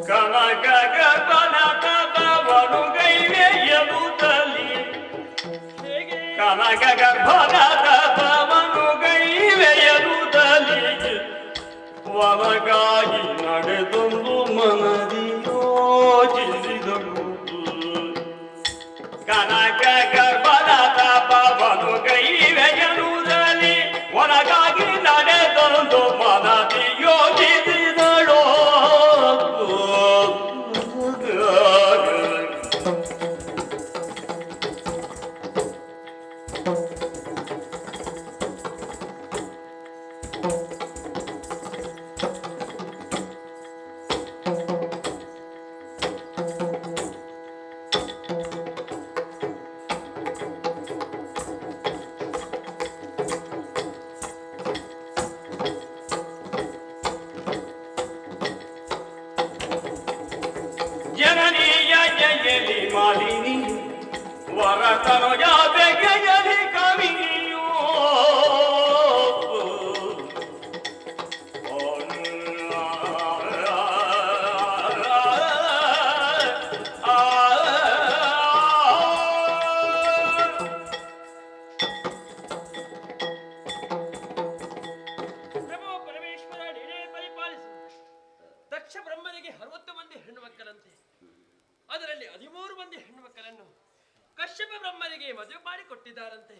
ಕನಕ ಗರ್ಭನತ ಬವನುಗೈವೆ ಎಬುತ್ತಲಿ ಕನಕ ಗರ್ಭನತ ಬವನುಗೈವೆ ಎಬುತ್ತಲಿ ಒಳಗಾಗಿ ನಡೆದೊಂದು ಮನದಿ ಯೋಚಿಸಿದಳು ಕನಕ ಗರ್ಭನತ ಬವನುಗೈವೆ ಎನ್ನುವುದರಲ್ಲಿ ಒಳಗಾಗಿ ನಡೆದೊಂದು ಮನದಿ ಯೋಚಿಸಿದಳು ಜನನೀಯ ಜಯಲಿ ಮಾಲಿನಿ ವರತನು ಜಾಬೆಗೆಯಲಿ ಕವಿಯೋ ಪ್ರಭು ಪರಮೇಶ್ವರ ನೀನೇ ಪರಿಪಾಲಿಸು. ದಕ್ಷ ಬ್ರಹ್ಮನಿಗೆ 60 ಮಂದಿ ಹೆಣ್ಣು ಮಕ್ಕಳಂತೆ, ಅದರಲ್ಲಿ 13 ಮಂದಿ ಹೆಣ್ಣು ಮಕ್ಕಳನ್ನು ಕಶ್ಯಪ ಬ್ರಹ್ಮನಿಗೆ ಮದುವೆ ಮಾಡಿಕೊಟ್ಟಿದ್ದಾರಂತೆ.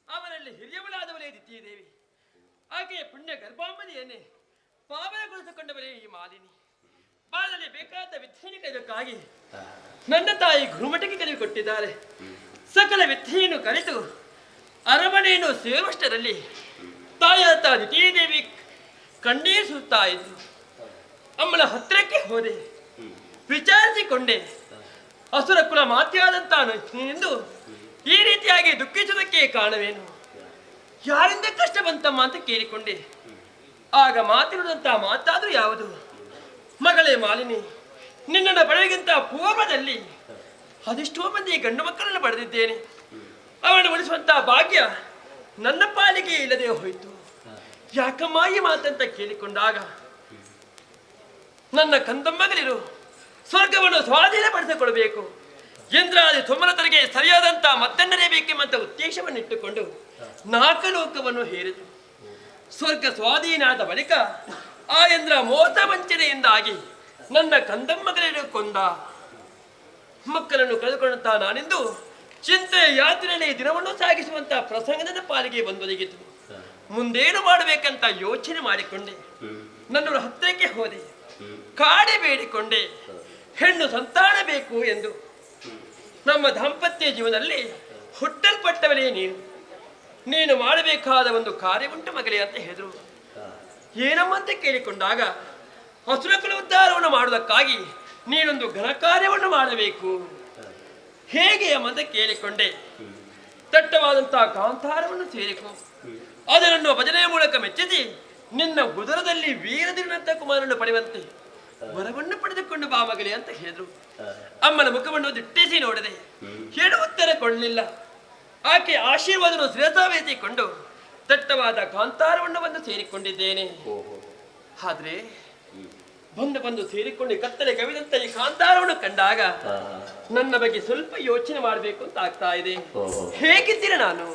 ಅವರಲ್ಲಿ ಹಿರಿಯವಳಾದವಳೇ ದಿತಿದೇವಿ. ಆಕೆಯ ಪುಣ್ಯ ಗರ್ಭಾಂಬದಿಯನ್ನೇ ಪಾವನಗೊಳಿಸಿಕೊಂಡವರೇ ಈ ಮಾಲಿನಿ. ಬಾಳಲ್ಲಿ ಬೇಕಾದ ವಿದ್ಯೆಯನ್ನು ಕಲಿಯಕ್ಕಾಗಿ ನನ್ನ ತಾಯಿ ಗುರುಮಠಕ್ಕೆ ಕಲಿಸಿಕೊಟ್ಟಿದ್ದಾರೆ. ಸಕಲ ವಿದ್ಯೆಯನ್ನು ಕಲಿತು ಅರಮನೆಯನ್ನು ಸೇರುವಷ್ಟರಲ್ಲಿ ತಾಯಾದ ದಿತಿದೇವಿ ಕಣ್ಣೀರು ಸುತ್ತಾ ಇದ್ದು ಅಮ್ಮನ ಹತ್ತಿರಕ್ಕೆ ಹೋದೆ. ವಿಚಾರಿಸಿಕೊಂಡೆ, ಅಸುರ ಕುಲ ಮಾತೆಯಾದಂತ ನೀನೆಂದು ಈ ರೀತಿಯಾಗಿ ದುಃಖಿಸುವುದಕ್ಕೆ ಕಾರಣವೇನು, ಯಾರಿಂದ ಕಷ್ಟ ಬಂತಮ್ಮ ಅಂತ ಕೇಳಿಕೊಂಡೆ. ಆಗ ಮಾತಿರುವುದಂತ ಮಾತಾದ್ರೂ ಯಾವುದು? ಮಗಳೇ ಮಾಲಿನಿ, ನಿನ್ನನ್ನು ಪಡೆಗಿಂತ ಪೂರ್ವದಲ್ಲಿ ಅದೆಷ್ಟೋ ಮಂದಿ ಗಂಡು ಮಕ್ಕಳನ್ನು ಪಡೆದಿದ್ದೇನೆ. ಅವನು ಉಳಿಸುವಂತ ಭಾಗ್ಯ ನನ್ನ ಪಾಲಿಗೆ ಇಲ್ಲದೆ ಹೋಯಿತು. ಯಾಕಮ್ಮ ಈ ಮಾತಂತ ಕೇಳಿಕೊಂಡಾಗ, ನನ್ನ ಕಂದಮ್ಮಗಳಿರು ಸ್ವರ್ಗವನ್ನು ಸ್ವಾಧೀನಪಡಿಸಿಕೊಳ್ಬೇಕು, ಇಂದ್ರಾದಿ ತುಮರತರಿಗೆ ಸರಿಯಾದಂತ ಮತ್ತನ್ನರೇ ಬೇಕೆಂಬಂತ ಉದ್ದೇಶವನ್ನಿಟ್ಟುಕೊಂಡು 4 ಲೋಕವನ್ನು ಹೇರಿತು. ಸ್ವರ್ಗ ಸ್ವಾಧೀನಾದ ಬಳಿಕ ಆ ಇಂದ್ರ ಮೋಸ ವಂಚನೆಯಿಂದಾಗಿ ನನ್ನ ಕಂದಮ್ಮಗಳಿರು ಕೊಂದ. ಮಕ್ಕಳನ್ನು ಕಳೆದುಕೊಂಡಂತ ನಾನೆಂದು ಚಿಂತೆ ಯಾತ್ರೆಯಲ್ಲಿ ದಿನವನ್ನು ಸಾಗಿಸುವಂತ ಪ್ರಸಂಗ ನನ್ನ ಪಾಲಿಗೆ ಬಂದೊದಗಿತು. ಮುಂದೇನು ಮಾಡಬೇಕಂತ ಯೋಚನೆ ಮಾಡಿಕೊಂಡೆ. ನನ್ನನ್ನು ಹತ್ತಿರಕ್ಕೆ ಹೋದೆ, ಕಾಡಿ ಬೇಡಿಕೊಂಡೆ, ಹೆಣ್ಣು ಸಂತಾನ ಬೇಕು ಎಂದು. ನಮ್ಮ ದಾಂಪತ್ಯ ಜೀವನದಲ್ಲಿ ಹುಟ್ಟಲ್ಪಟ್ಟವನೇ ನೀನು ಮಾಡಬೇಕಾದ ಒಂದು ಕಾರ್ಯವುಂಟು ಮಗಳೇ ಅಂತ ಹೇಳಿದ್ರು. ಏನಮ್ಮಂತ ಕೇಳಿಕೊಂಡಾಗ, ಅಸುರಕುಲ ಉದ್ಧಾರವನ್ನು ಮಾಡುವುದಕ್ಕಾಗಿ ನೀನೊಂದು ಘನ ಕಾರ್ಯವನ್ನು ಮಾಡಬೇಕು. ಹೇಗೆ ಎಂಬಂತ ಕೇಳಿಕೊಂಡೆ. ದಟ್ಟವಾದಂತಹ ಕಾಂತಾರವನ್ನು ಸೇರಿಕೊ, ಅದನ್ನು ಭಜನೆಯ ಮೂಲಕ ಮೆಚ್ಚಿಸಿ ನಿನ್ನ ಉದರದಲ್ಲಿ ವೀರದಿನಂತ ಕುಮಾರನ್ನು ಪಡೆಯುವಂತೆ ವರವನ್ನು ಪಡೆದುಕೊಂಡು ಬಾ ಮಗಳೇ ಅಂತ ಹೇಳಿದ್ರು. ಅಮ್ಮನ ಮುಖವನ್ನು ದಿಟ್ಟಿಸಿ ನೋಡಿದೆ, ಹೇಳು ಉತ್ತರ ಕೊಡಲಿಲ್ಲ. ಆಕೆ ಆಶೀರ್ವಾದವನ್ನು ಶಿರಸಾವಹಿಸಿಕೊಂಡು ದಟ್ಟವಾದ ಕಾಂತಾರವನ್ನು ಬಂದು ಸೇರಿಕೊಂಡಿದ್ದೇನೆ. ಆದ್ರೆ ಬಂದು ಸೇರಿಕೊಂಡು ಕತ್ತಲೆ ಕವಿದಂತ ಈ ಕಾಂತಾರವನ್ನು ಕಂಡಾಗ ನನ್ನ ಬಗ್ಗೆ ಸ್ವಲ್ಪ ಯೋಚನೆ ಮಾಡಬೇಕು ಅಂತ ಆಗ್ತಾ ಇದೆ. ಹೇಗಿದ್ದೀರ ನಾನು?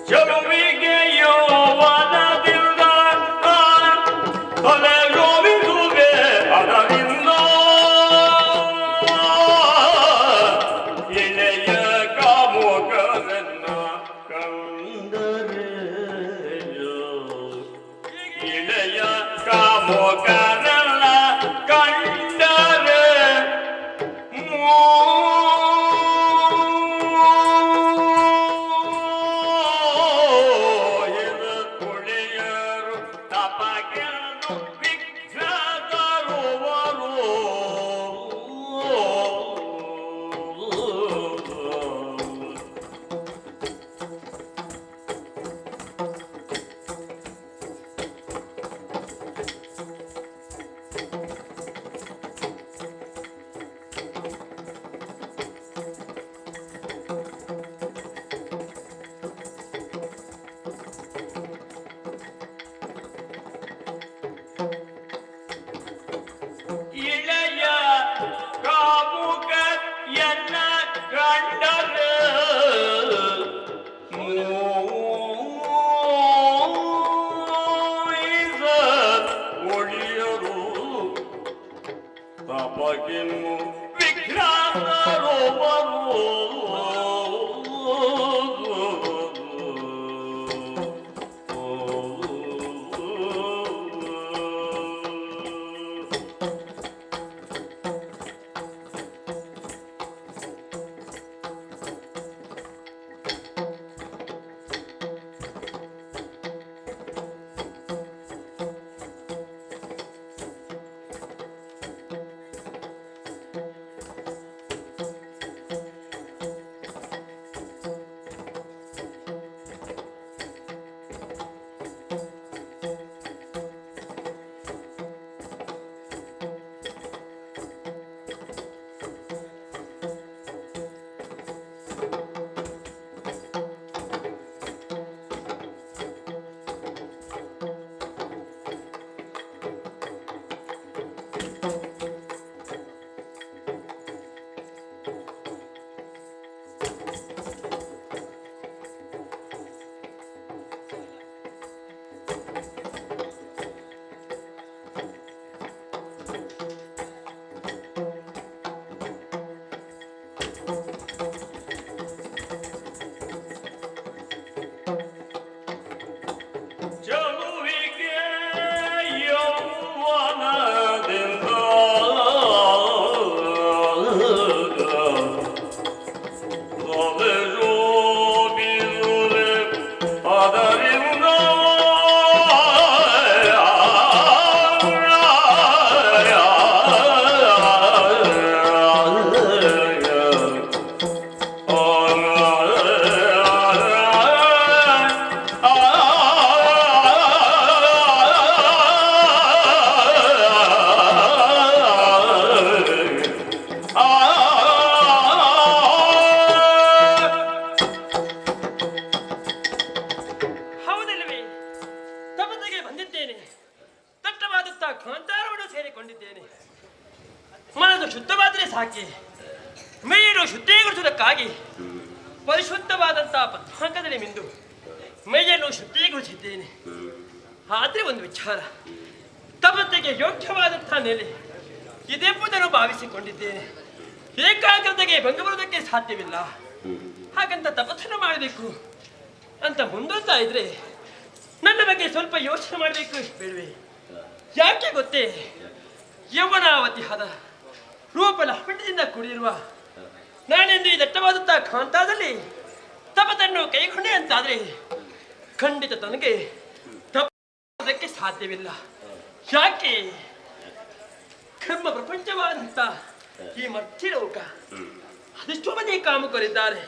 ಚೆಲುವಿಗೆ ಯೌವನದಿಂದ ತಲೆ ನೋವಿದುವೆ ಅದರಿಂದ ಇಳೆಯ ಕಾಮುಕರನ್ನ ಕಂಡರೆ ಇಳೆಯ ಕಾಮುಕರನ್ನ ಕಂಡರೆ ಕುಳಿಯರು ತಪಗೆಂದು ವಿಘ್ನತರುವರು ಇಳೆಯ ಕಾಮುಕ ಎನ್ನ ಕಂಡರೆ ಮೋಹಿಸ ಒಳಿಯರು ತಪಗೆನ್ನು ವಿಘ್ನತರುವರು ಚೆಲುವಿಗೆ ಯೌವನದಿಂದ ತಲೆ ನೋವಿದುವೆ ಅದರಿಂದ ಹೌದಲ್ಲವೇ? ತಪಸ್ಸಿಗೆ ಬಂದಿದ್ದೇನೆ. ದಟ್ಟವಾದಂಥ ಕಾಂತಾರವನ್ನು ಸೇರಿಕೊಂಡಿದ್ದೇನೆ. ಮನಸ್ಸು ಶುದ್ಧವಾದರೆ ಸಾಕೆ. ಮೈಯನ್ನು ಶುದ್ಧೀಕರಿಸುವುದಕ್ಕಾಗಿ ಪರಿಶುದ್ಧವಾದಂತಹ ಪದ್ಮಾಂಕದಲ್ಲಿ ಮಿಂದು ಮೈಯನ್ನು ಶುದ್ಧೀಕರಿಸಿದ್ದೇನೆ. ಆದರೆ ಒಂದು ವಿಚಾರ, ತಪಸ್ಸಿಗೆ ಯೋಗ್ಯವಾದಂತಹ ನೆಲೆ ಇದೆಂಬುದನ್ನು ಭಾವಿಸಿಕೊಂಡಿದ್ದೇನೆ. ಏಕಾಗ್ರತೆಗೆ ಭಂಗ ಬರುವುದಕ್ಕೆ ಸಾಧ್ಯವಿಲ್ಲ. ಹಾಗಂತ ತಪಸ್ಸನ್ನು ಮಾಡಬೇಕು ಅಂತ ಮುಂದೊಂದ ಇದ್ರೆ ನನ್ನ ಬಗ್ಗೆ ಸ್ವಲ್ಪ ಯೋಚನೆ ಮಾಡಬೇಕು ಬೇಡವೆ? ಯಾಕೆ ಗೊತ್ತೇ? ಯೌವನಾವತಿ ಆದ ರೂಪ ಲಾವಣ್ಯದಿಂದ ಕೂಡಿರುವ ನಾನೆಂದು ಈ ದಟ್ಟವಾದಂತಹ ಕಾಂತಾದಲ್ಲಿ ತಪಸ್ಸನ್ನು ಕೈಗೊಂಡೆ ಅಂತಾದ್ರೆ ಖಂಡಿತ ತನಗೆ ತಪ್ಪಕ್ಕೆ ಸಾಧ್ಯವಿಲ್ಲ. ಯಾಕೆ? ಕರ್ಮ ಪ್ರಪಂಚವಾದಂತ ಈ ಮರ್ತ್ಯಲೋಕ ಅದೆಷ್ಟೋ ಮಂದಿ ಕಾಮಕರಿದ್ದಾರೆ.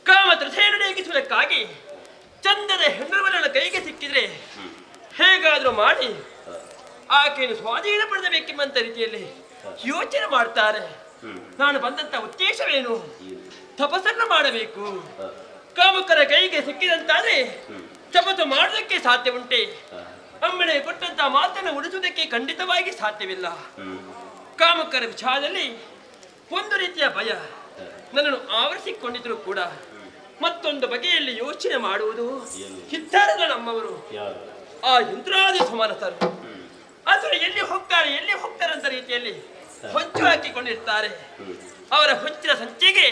ಕಾಮ ತೃಷೆಯನ್ನು ನೀಗಿಸುವುದಕ್ಕಾಗಿ ಚಂದದ ಹೆಣ್ಣುಗಳನ್ನು ಕೈಗೆ ಸಿಕ್ಕಿದ್ರೆ ಹೇಗಾದ್ರೂ ಮಾಡಿ ಆಕೆಯನ್ನು ಸ್ವಾಧೀನ ಪಡೆದಬೇಕೆಂಬಂತ ರೀತಿಯಲ್ಲಿ ಯೋಚನೆ ಮಾಡ್ತಾರೆ. ನಾನು ಬಂದಂತ ಉದ್ದೇಶವೇನು? ತಪಸ್ಸನ್ನು ಮಾಡಬೇಕು. ಕಾಮಕರ ಕೈಗೆ ಸಿಕ್ಕಿದಂತಾದ್ರೆ ತಪಸ್ಸು ಮಾಡೋದಕ್ಕೆ ಸಾಧ್ಯ ಉಂಟೆ? ಅಮ್ಮನೆ ಕೊಟ್ಟಂತ ಮಾತನ್ನು ಉಳಿಸುವುದಕ್ಕೆ ಖಂಡಿತವಾಗಿ ಸಾಧ್ಯವಿಲ್ಲ. ಕಾಮಕರ ವಿಚಾರದಲ್ಲಿ ಒಂದು ರೀತಿಯ ಭಯ, ನನ್ನನ್ನು ಆವರಿಸಿಕೊಂಡಿದ್ರು ಕೂಡ ಮತ್ತೊಂದು ಬಗೆಯಲ್ಲಿ ಯೋಚನೆ ಮಾಡುವುದು ಇದ್ದಾರಲ್ಲ ನಮ್ಮವರು ಆ ಇಂದ್ರಾದಿ ಸಮಾನತರು. ಆದರೆ ಎಲ್ಲಿ ಹೋಗ್ತಾರೆ ಅಂತ ರೀತಿಯಲ್ಲಿ ಹೊಂಚು ಹಾಕಿಕೊಂಡಿರ್ತಾರೆ. ಅವರ ಹೊಂಚಿನ ಸಂಚಿಗೆ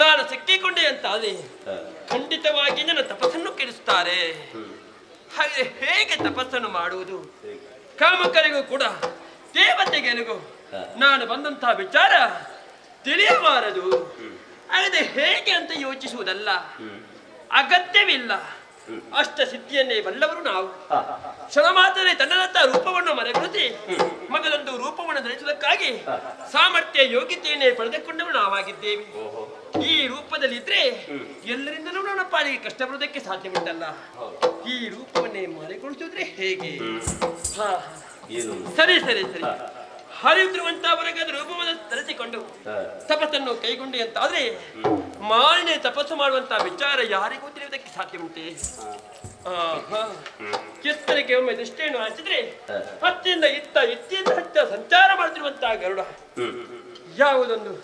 ನಾನು ಸಿಕ್ಕಿಕೊಂಡೆ ಅಂತಾದ್ರೆ ಖಂಡಿತವಾಗಿ ನನ್ನ ತಪಸ್ಸನ್ನು ಕೆಡಿಸುತ್ತಾರೆ. ಹಾಗೆ ಹೇಗೆ ತಪಸ್ಸನ್ನು ಮಾಡುವುದು? ಕಾಮಕರಿಗೂ ಕೂಡ ದೇವತೆಗಳಿಗೂ ನಾನು ಬಂದಂತಹ ವಿಚಾರ ತಿಳಿಯಬಾರದು. ಹಾಗಾದ್ರೆ ಹೇಗೆ ಅಂತ ಯೋಚಿಸುವುದಲ್ಲ, ಅಗತ್ಯವಿಲ್ಲ. ಅಷ್ಟ ಸಿದ್ಧಿಯನ್ನೇ ಬಲ್ಲವರು ನಾವು. ಕ್ಷಣ ಮಾತ್ರವೇ ತನ್ನದಂತಹ ರೂಪವನ್ನು ಮರೆಗೊಳಿಸಿ ಮಗದೊಂದು ರೂಪವನ್ನು ಧರಿಸುವುದಕ್ಕಾಗಿ ಸಾಮರ್ಥ್ಯ ಯೋಗ್ಯತೆಯನ್ನೇ ಪಡೆದುಕೊಂಡವರು ನಾವಾಗಿದ್ದೇವೆ. ಈ ರೂಪದಲ್ಲಿದ್ರೆ ಎಲ್ಲರಿಂದಲೂ ನನ್ನ ಪಾಲಿಗೆ ಕಷ್ಟ ಬರುವುದಕ್ಕೆ ಸಾಧ್ಯವಿಟ್ಟಲ್ಲ. ಈ ರೂಪವನ್ನೇ ಮರೆಗೊಳಿಸಿದ್ರೆ ಹೇಗೆ? ಸರಿ ಸರಿ ಸರಿ ಹರಿದ್ರುವಂತ ವರ್ಗದ ರೂಪವನ್ನು ಧರಿಸಿಕೊಂಡು ತಪಸ್ಸನ್ನು ಕೈಗೊಂಡೆ ಅಂತಾದ್ರೆ ಮಾಲಿನ್ಯ ತಪಸ್ಸು ಮಾಡುವಂತ ವಿಚಾರ ಯಾರಿಗೂ ತಿಳಿಯುವುದಕ್ಕೆ ಸಾಧ್ಯ ಉಂಟೆ? ಕಿತ್ತರಿಗೆ ಒಮ್ಮೆ ದೃಷ್ಟಿಯನ್ನು ಹಾಕಿದ್ರೆ ಹತ್ತಿಯಿಂದ ಇತ್ತಿಯಿಂದ ಹತ್ತ ಸಂಚಾರ ಮಾಡುತ್ತಿರುವಂತಹ ಗರುಡ ಯಾವುದೊಂದು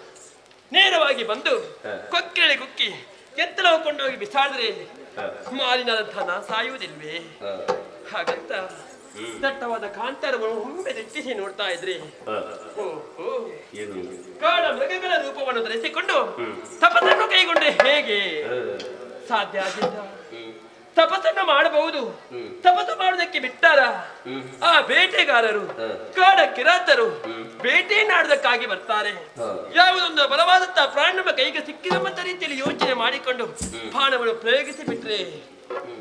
ನೇರವಾಗಿ ಬಂದು ಕೊಕ್ಕೆಳೆ ಕುಕ್ಕಿ ಎತ್ತಲವು ಕೊಂಡೋಗಿ ಬಿಸಾಡಿದ್ರೆ ಮಾಲಿನ್ಯದಂತಹ ನಾ ಸಾಯುವುದಿಲ್ವೇ? ಹಾಗಂತ ದಟ್ಟವಾದ ಕಾಂತಾರವನ್ನು ಒಮ್ಮೆ ದಿಟ್ಟಿಸಿ ನೋಡ್ತಾ ಇದ್ರೆ ಕಾಡ ಮೃಗಗಳ ರೂಪವನ್ನು ಧರಿಸಿಕೊಂಡು ತಪಸ್ಸನ್ನು ಕೈಗೊಂಡ್ರೆ ಹೇಗೆ ಸಾಧ್ಯ ಆಗಿದ್ದ? ತಪಸ್ಸನ್ನು ಮಾಡಬಹುದು. ತಪಸ್ಸು ಮಾಡುವುದಕ್ಕೆ ಬಿಟ್ಟಾರ ಆ ಬೇಟೆಗಾರರು ಕಾಡ ಕಿರಾತರು ಬೇಟೆನಾಡುವುದಕ್ಕಾಗಿ ಬರ್ತಾರೆ. ಯಾವುದೊಂದು ಬಲವಾದಂತಹ ಪ್ರಾಣ ಕೈಗೆ ಸಿಕ್ಕಿದಂತ ರೀತಿಯಲ್ಲಿ ಯೋಚನೆ ಮಾಡಿಕೊಂಡು ಬಾಣವನ್ನು ಪ್ರಯೋಗಿಸಿ ಬಿಟ್ರೆ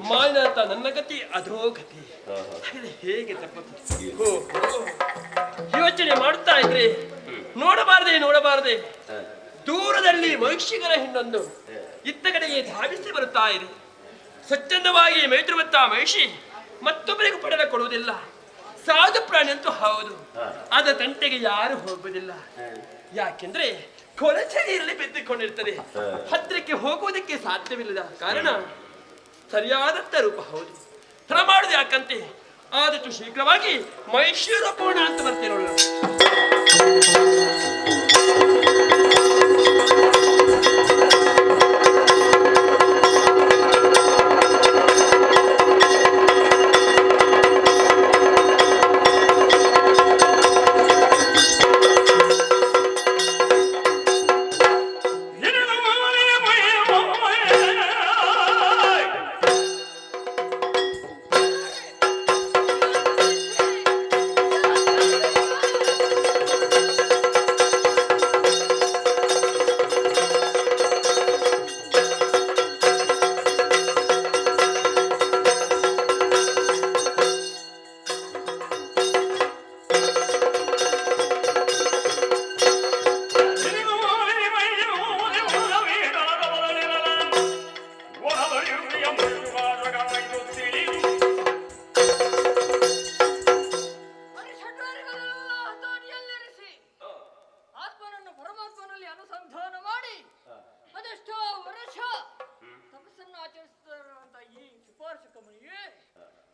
ಮಾನತ ನನ್ನ ಗತಿ ಅದೋ ಗತಿ. ಹೇಗೆ ತಪ್ಪತ್ತು? ಯೋಚನೆ ಮಾಡುತ್ತಾ ಇದ್ರೆ ನೋಡಬಾರದೆ ದೂರದಲ್ಲಿ ಮಹಿಷಿಗರ ಹಿಂಡೊಂದು ಇತ್ತ ಕಡೆಗೆ ಧಾವಿಸಿ ಬರುತ್ತಾ ಇದೆ. ಸ್ವಚ್ಛಂದವಾಗಿ ಮೇಯ್ತಿರುವಂತಹ ಮಹಿಷಿ ಮತ್ತೊಬ್ಬರಿಗೂ ಪಡೆದ ಕೊಡುವುದಿಲ್ಲ. ಸಾಧು ಪ್ರಾಣಿ ಅಂತೂ ಹೌದು, ಅದ ತಂಟೆಗೆ ಯಾರು ಹೋಗುವುದಿಲ್ಲ. ಯಾಕೆಂದ್ರೆ ಕೊಳಚೆಯಲ್ಲಿ ಬಿದ್ದುಕೊಂಡಿರ್ತದೆ. ಹತ್ತಿರಕ್ಕೆ ಹೋಗುವುದಕ್ಕೆ ಸಾಧ್ಯವಿಲ್ಲದ ಕಾರಣ ಸರಿಯಾದಂತ ರೂಪ ಹೌದು. ತರ ಮಾಡುದು ಯಾಕಂತೆ ಆದಷ್ಟು ಶೀಘ್ರವಾಗಿ ಮೈಸೂರು ಪೂರ್ಣ ಅಂತ ಬರ್ತೀರೋಣ.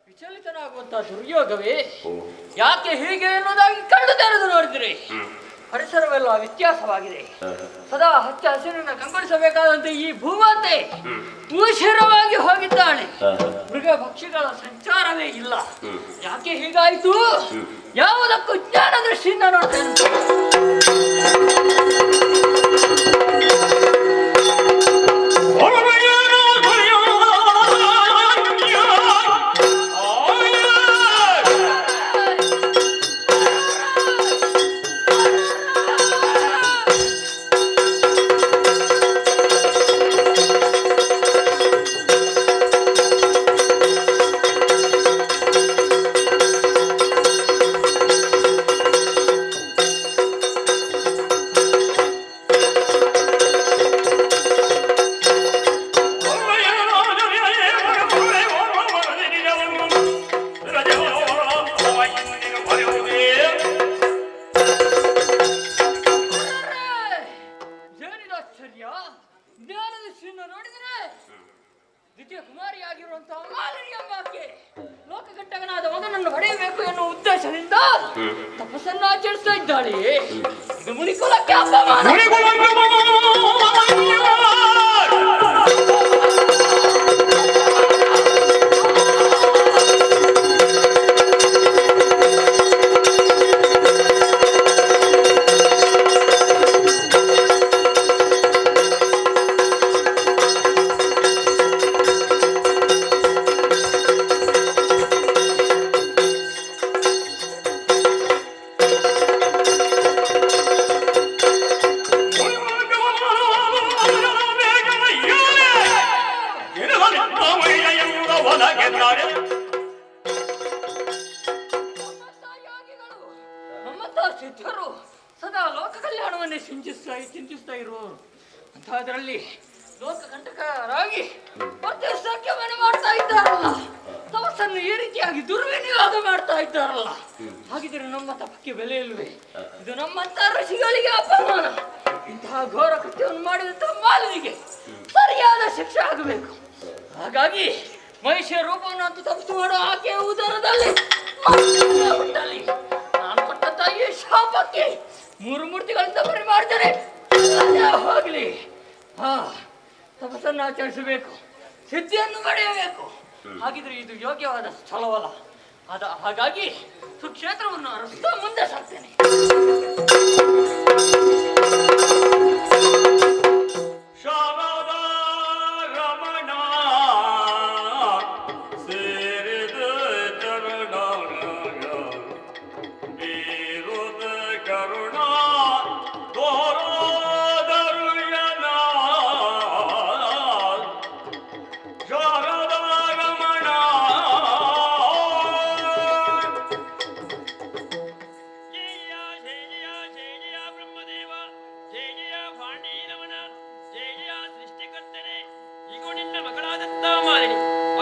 ವಿಚಲಿತನಾಗುವಂತಹ ದುರ್ಯೋಗವೇ ಯಾಕೆ ಹೀಗೆ ಎನ್ನುವುದಾಗಿ ಕಣ್ಣು ತೆರೆದು ನೋಡಿದ್ರಿ. ಪರಿಸರವೆಲ್ಲ ವ್ಯತ್ಯಾಸವಾಗಿದೆ. ಸದಾ ಹಚ್ಚ ಹಸಿರನ್ನ ಕಂಗೊಳಿಸಬೇಕಾದಂತೆ ಈ ಭೂಮಾತೆ ಉಸಿರವಾಗಿ ಹೋಗಿದ್ದಾಳೆ. ಮೃಗ ಪಕ್ಷಿಗಳ ಸಂಚಾರವೇ ಇಲ್ಲ. ಯಾಕೆ ಹೀಗಾಯಿತು? ಯಾವುದಕ್ಕೂ ಜ್ಞಾನ ದೃಷ್ಟಿಯಿಂದ ನೋಡ್ತೇನೆ. ಉದ್ದೇಶದಿಂದ ತಪಸ್ಸನ್ನು ಆಚರಿಸ್ತಾ ಇದ್ದಾಳೆ. ಇದು ಮುನಿಕುಲಕ್ಕೆ ಅಪಮಾನ. ನಮ್ಮಂತಹ ಸಿದ್ಧರು ಸದಾ ಲೋಕ ಕಲ್ಯಾಣವನ್ನೇ ಚಿಂತಿಸ್ತಾ ಇರುವವರು ಅಂತಹದ್ರಲ್ಲಿ ಲೋಕ ಕಂಟಕರಾಗಿ ಪ್ರತ್ಯಕ್ಷಕ್ಕೆ ಮನೆ ಮಾಡ್ತಾ ಇದ್ದಾರಲ್ಲ, ತಪಸ್ಸನ್ನು ಈ ರೀತಿಯಾಗಿ ದುರ್ವಿನಿಯೋಗ ಮಾಡ್ತಾ ಇದ್ದಾರಲ್ಲ, ಹಾಗಿದ್ರೆ ನಮ್ಮ ತಪಕ್ಕೆ ಬೆಲೆ ಇಲ್ವೇ? ಇದು ನಮ್ಮಂತಹ ಋಷಿಗಳಿಗೆ ಅಪಮಾನ. ಇಂತಹ ಘೋರ ಕೃತ್ಯವನ್ನು ಮಾಡಿದಂತಹ ಮಾಲಿನಿಗೆ ಸರಿಯಾದ ಶಿಕ್ಷೆ ಆಗಬೇಕು. ಹಾಗಾಗಿ ಮಹಿಷಿಯ ರೂಪವನ್ನು ಅಂತೂ ತಪ್ಪಿಸಿ ಮಾಡೋ ಆಕೆಯ ಉದರದಲ್ಲಿ ಹುಟ್ಟಲಿ. ನಾನು ಕೊಟ್ಟಂತ ಈ ಶಾಪಕ್ಕೆ 3 ಮೂರ್ತಿಗಳಿಂದ ಬರಿ ಮಾಡ್ತಾರೆ ಹೋಗ್ಲಿ. ತಪಸ್ಸನ್ನು ಆಚರಿಸಬೇಕು, ಸಿದ್ಧಿಯನ್ನು ಪಡೆಯಬೇಕು. ಹಾಗಿದ್ರೆ ಇದು ಯೋಗ್ಯವಾದ ಸ್ಥಳವಲ್ಲ. ಹಾಗಾಗಿ ಸುಕ್ಷೇತ್ರವನ್ನು ಅರಸ್ತಾ ಮುಂದೆ ಸಾಕ್ತೇನೆ.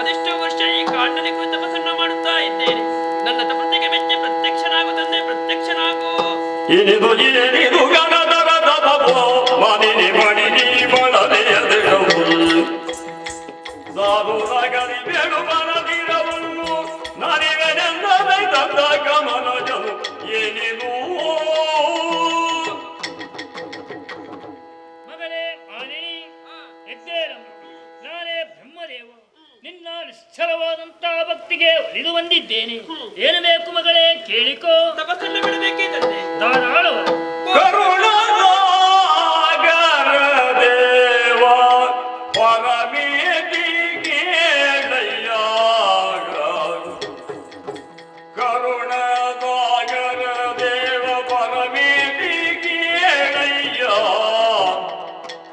ಅದೆಷ್ಟೋ ವರ್ಷ ಈ ಕಾಂಡಲಿ ಕುರಿತ ತಪಸ್ಸನ್ನು ಮಾಡುತ್ತಾ ಇದ್ದೇನೆ. ನನ್ನ ತಪಸ್ಸಿಗೆ ಮೆಚ್ಚಿ ಪ್ರತ್ಯಕ್ಷನಾಗು ತಂದೆ, ಪ್ರತ್ಯಕ್ಷನಾಗು. ಇನಿದು ಏನಿದು ಗಣದರ ತಪೋ ಮನಿನಿ ಮಣಿನಿ ಬಳದೆಯದೆಯವು ಸಾಧುರಗಲಿ ಬೇಡು ಬರದಿರವನ್ನು ನರಿವೆನೆಂದರೆ ತಂದ ಗಮನಜನು ಏನಿದು ಮಗಳೇ ಮಾಲಿನಿ, ಎದ್ದೇಳಮ್ಮ. ನಾನೇ ಬ್ರಹ್ಮದೇವ, ನಿನ್ನ ನಿಶ್ಚಲವಾದಂತಹ ಭಕ್ತಿಗೆ ಒಲಿದು ಬಂದಿದ್ದೇನೆ. ಏನು ಬೇಕು ಮಗಳೇ, ಕೇಳಿಕೋ. ತಪಸ್ಸನ್ನು ಬಿಡಬೇಕೇ ತಂದೆ. ಧಾರಾಳವ ಕರುಣಾಗರ ದೇವ ಪರಮೇತಿ ಕೇಳಯ್ಯ. ಕರುಣಾಗರ ದೇವ ಪರಮೇತಿ ಕೇಳಯ್ಯ.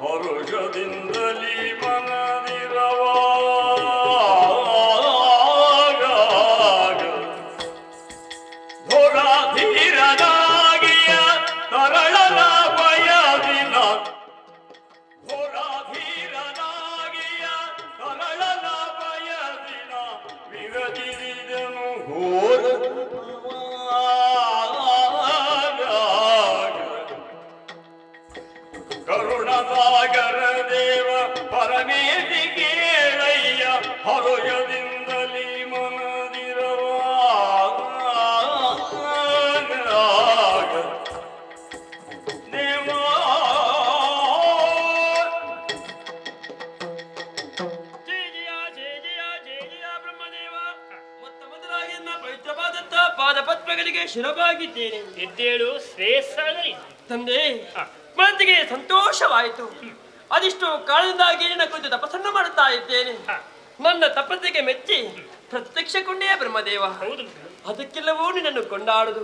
ಹರುಷದಿಂದಲಿ ಮನದಿರವ ಧೀರನಾಗಿಯ ತರಳನ ಬಯದಿನ ಧೀರನಾಗಿಯ ತರಳನ ಬಯದಿನ ವಿರಜಿರಿದನು ಘೋರ ಕರುಣಸಾಗರ ದೇವ ಪರಮೇತಿ ಕೇಳಯ್ಯ. ಹರುಷದಿಂದಲಿ ಮನದಿರವ ಪಾದಪದ್ಮಗಳಿಗೆ ಶಿರವಾಗಿದ್ದೇನೆ. ಎದ್ದೇಳು, ಶ್ರೇಯಸ್ಸಾಗಲಿ. ತಂದೆ, ಮನಸ್ಸಿಗೆ ಸಂತೋಷವಾಯಿತು. ಅದಿಷ್ಟು ಕಾರಣದಿಂದಾಗಿ ನಿನ್ನ ಕುರಿತು ತಪಸ್ಸನ್ನು ಮಾಡುತ್ತಾ ಇದ್ದೇನೆ. ನನ್ನ ತಪಸ್ಸಿಗೆ ಮೆಚ್ಚಿ ಪ್ರತ್ಯಕ್ಷಗೊಂಡೇ ಬ್ರಹ್ಮದೇವ. ಹೌದು, ಅದಕ್ಕೆಲ್ಲವೂ ನಿನ್ನನ್ನು ಕೊಂಡಾಡುದು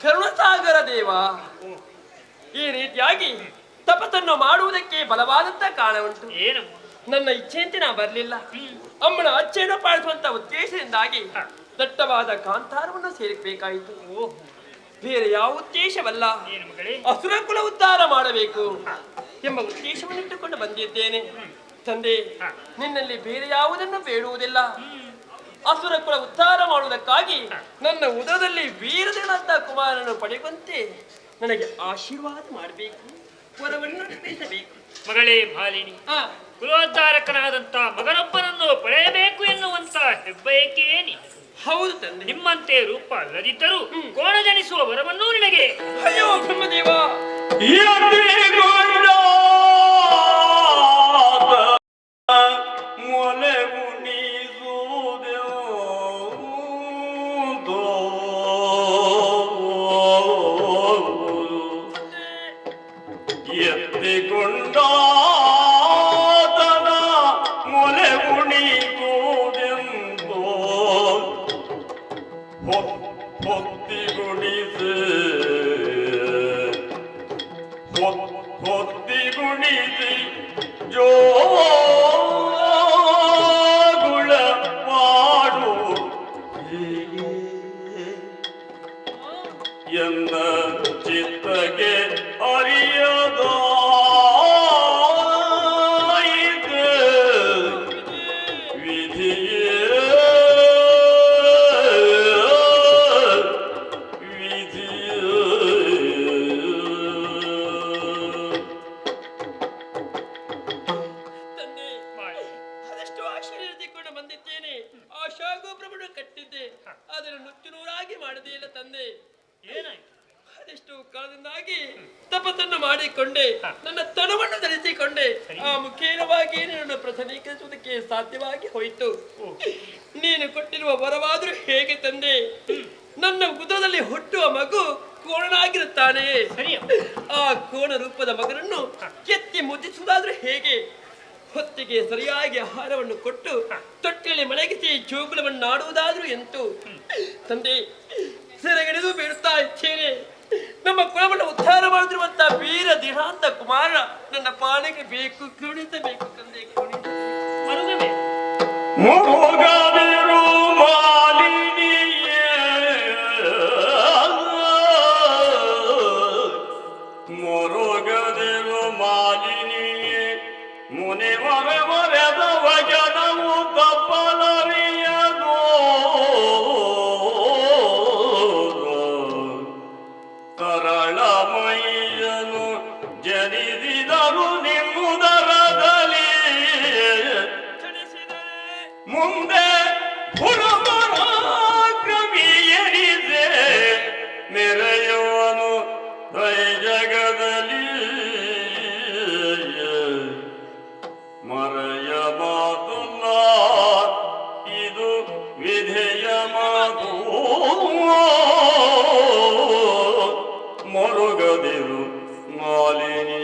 ಕರುಣಸಾಗರ ದೇವ. ಈ ರೀತಿಯಾಗಿ ತಪಸ್ಸನ್ನು ಮಾಡುವುದಕ್ಕೆ ಬಲವಾದಂತ ಕಾರಣ ಉಂಟು. ಏನಮ್ಮ? ನನ್ನ ಇಚ್ಛೆಯಂತೆ ನಾ ಬರಲಿಲ್ಲ. ಅಮ್ಮನ ಅಚ್ಚೆಯನ್ನು ಪಾಲಿಸುವಂತ ಉದ್ದೇಶದಿಂದಾಗಿ ದಟ್ಟವಾದ ಕಾಂತಾರವನ್ನು ಸೇರಿಸಬೇಕಾಯಿತು. ಬೇರೆ ಯಾವ ಉದ್ದೇಶವಲ್ಲ. ಏನು ಮಗಳೇ? ಅಸುರ ಕುಲ ಉದ್ಧಾರ ಮಾಡಬೇಕು ಎಂಬ ಉದ್ದೇಶವನ್ನಿಟ್ಟುಕೊಂಡು ಬಂದಿದ್ದೇನೆ. ತಂದೆ, ನಿನ್ನಲ್ಲಿ ಬೇರೆ ಯಾವುದನ್ನು ಬೇಡುವುದಿಲ್ಲ. ಅಸುರ ಕುಲ ಉದ್ಧಾರ ಮಾಡುವುದಕ್ಕಾಗಿ ನನ್ನ ಉದರದಲ್ಲಿ ವೀರದೇವನಾದ ಕುಮಾರನನ್ನು ಪಡೆಯುವಂತೆ ನನಗೆ ಆಶೀರ್ವಾದ ಮಾಡಬೇಕು, ವರವನ್ನು ಅರ್ಪಿಸಬೇಕು. ಮಗಳೇ ಮಾಲಿನಿ, ಕುಲೋದ್ಧಾರಕನಾದಂತ ಮಗನೊಬ್ಬನನ್ನು ಪಡೆಯಬೇಕು ಎನ್ನುವಂತ ಹೆಬ್ಬಯಕೆಯೇ ನೀನು. ಹೌದು ತಂದೆ. ನಿಮ್ಮಂತೆ ರೂಪ ಅಲ್ಲದಿದ್ದರೂ ಕೋಣ ಜನಿಸುವ ವರವನ್ನೂ ನಿನಗೆ. ಅಯ್ಯೋ ಬ್ರಹ್ಮದೇವ, ಮೊಲೆ ಉಣಿಸುವುದೆವು ಎತ್ತಿಕೊಂಡಾದನ ಮೊಲೆ ಉಣಿಸುವುದೆಂದು ಹೊತ್ತಿಗುಣಿಸಿ ಹೊತ್ತಿಗುಣಿಸಿ ಜೋಗುಳ ಮಾಡು ಎನ್ನ ಚಿತ್ತಗೆ ಅರಿಯದ ಅದೆಷ್ಟು ಆಶೀರ್ವದಿಸಿಕೊಂಡು ಬಂದಿದ್ದೇನೆ. ಆ ಶಾಗೋಬ್ರಹ್ಮಣ ಕಟ್ಟಿದ್ದೆ, ಅದನ್ನು ನುಚ್ಚು ನೂರಾಗಿ ಮಾಡದೇ ಇಲ್ಲ ತಂದೆ. ಏನಾಯ್ತು? ಅದೆಷ್ಟು ಕಾಲದಿಂದಾಗಿ ತಪಸ್ಸನ್ನು ಮಾಡಿಕೊಂಡೆ, ನನ್ನ ತನುವನ್ನು ಧರಿಸಿಕೊಂಡೆ. ಆ ಮುಖೇನವಾಗಿ ನಿನ್ನನ್ನು ಪ್ರಸನ್ನೀಕರಿಸುವುದಕ್ಕೆ ಸಾಧ್ಯವಾಗಿ ಹೋಯಿತು. ನೀನು ಕೊಟ್ಟಿರುವ ವರವಾದರೂ ಹೇಗೆ ತಂದೆ? ನನ್ನ ಉದರದಲ್ಲಿ ಹುಟ್ಟುವ ಮಗು ಕೋಣನಾಗಿರುತ್ತಾನೆ. ಆ ಕೋಣ ರೂಪದ ಮಗನನ್ನು ಎತ್ತಿ ಮುದ್ದಿಸುವುದಾದ್ರೂ ಹೇಗೆ? ಹೊತ್ತಿಗೆ ಸರಿಯಾಗಿ ಆಹಾರವನ್ನು ಕೊಟ್ಟು ತೊಟ್ಟಿಯಲ್ಲಿ ಮಲಗಿಸಿ ಜೋಗುಳವನ್ನು ಆಡುವುದಾದ್ರೂ ಎಂತು ತಂದೆ? ಸೆರೆಗಿಡಿದು ಬೀಳುತ್ತಾ ಇದ್ದೇನೆ. ನಮ್ಮ ಕುಲವನ್ನು ಉದ್ಧಾರ ಮಾಡುತ್ತಿರುವಂತಹ ವೀರ ದಿನಾಂತ ಕುಮಾರ ನನ್ನ ಪಾಲಿಗೆ ಬೇಕು, ಕುಣಿಸಬೇಕು ತಂದೆ, ಮರುಗಬೇಕು. ಮುರುಗದಿರು ಮಾಲಿನಿಯೇ ಮುರುಗದಿರು ಮಾಲಿನಿಯೇ ಮುನಿವರ ಮರೆದವ ಜನವು ತಪ್ಪಲರಿಯದು ಕರಳ ಮೈಯನು ಜನಿಸಿದರು ನಿಮ್ಮುದರದಲ್ಲಿ ಮುಂದೆ ಪುರಮರಾಕ್ರಮಿಯರಿದೆ ಮೆರೆಯುವನು ಜಗದಲ್ಲಿ ಮರೆಯ ಮಾತುಲ್ಲ ಇದು ವಿಧೇಯ ಮಾತು ಮರುಗದಿರು ಮಾಲಿನಿ.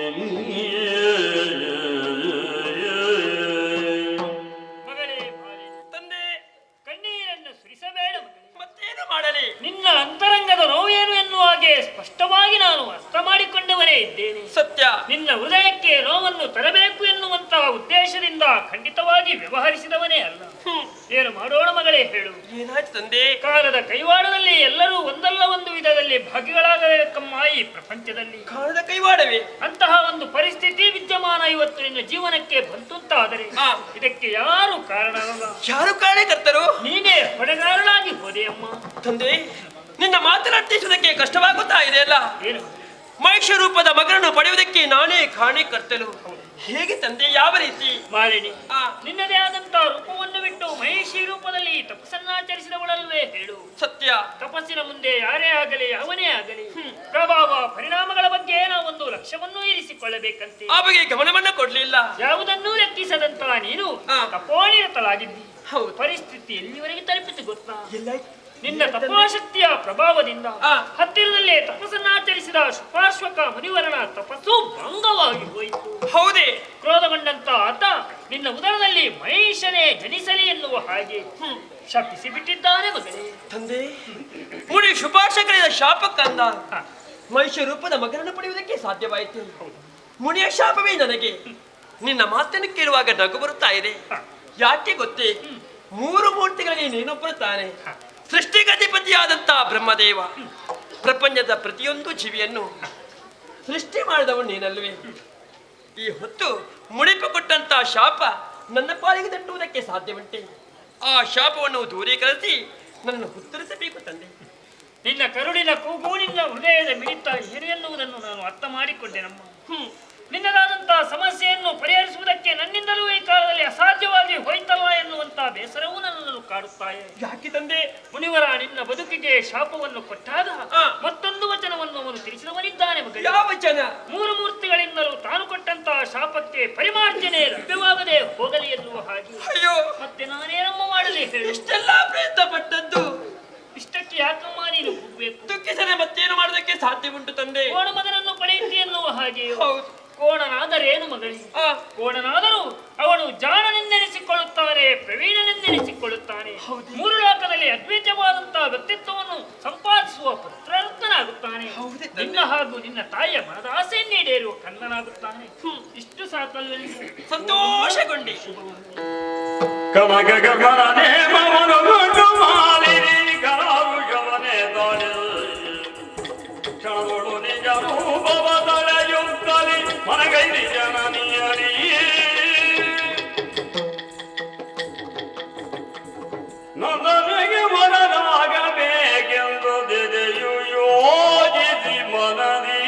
ಮಗಳೇ ಮಾಲಿನಿ, ತಂದೆ. ಕಣ್ಣೀರನ್ನು ಸುರಿಸಬೇಡ ಮಗಳೇ. ಮತ್ತೇನು ಮಾಡಲಿ? ನಿನ್ನ ಅಂತರಂಗದ ನೋವೇನು ಎನ್ನುವ ಹಾಗೆ ಸ್ಪಷ್ಟವಾಗಿ ನಾನು ಅರ್ಥ ಮಾಡಿಕೊಂಡವನೇ ಇದ್ದೇನೆ. ಸತ್ಯ. ನಿನ್ನ ಹೃದಯಕ್ಕೆ ನೋವನ್ನು ತರಬೇಕು ಎನ್ನುವಂತಹ ಉದ್ದೇಶದಿಂದ ಖಂಡಿತವಾಗಿ ವ್ಯವಹರಿಸಿದವನೇ ಅಲ್ಲ. ಏನು ಮಾಡೋಣ ಮಗಳೇ, ಹೇಳು. ಏನಾಯ್ತು ತಂದೆ? ಕಾಲದ ಕೈವಾಡದಲ್ಲಿ ಎಲ್ಲರೂ ಒಂದಲ್ಲ ಒಂದು ವಿಧದಲ್ಲಿ ಭಾಗಿಗಳಾಗಬೇಕಮ್ಮ ಈ ಪ್ರಪಂಚದಲ್ಲಿ. ಕಾಲದ ಕೈವಾಡವೇ? ಅಂತಹ ಒಂದು ಪರಿಸ್ಥಿತಿ ವಿದ್ಯಮಾನ ಇವತ್ತು ನಿನ್ನ ಜೀವನಕ್ಕೆ ಬಂತುಂತಾದರೆ ಇದಕ್ಕೆ ಯಾರು ಕಾರಣವಲ್ಲ. ಯಾರು ಕಾರಣಕರ್ತರು? ನೀನೇ ಹೊಣೆಗಾರನಾಗಿ ಹೋದೆಯಮ್ಮ. ತಂದೆ, ನಿನ್ನ ಮಾತನಾಡಿಸುವುದಕ್ಕೆ ಕಷ್ಟವಾಗುತ್ತಾ ಇದೆ ಅಲ್ಲ? ಏನು? ಮಹಿಷ ರೂಪದ ಮಗನನ್ನು ಪಡೆಯುವುದಕ್ಕೆ ನಾನೇ ಕಾರಣಕರ್ತರು. ಹೇಗೆ ತಂದೆ? ಯಾವ ರೀತಿ? ಮಾಲಿನಿ, ನಿನ್ನದೇ ಆದಂತ ರೂಪವನ್ನು ಬಿಟ್ಟು ಮಹೇಶಿ ರೂಪದಲ್ಲಿ ತಪಸ್ಸನ್ನಾಚರಿಸಿದವಳಲ್ವೇ, ಹೇಳು. ಸತ್ಯ. ತಪಸ್ಸಿನ ಮುಂದೆ ಯಾರೇ ಆಗಲಿ ಅವನೇ ಆಗಲಿ ಪ್ರಭಾವ ಪರಿಣಾಮಗಳ ಬಗ್ಗೆ ನಾವೊಂದು ಲಕ್ಷ್ಯವನ್ನು ಇರಿಸಿಕೊಳ್ಳಬೇಕಂತೆ. ಆ ಬಗ್ಗೆ ಗಮನವನ್ನ ಕೊಡ್ಲಿಲ್ಲ. ಯಾವುದನ್ನೂ ಲೆಕ್ಕಿಸದಂತ ನೀನು ತಪೋನಿರತಲಾಗಿದ್ದಿ. ಹೌದು. ಪರಿಸ್ಥಿತಿ ಎಲ್ಲಿವರೆಗೆ ತಲುಪಿತು ಗೊತ್ತಾ? ಎಲ್ಲ ನಿನ್ನ ತಪೋಶಕ್ತಿಯ ಪ್ರಭಾವದಿಂದ ಹತ್ತಿರದಲ್ಲೇ ತಪಸ್ಸನ್ನಾಚರಿಸಿದ ಶುಪಾಶ್ವಕ ಮುನಿವರನ ತಪಸ್ಸು ಭಂಗವಾಗಿ ಹೋಯಿತು. ಹೌದೇ? ಕ್ರೋಧಗೊಂಡಂತ ಆತ ನಿನ್ನ ಉದರದಲ್ಲಿ ಮಹೇಶನೇ ಜನಿಸಲಿ ಎನ್ನುವ ಹಾಗೆ ಶಪಿಸಿ ಬಿಟ್ಟಿದ್ದಾನೆ ಮಗನೇ. ತಂದೆ, ಮುನಿ ಶುಭಾಶಕರಿದ ಶಾಪಕ್ಕಂದ ಮಹಿಷ ರೂಪದ ಮಗನನ್ನು ಪಡೆಯುವುದಕ್ಕೆ ಸಾಧ್ಯವಾಯಿತು. ಮುನಿಯ ಶಾಪವೇ ನನಗೆ. ನಿನ್ನ ಮಾತನ್ನು ಕೇಳುವಾಗ ನಗು ಬರುತ್ತಾ ಇದೆ. ಯಾಕೆ ಗೊತ್ತೇ? 3 ಮೂರ್ತಿಗಳಲ್ಲಿ ನೀನೊಬ್ಬರು ತಾನೆ. ಸೃಷ್ಟಿಗತಿಪತಿಯಾದಂತಹ ಬ್ರಹ್ಮದೇವ ಪ್ರಪಂಚದ ಪ್ರತಿಯೊಂದು ಜೀವಿಯನ್ನು ಸೃಷ್ಟಿ ಮಾಡಿದವನು ನೀನಲ್ವೇ? ಈ ಹೊತ್ತು ಮುಡಿಪು ಕೊಟ್ಟಂತಹ ಶಾಪ ನನ್ನ ಪಾಲಿಗೆ ತಟ್ಟುವುದಕ್ಕೆ ಸಾಧ್ಯವುಂಟೆ? ಆ ಶಾಪವನ್ನು ದೂರೀಕರಿಸಿ ನನ್ನನ್ನು ಉತ್ತರಿಸಬೇಕು ತಂದೆ. ನಿನ್ನ ಕರುಳಿನ ಕೂಗು ನಿನ್ನ ಹೃದಯದ ಮಿಡಿತ ಏನು ಎನ್ನುವುದನ್ನು ನಾನು ಅರ್ಥ ಮಾಡಿಕೊಂಡೆ ನಮ್ಮ. ನಿನ್ನದಾದಂತಹ ಸಮಸ್ಯೆಯನ್ನು ಪರಿಹರಿಸುವುದಕ್ಕೆ ನನ್ನಿಂದಲೂ ಈ ಕಾಲದಲ್ಲಿ ಅಸಾಧ್ಯವಾಗಿ ಹೋಯ್ತಲ್ಲ ಎನ್ನುವಂತಹ ಬೇಸರವೂ ನನ್ನನ್ನು ಕಾಡುತ್ತಾ ಇದೆ. ಯಾಕೆ ತಂದೆ? ಮುನಿವರ ನಿನ್ನ ಬದುಕಿಗೆ ಶಾಪವನ್ನು ಕೊಟ್ಟಾಗ ಮತ್ತೊಂದು ವಚನವನ್ನು ಅವನು ತಿಳಿಸಿದವನಿದ್ದಾನೆ ಮಗಳೇ. ಯಾವ ವಚನ? ಮೂರು ಮೂರ್ತಿಗಳಿಂದಲೂ ತಾನು ಕೊಟ್ಟಂತಹ ಶಾಪಕ್ಕೆ ಪರಿಮಾರ್ಜನೆ ಲಭ್ಯವಾಗದೆ ಹೋಗಲಿ ಎನ್ನುವ ಹಾಗೆ. ಅಯ್ಯೋ, ಮತ್ತೆ ನಾನೇನಮ್ಮ ಮಾಡಲಿ ಹೇಳು? ಇಷ್ಟೆಲ್ಲ ಪ್ರಯತ್ನ ಪಟ್ಟದ್ದು ಇಷ್ಟಕ್ಕೆ ಯಾಕಮ್ಮ ನೀನು ಹೋಗ್ಬೇಕು? ದುಃಖಿಸದೆ ಮತ್ತೇನು ಮಾಡೋದಕ್ಕೆ ಸಾಧ್ಯ ಉಂಟು ತಂದೆ? ಕೋಣ ಮಗನನ್ನು ಪಡೆಯುತ್ತಿ ಎನ್ನುವ ಹಾಗೆ. ಹೌದು. ಕೋಣನಾದರೇನು ಮಗಳಿ? ಕೋಣನಾದರೂ ಅವನು ಜಾಣನೆಂದೆನಿಸಿಕೊಳ್ಳುತ್ತಾನೆ, ಪ್ರವೀಣನೆಂದೆನಿಸಿಕೊಳ್ಳುತ್ತಾನೆ. ಮೂರು ಲೋಕದಲ್ಲಿ ಅದ್ವಿತೀಯವಾದಂತಹ ವ್ಯಕ್ತಿತ್ವವನ್ನು ಸಂಪಾದಿಸುವ ಪುತ್ರನಾಗುತ್ತಾನೆ. ನಿನ್ನ ಹಾಗೂ ನಿನ್ನ ತಾಯಿಯ ಮನದ ಆಸೆಯನ್ನೇ ಈಡೇರುವ ಕಂದನಾಗುತ್ತಾನೆ. ಇಷ್ಟು ಸಾಕಲ್ವೇ? ಸಂತೋಷಗೊಂಡೆ. ಕಮಗ ಗಮನ ನೇಮವನ್ನು ಗೊಂಡು ಮಾಲಿನಿ ಗರಾರುಷವನೆ ತಾಳೆ ಕ್ಷಣಗಳು ನಿಜ ರೂಪವ ತಳೆಯುತ್ತಲಿ ಮನಗೈದಿ ಜನನಿಯಡಿ ನನ್ನನಿಗೆ ಮನದಾಗಬೇಕೆಂದು ದೆದೆಯು ಯೋಜಿಸಿ ಮನದಿ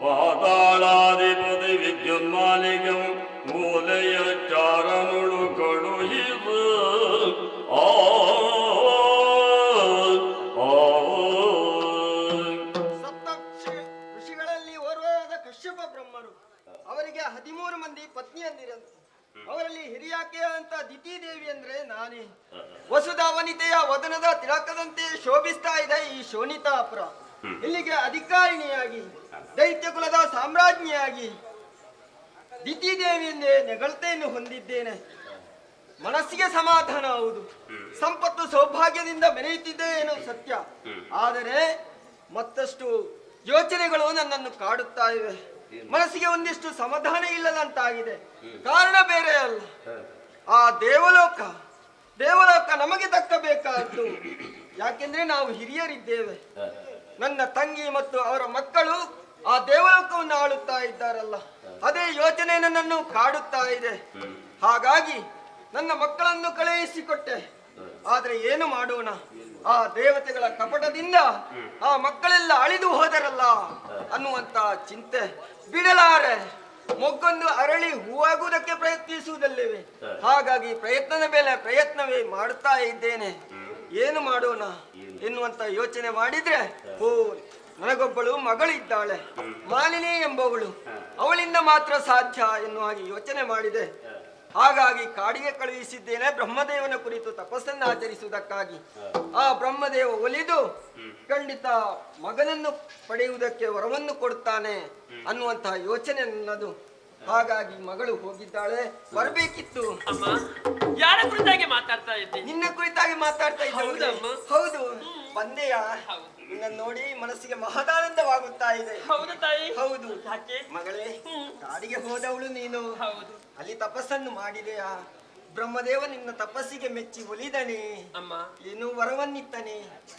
ಪಾತಾಳಾಧಿಪತಿ ವಿದ್ಯುನ್ಮಾಲಿಕಂ ಮೂಲೆಯ ಚಾರನುಳು ಕಳುಹಿಸು ಸಪ್ತ ಋಷಿಗಳಲ್ಲಿ ಓರ್ವರಾದ ಕಶ್ಯಪ ಬ್ರಹ್ಮರು, ಅವರಿಗೆ 13 ಮಂದಿ ಪತ್ನಿಯಂದಿರಂತೆ. ಅವರಲ್ಲಿ ಹಿರಿಯಾಕೆಯಾದಂತ ದಿತಿ ದೇವಿ ಅಂದ್ರೆ ನಾನೇ. ವಸುಧಾ ವನಿತೆಯ ವದನದ ತಿಲಕದಂತೆ ಶೋಭಿಸ್ತಾ ಇದೆ ಈ ಶೋಣಿತಾಪುರ. ಇಲ್ಲಿಗೆ ಅಧಿಕಾರಿಣಿಯಾಗಿ ದೈತ್ಯ ಕುಲದ ಸಾಮ್ರಾಜ್ಞಿಯಾಗಿ ದಿತಿ ದೇವಿಯನ್ನೇ ನೆಗಳತೆಯನ್ನು ಹೊಂದಿದ್ದೇನೆ. ಮನಸ್ಸಿಗೆ ಸಮಾಧಾನ ಹೌದು, ಸಂಪತ್ತು ಸೌಭಾಗ್ಯದಿಂದ ಮೆರೆಯುತ್ತಿದ್ದೆ ಏನೋ ಸತ್ಯ. ಆದರೆ ಮತ್ತಷ್ಟು ಯೋಚನೆಗಳು ನನ್ನನ್ನು ಕಾಡುತ್ತಾ ಇವೆ. ಮನಸ್ಸಿಗೆ ಒಂದಿಷ್ಟು ಸಮಾಧಾನ ಇಲ್ಲದಂತಾಗಿದೆ. ಕಾರಣ ಬೇರೆ ಅಲ್ಲ, ಆ ದೇವಲೋಕ ನಮಗೆ ದಕ್ಕಬೇಕಾದ್ದು. ಯಾಕೆಂದ್ರೆ ನಾವು ಹಿರಿಯರಿದ್ದೇವೆ. ನನ್ನ ತಂಗಿ ಮತ್ತು ಅವರ ಮಕ್ಕಳು ಆ ದೇವಲೋಕವನ್ನು ಆಳುತ್ತಾ ಇದ್ದಾರಲ್ಲ, ಅದೇ ಯೋಚನೆ ನನ್ನನ್ನು ಕಾಡುತ್ತಾ ಇದೆ. ಹಾಗಾಗಿ ನನ್ನ ಮಕ್ಕಳನ್ನು ಕಳುಹಿಸಿಕೊಟ್ಟೆ. ಆದ್ರೆ ಏನು ಮಾಡೋಣ, ಆ ದೇವತೆಗಳ ಕಪಟದಿಂದ ಆ ಮಕ್ಕಳೆಲ್ಲ ಅಳಿದು ಹೋದರಲ್ಲ ಅನ್ನುವಂತ ಚಿಂತೆ ಬಿಡಲಾರೆ. ಮೊಗ್ಗೊಂದು ಅರಳಿ ಹೂವಾಗುವುದಕ್ಕೆ ಪ್ರಯತ್ನಿಸುವುದಲ್ಲಿವೆ. ಹಾಗಾಗಿ ಪ್ರಯತ್ನದ ಮೇಲೆ ಪ್ರಯತ್ನವೇ ಮಾಡುತ್ತಾ ಇದ್ದೇನೆ. ಏನು ಮಾಡೋಣ ಎನ್ನುವಂತ ಯೋಚನೆ ಮಾಡಿದ್ರೆ, ಓ ನನಗೊಬ್ಬಳು ಮಗಳಿದ್ದಾಳೆ ಮಾಲಿನಿ ಎಂಬವಳು, ಅವಳಿಂದ ಮಾತ್ರ ಸಾಧ್ಯ ಎನ್ನುವ ಹಾಗೆ ಯೋಚನೆ ಮಾಡಿದೆ. ಹಾಗಾಗಿ ಕಾಡಿಗೆ ಕಳುಹಿಸಿದ್ದೇನೆ ಬ್ರಹ್ಮದೇವನ ಕುರಿತು ತಪಸ್ಸನ್ನು ಆಚರಿಸುವುದಕ್ಕಾಗಿ. ಆ ಬ್ರಹ್ಮದೇವ ಒಲಿದು ಖಂಡಿತ ಮಗನನ್ನು ಪಡೆಯುವುದಕ್ಕೆ ವರವನ್ನು ಕೊಡುತ್ತಾನೆ ಅನ್ನುವಂತಹ ಯೋಚನೆ ನನ್ನದು. ಹಾಗಾಗಿ ಮಗಳು ಹೋಗಿದ್ದಾಳೆ, ಬರಬೇಕಿತ್ತು. ಅಮ್ಮ, ಯಾರ ಕುರಿತಾಗಿ ಮಾತಾಡ್ತಾ ಇದ್ದೆ? ನಿನ್ನ ಕುರಿತಾಗಿ ಮಾತಾಡ್ತಾ ಇದ್ದೆ. ಹೌದು, ಬಂದೆಯಾ? ನಿನ್ನ ನೋಡಿ ಮನಸ್ಸಿಗೆ ಮಹದಾನಂದವಾಗುತ್ತಾ ಇದೆ. ಹೌದು ತಾಯಿ. ಹೌದು. ಯಾಕೆ ಮಗಳೇ, ಕಾಡಿಗೆ ಹೋದವಳು ನೀನು. ಹೌದು. ಅಲ್ಲಿ ತಪಸ್ಸನ್ನು ಮಾಡಿದೆಯಾ? ಬ್ರಹ್ಮದೇವ ನಿನ್ನ ತಪಸ್ಸಿಗೆ ಮೆಚ್ಚಿ ಒಲಿದನೆ. ಅಮ್ಮ, ಏನು ವರವನ್ನಿತ್ತನೆ.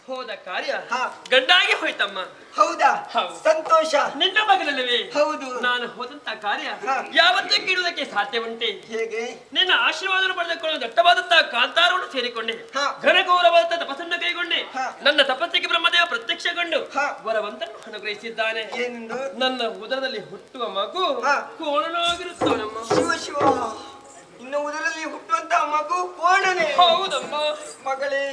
ಹೋದ ಕಾರ್ಯ ಹಾ. ಗಂಡಾಗಿ ಹೋಯ್ತಮ್ಮ. ಹೌದಾ? ಹೌದು. ಸಂತೋಷ. ನಿನ್ನ ಮಗನಲ್ಲವೇ? ಹೌದು. ನಾನು ಹೋದಂತ ಕಾರ್ಯ ಹಾ. ಯಾವತ್ತೂ ಕೇಳುವುದಕ್ಕೆ ಸಾಧ್ಯ ಉಂಟೆ? ಹೇಗೆ? ನಿನ್ನ ಆಶೀರ್ವಾದವನ್ನು ಪಡೆದುಕೊಂಡು ದಟ್ಟವಾದಂತಹ ಕಾಂತಾರವನ್ನು ಸೇರಿಕೊಂಡೆ. ಹಾ. ಘನಘೋರವಾದ ತಪಸ್ಸನ್ನು ಕೈಗೊಂಡೆ. ಹಾ. ನನ್ನ ತಪಸ್ಸಿಗೆ ಬ್ರಹ್ಮದೇವ ಪ್ರತ್ಯಕ್ಷಗೊಂಡು ಹಾ. ವರವಂತನ್ನು ಅನುಗ್ರಹಿಸಿದ್ದಾನೆ. ಏನೆಂದು? ನನ್ನ ಉದರದಲ್ಲಿ ಹುಟ್ಟುವ ಮಗು ಹಾ. ಕೋಣನಾಗಿರುತ್ತಾನಮ್ಮ. ಶಿವ ಶಿವ, ಇನ್ನು ಉದರಲ್ಲಿ ಹುಟ್ಟುವಂತ ಮಗು ಕೋಣನೆ. ಹೌದಮ್ಮ. ಮಗಳೇ,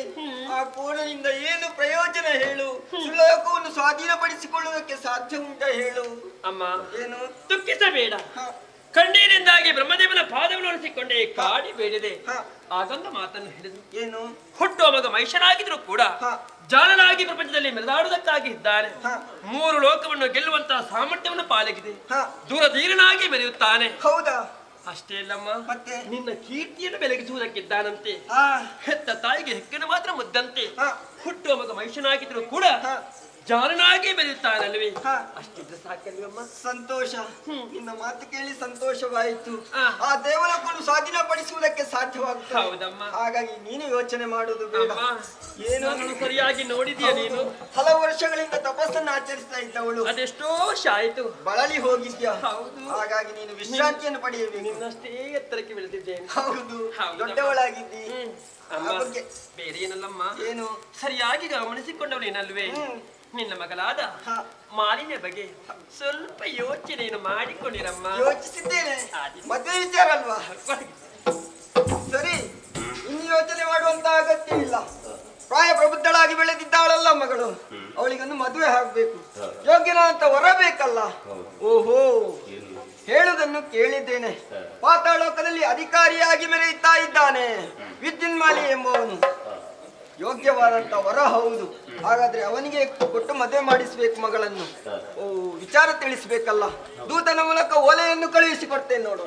ಆ ಕೋಣನಿಂದ ಏನು ಪ್ರಯೋಜನ ಹೇಳು? ಸುಲೋಕವನ್ನು ಸ್ವಾಧೀನಪಡಿಸಿಕೊಳ್ಳುವುದಕ್ಕೆ ಸಾಧ್ಯ ಉಂಟ ಹೇಳು? ಅಮ್ಮ, ಏನು? ದುಃಖಿಸಬೇಡ. ಹ. ಕಣ್ಣೀರಿಂದಾಗಿ ಬ್ರಹ್ಮದೇವನ ಪಾದವನ್ನು ಅನಿಸಿಕೊಂಡೆ ಕಾಡಿ ಬೇಡಿದೆ. ಹ. ಆಗೊಂದು ಮಾತನ್ನು ಹೇಳಿದು. ಏನು? ಹುಟ್ಟುವ ಮಗ ಮೈಷನಾಗಿದ್ರು ಕೂಡ ಹ. ಜಾಲನಾಗಿ ಪ್ರಪಂಚದಲ್ಲಿ ಮೆರೆದಾಡುವುದಕ್ಕಾಗಿ ಇದ್ದಾನೆ. ಹ. 3 ಲೋಕವನ್ನು ಗೆಲ್ಲುವಂತಹ ಸಾಮರ್ಥ್ಯವನ್ನು ಪಾಲಿಗಿದೆ. ಹ. ದೂರಧೀರನಾಗಿ ಬೆರೆಯುತ್ತಾನೆ. ಹೌದಾ? ಅಷ್ಟೇ ಅಲ್ಲಮ್ಮ, ಮತ್ತೆ? ನಿನ್ನ ಕೀರ್ತಿಯನ್ನು ಬೆಳಗಿಸುವುದಕ್ಕಿದ್ದಾನಂತೆ. ಆ. ಹೆತ್ತ ತಾಯಿಗೆ ಹೆಕ್ಕನ್ನು ಮಾತ್ರ ಮುದ್ದಂತೆ. ಹ. ಹುಟ್ಟುವ ಮಗ ಮೈಷನಾಗಿದ್ರು ಕೂಡ ಹ. ಜಾಲನಾಗಿ ಬೆರೆಯುತ್ತಾನಲ್ವೇ? ಹ. ಅಷ್ಟಿದ್ರೆ ಸಾಕಲ್ವಮ್ಮ? ಸಂತೋಷ. ನಿನ್ನ ಮಾತು ಕೇಳಿ ಸಂತೋಷವಾಯಿತು. ಆ. ಆ ದೇವಲೋಕವನ್ನು ಸ್ವಾಧೀನಪಡಿಸುವುದಕ್ಕೆ ಸಾಧ್ಯವಾಗುತ್ತದೆ. ಹೌದಮ್ಮ. ಹಾಗಾಗಿ ನೀನು ಯೋಚನೆ ಮಾಡುವುದು ಬೇಡ. ಅಮ್ಮ, ಏನು? ನನ್ನನ್ನು ಸರಿಯಾಗಿ ನೋಡಿದೀಯ ನೀನು. ಹಲವು ವರ್ಷಗಳಿಂದ ತಪಸ್ಸನ್ನು ಆಚರಿಸ್ತಾ ಇದ್ದವಳು ಅದೆಷ್ಟೋ ವರ್ಷ ಆಯ್ತು. ಬಳಲಿ ಹೋಗಿದ್ಯಾ? ಹೌದು. ಹಾಗಾಗಿ ನೀನು ವಿಶ್ರಾಂತಿಯನ್ನು ಪಡೆಯಬೇಕು. ನಿನ್ನಷ್ಟೇ ಎತ್ತರಕ್ಕೆ ಬೆಳೆದಿದ್ದೇನೆ. ಹೌದು, ಹೌದಮ್ಮ. ದೊಡ್ಡವಳಾಗಿದ್ದಿ. ಅಮ್ಮ, ಆ ಬಗ್ಗೆ ಬೇರೆ ಏನಲ್ಲಮ್ಮ, ಏನು? ಸರಿಯಾಗಿ ಗಮನಿಸಿಕೊಂಡವನೇನಲ್ವೇ? ನಿನ್ನ ಮಗಳಾದ ಹ. ಮಾಲಿನ್ಯ ಬಗ್ಗೆ ಸ್ವಲ್ಪ ಯೋಚನೆಯನ್ನು ಮಾಡಿಕೊಂಡಿರಮ್ಮ. ಯೋಚಿಸಿದ್ದೇನೆ, ಮದುವೆ ವಿಚಾರ ಅಲ್ವಾ? ಸರಿ, ಇನ್ನು ಯೋಚನೆ ಮಾಡುವಂತ ಅಗತ್ಯ ಇಲ್ಲ. ಪ್ರಾಯ ಪ್ರಬುದ್ಧಳಾಗಿ ಬೆಳೆದಿದ್ದಾಳಲ್ಲ ಮಗಳು, ಅವಳಿಗೊಂದು ಮದುವೆ ಆಗ್ಬೇಕು. ಯೋಗ್ಯನಾದಂತ ವರ ಬೇಕಲ್ಲ. ಓಹೋ, ಹೇಳುವುದನ್ನು ಕೇಳಿದ್ದೇನೆ. ಪಾತಾಳೋಕದಲ್ಲಿ ಅಧಿಕಾರಿಯಾಗಿ ಮೆರೆಯುತ್ತಾ ಇದ್ದಾನೆ ವಿದ್ಯುನ್ಮಾಲಿ ಎಂಬುವನು. ಯೋಗ್ಯವಾದಂತ ವರ ಹೌದು. ಹಾಗಾದ್ರೆ ಅವನಿಗೆ ಕೊಟ್ಟು ಮದುವೆ ಮಾಡಿಸ್ಬೇಕು ಮಗಳನ್ನು. ಓ, ವಿಚಾರ ತಿಳಿಸ್ಬೇಕಲ್ಲ. ದೂತನ ಮೂಲಕ ಓಲೆಯನ್ನು ಕಳುಹಿಸಿ ಕೊಡ್ತೇನೆ ನೋಡು.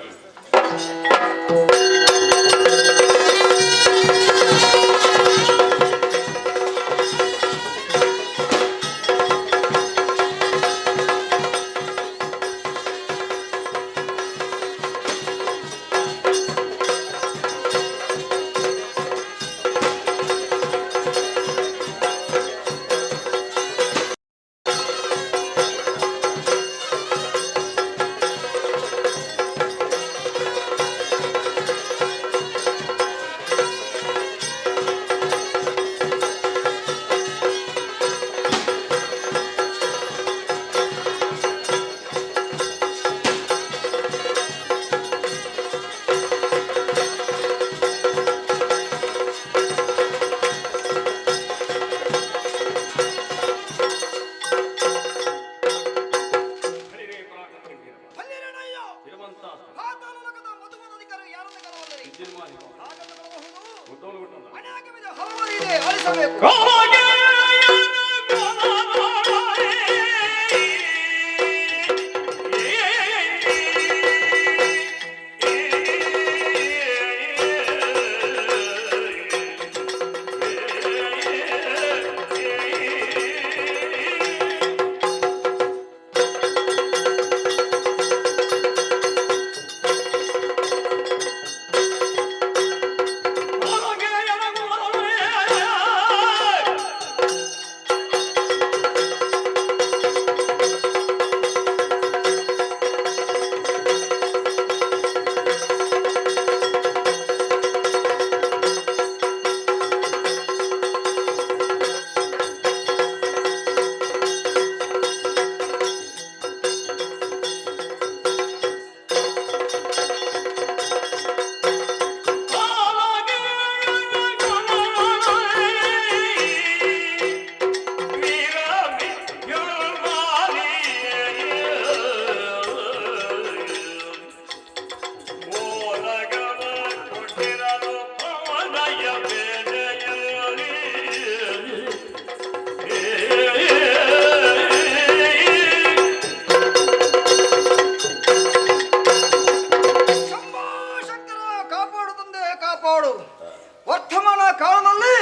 ವರ್ತಮಾನ ಕಾಲದಲ್ಲಿ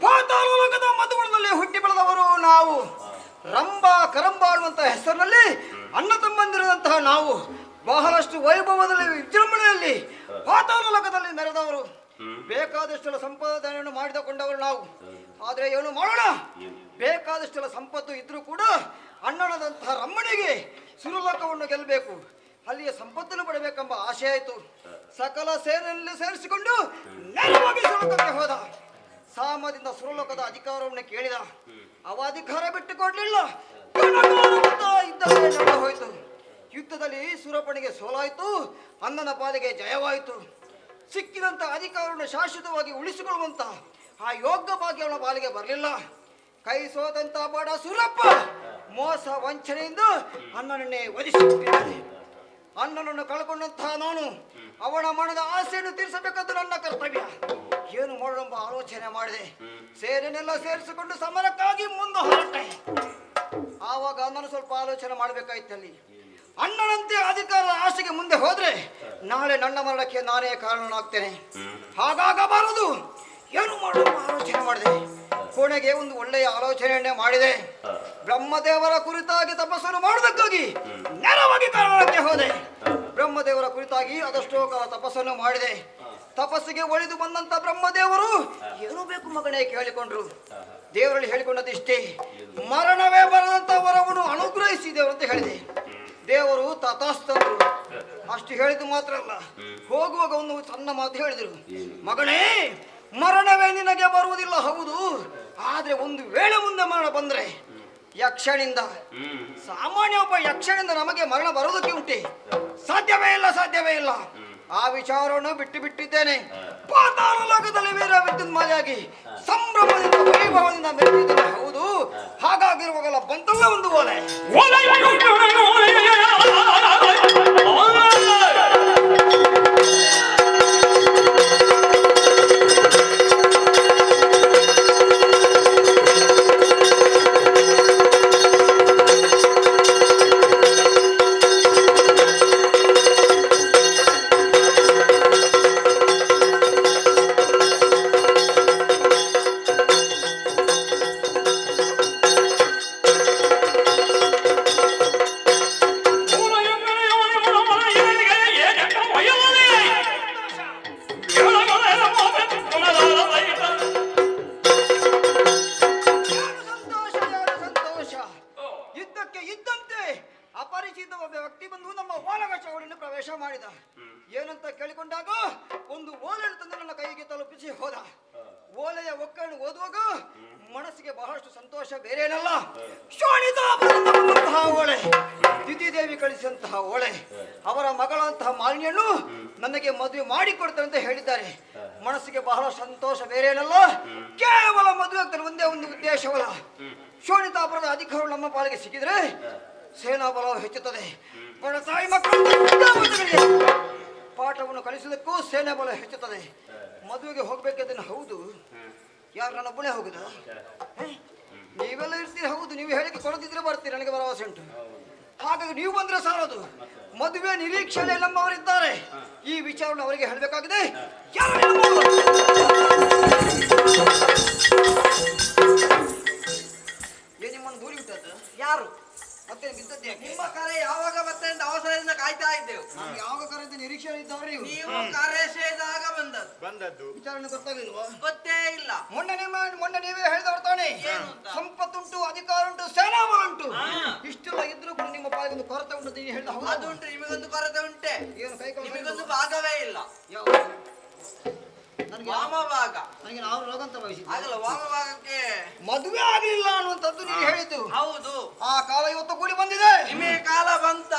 ಪಾತಾಳ ಲೋಕದ ಮಧುಗುಣದಲ್ಲಿ ಹುಟ್ಟಿ ಬೆಳೆದವರು ನಾವು. ರಂಭ ಕರಂಬ ಅನ್ನುವಂತಹ ಹೆಸರಿನಲ್ಲಿ ಅಣ್ಣ ತಮ್ಮಂದಿರುವಂತಹ ನಾವು ಬಹಳಷ್ಟು ವೈಭವದಲ್ಲಿ ವಿಜೃಂಭಣೆಯಲ್ಲಿ ಪಾತಾಳ ಲೋಕದಲ್ಲಿ ಮೆರೆದವರು. ಬೇಕಾದಷ್ಟೆಲ್ಲ ಸಂಪಾದನೆಯನ್ನು ಮಾಡಿಕೊಂಡವರು ನಾವು. ಆದ್ರೆ ಏನು ಮಾಡೋಣ, ಬೇಕಾದಷ್ಟೆಲ್ಲ ಸಂಪತ್ತು ಇದ್ರೂ ಕೂಡ ಅಣ್ಣನದಂತಹ ರಮ್ಮಣಿಗೆ ಸುರಲೋಕವನ್ನು ಗೆಲ್ಲಬೇಕು, ಅಲ್ಲಿಯ ಸಂಪತ್ತನ್ನು ಪಡಬೇಕೆಂಬ ಆಸೆ ಆಯಿತು. ಸಕಲ ಸೇನೆಯಲ್ಲಿ ಸೇರಿಸಿಕೊಂಡು ನೇರವಾಗಿ ಸುರಲೋಕಕ್ಕೆ ಹೋದ. ಸಾಮದಿಂದ ಸುರಲೋಕದ ಅಧಿಕಾರವನ್ನು ಕೇಳಿದ. ಅವ ಅಧಿಕಾರ ಬಿಟ್ಟುಕೊಡ್ಲಿಲ್ಲ. ಯುದ್ಧ ಹೋಯಿತು. ಯುದ್ಧದಲ್ಲಿ ಸುರಪಣಿಗೆ ಸೋಲಾಯಿತು, ಅಣ್ಣನ ಪಾಲಿಗೆ ಜಯವಾಯಿತು. ಸಿಕ್ಕಿದಂತ ಅಧಿಕಾರವನ್ನು ಶಾಶ್ವತವಾಗಿ ಉಳಿಸಿಕೊಳ್ಳುವಂತ ಆ ಯೋಗ್ಯ ಭಾಗ್ಯ ಅವನ ಪಾಲಿಗೆ ಬರಲಿಲ್ಲ. ಕೈ ಸೋದಂತ ಬಾಡ ಸುರಪ್ಪ ಮೋಸ ವಂಚನೆಯಿಂದ ಅಣ್ಣನನ್ನೇ ವಧಿಸಿಬಿಟ್ಟಿದ್ದಾನೆ. ಅಣ್ಣನನ್ನು ಕಳ್ಕೊಂಡಂತಹ ನಾನು ಅವನ ಮನದ ಆಸೆಯನ್ನು ತೀರಿಸಬೇಕಾದ ನನ್ನ ಕರ್ತವ್ಯ. ಏನು ಮಾಡೋಣೆಂಬ ಆಲೋಚನೆ ಮಾಡಿದೆ. ಸೇನೆನೆಲ್ಲ ಸೇರಿಸಿಕೊಂಡು ಸಮರಕ್ಕಾಗಿ ಮುಂದೆ ಹೊರಟೆ. ಆವಾಗ ನಾನು ಸ್ವಲ್ಪ ಆಲೋಚನೆ ಮಾಡಬೇಕಾಯ್ತಲ್ಲಿ. ಅಣ್ಣನಂತೆ ಅಧಿಕಾರದ ಆಸೆಗೆ ಮುಂದೆ ಹೋದ್ರೆ ನಾಳೆ ನನ್ನ ಮರಣಕ್ಕೆ ನಾನೇ ಕಾರಣನಾಗ್ತೇನೆ. ಹಾಗಾಗಬಾರದು. ಏನು ಮಾಡೋಣ ಆಲೋಚನೆ ಮಾಡಿದೆ. ಕೊನೆಗೆ ಒಂದು ಒಳ್ಳೆಯ ಆಲೋಚನೆಯನ್ನೇ ಮಾಡಿದೆ. ಬ್ರಹ್ಮದೇವರ ಕುರಿತಾಗಿ ತಪಸ್ಸನ್ನು ಮಾಡುವುದಕ್ಕಾಗಿ ನೇರವಾಗಿ ಕಾರಣಕ್ಕೆ ಹೋದೆ. ಬ್ರಹ್ಮದೇವರ ಕುರಿತಾಗಿ ಅದಷ್ಟೋ ಕಾಲ ತಪಸ್ಸನ್ನು ಮಾಡಿದೆ. ತಪಸ್ಸಿಗೆ ಒಳಿದು ಬಂದಂತ ಬ್ರಹ್ಮದೇವರು ಏನು ಬೇಕು ಮಗನೇ ಕೇಳಿಕೊಂಡ್ರು. ದೇವರಲ್ಲಿ ಹೇಳಿಕೊಂಡದಿಷ್ಟೇ, ಮರಣವೇ ಬರದಂತ ವರವನ್ನು ಅನುಗ್ರಹಿಸಿದೆವು ಅಂತ ಹೇಳಿದೆ. ದೇವರು ತಥಾಸ್ತಂದ್ರು. ಅಷ್ಟು ಹೇಳಿದ್ದು ಮಾತ್ರ ಅಲ್ಲ, ಹೋಗುವಾಗ ಒಂದು ಸಣ್ಣ ಮಾತು ಹೇಳಿದ್ರು. ಮಗನೇ, ಮರಣವೇ ನಿನಗೆ ಬರುವುದಿಲ್ಲ ಹೌದು, ಆದ್ರೆ ಒಂದು ವೇಳೆ ಮುಂದೆ ಮರಣ ಬಂದ್ರೆ ಯಕ್ಷನಿಂದ. ಸಾಮಾನ್ಯ ಒಬ್ಬ ಯಕ್ಷನಿಂದ ನಮಗೆ ಮರಣ ಬರುವುದಕ್ಕೆ ಉಂಟೆ? ಸಾಧ್ಯವೇ ಇಲ್ಲ, ಸಾಧ್ಯವೇ ಇಲ್ಲ. ಆ ವಿಚಾರವನ್ನು ಬಿಟ್ಟು ಬಿಟ್ಟಿದ್ದೇನೆ. ಪಾತಾಳ ಲೋಕದಲ್ಲಿ ವೀರ ವಿದ್ಯುನ್ಮಾಲಿಯಾಗಿ ಸಂಭ್ರಮದಿಂದ ವೈಭವದಿಂದ ಮೆರೆದಿದ್ದೇನೆ. ಹೌದು, ಹಾಗಾಗಿರುವಾಗಲ ಬಂತಲ್ಲ ಒಂದು ಓಲೆ. ಅಪರಿಚಿತ ಒಬ್ಬ ವ್ಯಕ್ತಿ ಬಂದು ನಮ್ಮ ಓಲಗ ಚೌಡಿನ ಪ್ರವೇಶ ಮಾಡಿದ. ಏನಂತ ಕೇಳಿಕೊಂಡಾಗ ಒಂದು ಓಲೆ ತಂದು ನನ್ನ ಕೈಗೆ ತಲುಪಿಸಿ ಹೋದ. ಓಲೆಯ ಒಕ್ಕನ್ನು ಓದುವಾಗ ಮನಸ್ಸಿಗೆ ಬಹಳಷ್ಟು ಸಂತೋಷ, ಬೇರೇನಲ್ಲ, ಶೋಣಿತಾಪುರದಂತಹ ಓಲೆ, ದಿತಿದೇವಿ ಕಳಿಸಿದಂತಹ ಓಲೆ. ಅವರ ಮಗಳಂತಹ ಮಾಲಿನ್ಯನ್ನು ನನಗೆ ಮದುವೆ ಮಾಡಿಕೊಡ್ತಾರೆ ಅಂತ ಹೇಳಿದ್ದಾರೆ. ಮನಸ್ಸಿಗೆ ಬಹಳ ಸಂತೋಷ, ಬೇರೇನಲ್ಲ, ಕೇವಲ ಮದುವೆ ಆಗ್ತಾರೆ, ಒಂದೇ ಒಂದು ಉದ್ದೇಶವಲ್ಲ. ಶೋಣಿತಾಪುರದ ಅಧಿಕಾರಗಳು ನಮ್ಮ ಪಾಲಿಗೆ ಸಿಕ್ಕಿದ್ರೆ ಸೇನಾ ಬಲವು ಹೆಚ್ಚುತ್ತದೆ. ತಾಯಿ ಮಕ್ಕಳು ಪಾಠವನ್ನು ಕಲಿಸುವುದಕ್ಕೂ ಸೇನಾ ಬಲ ಹೆಚ್ಚುತ್ತದೆ. ಮದುವೆಗೆ ಹೋಗ್ಬೇಕಂದ್ರೆ ಹೌದು, ಯಾರು ನನ್ನ ಒಬ್ಬನೇ ಹೋಗುದ? ನೀವೆಲ್ಲ ಇರ್ತೀರಿ, ಹೌದು, ನೀವು ಹೇಳಿಕೆ ಕೊಡದಿದ್ರೆ ಬರ್ತೀರಿ, ನನಗೆ ಭರವಸೆ ಉಂಟು. ಹಾಗಾಗಿ ನೀವು ಬಂದ್ರೆ ಸಾಲದು, ಮದುವೆ ನಿರೀಕ್ಷಣೆ ನಮ್ಮವರಿದ್ದಾರೆ. ಈ ವಿಚಾರವನ್ನು ಅವರಿಗೆ ಹೇಳಬೇಕಾಗಿದೆ. ನಿಮ್ಮನ್ನು ದೂರಿ ಬಿಟ್ಟದ್ದು ಯಾರು? ಮತ್ತೆ ಬಿದ್ದದ್ದೇ ನಿಮ್ಮ ಕರೆ ಯಾವಾಗ ಮತ್ತೆ ಅಂತ ಅವಸರದಿಂದ ಕಾಯ್ತಾ ಇದ್ದೆವು. ಯಾವಾಗ ಕರೆದ ನಿರೀಕ್ಷೆ ಇದ್ದವ್ರಿ ನೀವು ಕರೆ ಸೇರಿದಾಗ ಬಂದದ್ದು ವಿಚಾರಣೆ ಗೊತ್ತಾಗಿಲ್ವಾ? ಗೊತ್ತೇ ಇಲ್ಲ. ಮೊನ್ನೆ ನೀವೇ ಹೇಳಿದವರು ತಾನೆ, ಸಂಪತ್ತುಂಟು, ಅಧಿಕಾರ ಉಂಟು, ಸೇನಾ ಬಲ ಉಂಟು, ಇಷ್ಟೆಲ್ಲ ಇದ್ರೂ ಕೂಡ ನಿಮ್ಮ ಪಾಲಿಗೆ ಒಂದು ಕೊರತೆ ಉಂಟು ಅಂತ ಹೇಳಿದ. ಅದುಂಟು, ನಿಮಗೊಂದು ಕೊರತೆ ಉಂಟೆ. ಏನು ಕೈ ನಿಮಗೊಂದು ಭಾಗವೇ ಇಲ್ಲ. ವಾಮ ಭಾಗ. ನನಗೆ ನಾವು ರೋಗ ಅಂತ ಭಾವಿಸಿದ್ದೆ. ಆಗಲ್ಲ, ವಾಮ ಭಾಗಕ್ಕೆ ಮದುವೆ ಆಗಲಿಲ್ಲ ಅನ್ನುವಂಥದ್ದು ನೀವು ಹೇಳಿದ್ದು. ಹೌದು, ಆ ಕಾಲ ಇವತ್ತು ಕೂಡಿ ಬಂದಿದೆ. ನಿಮಗೆ ಕಾಲ ಬಂತ?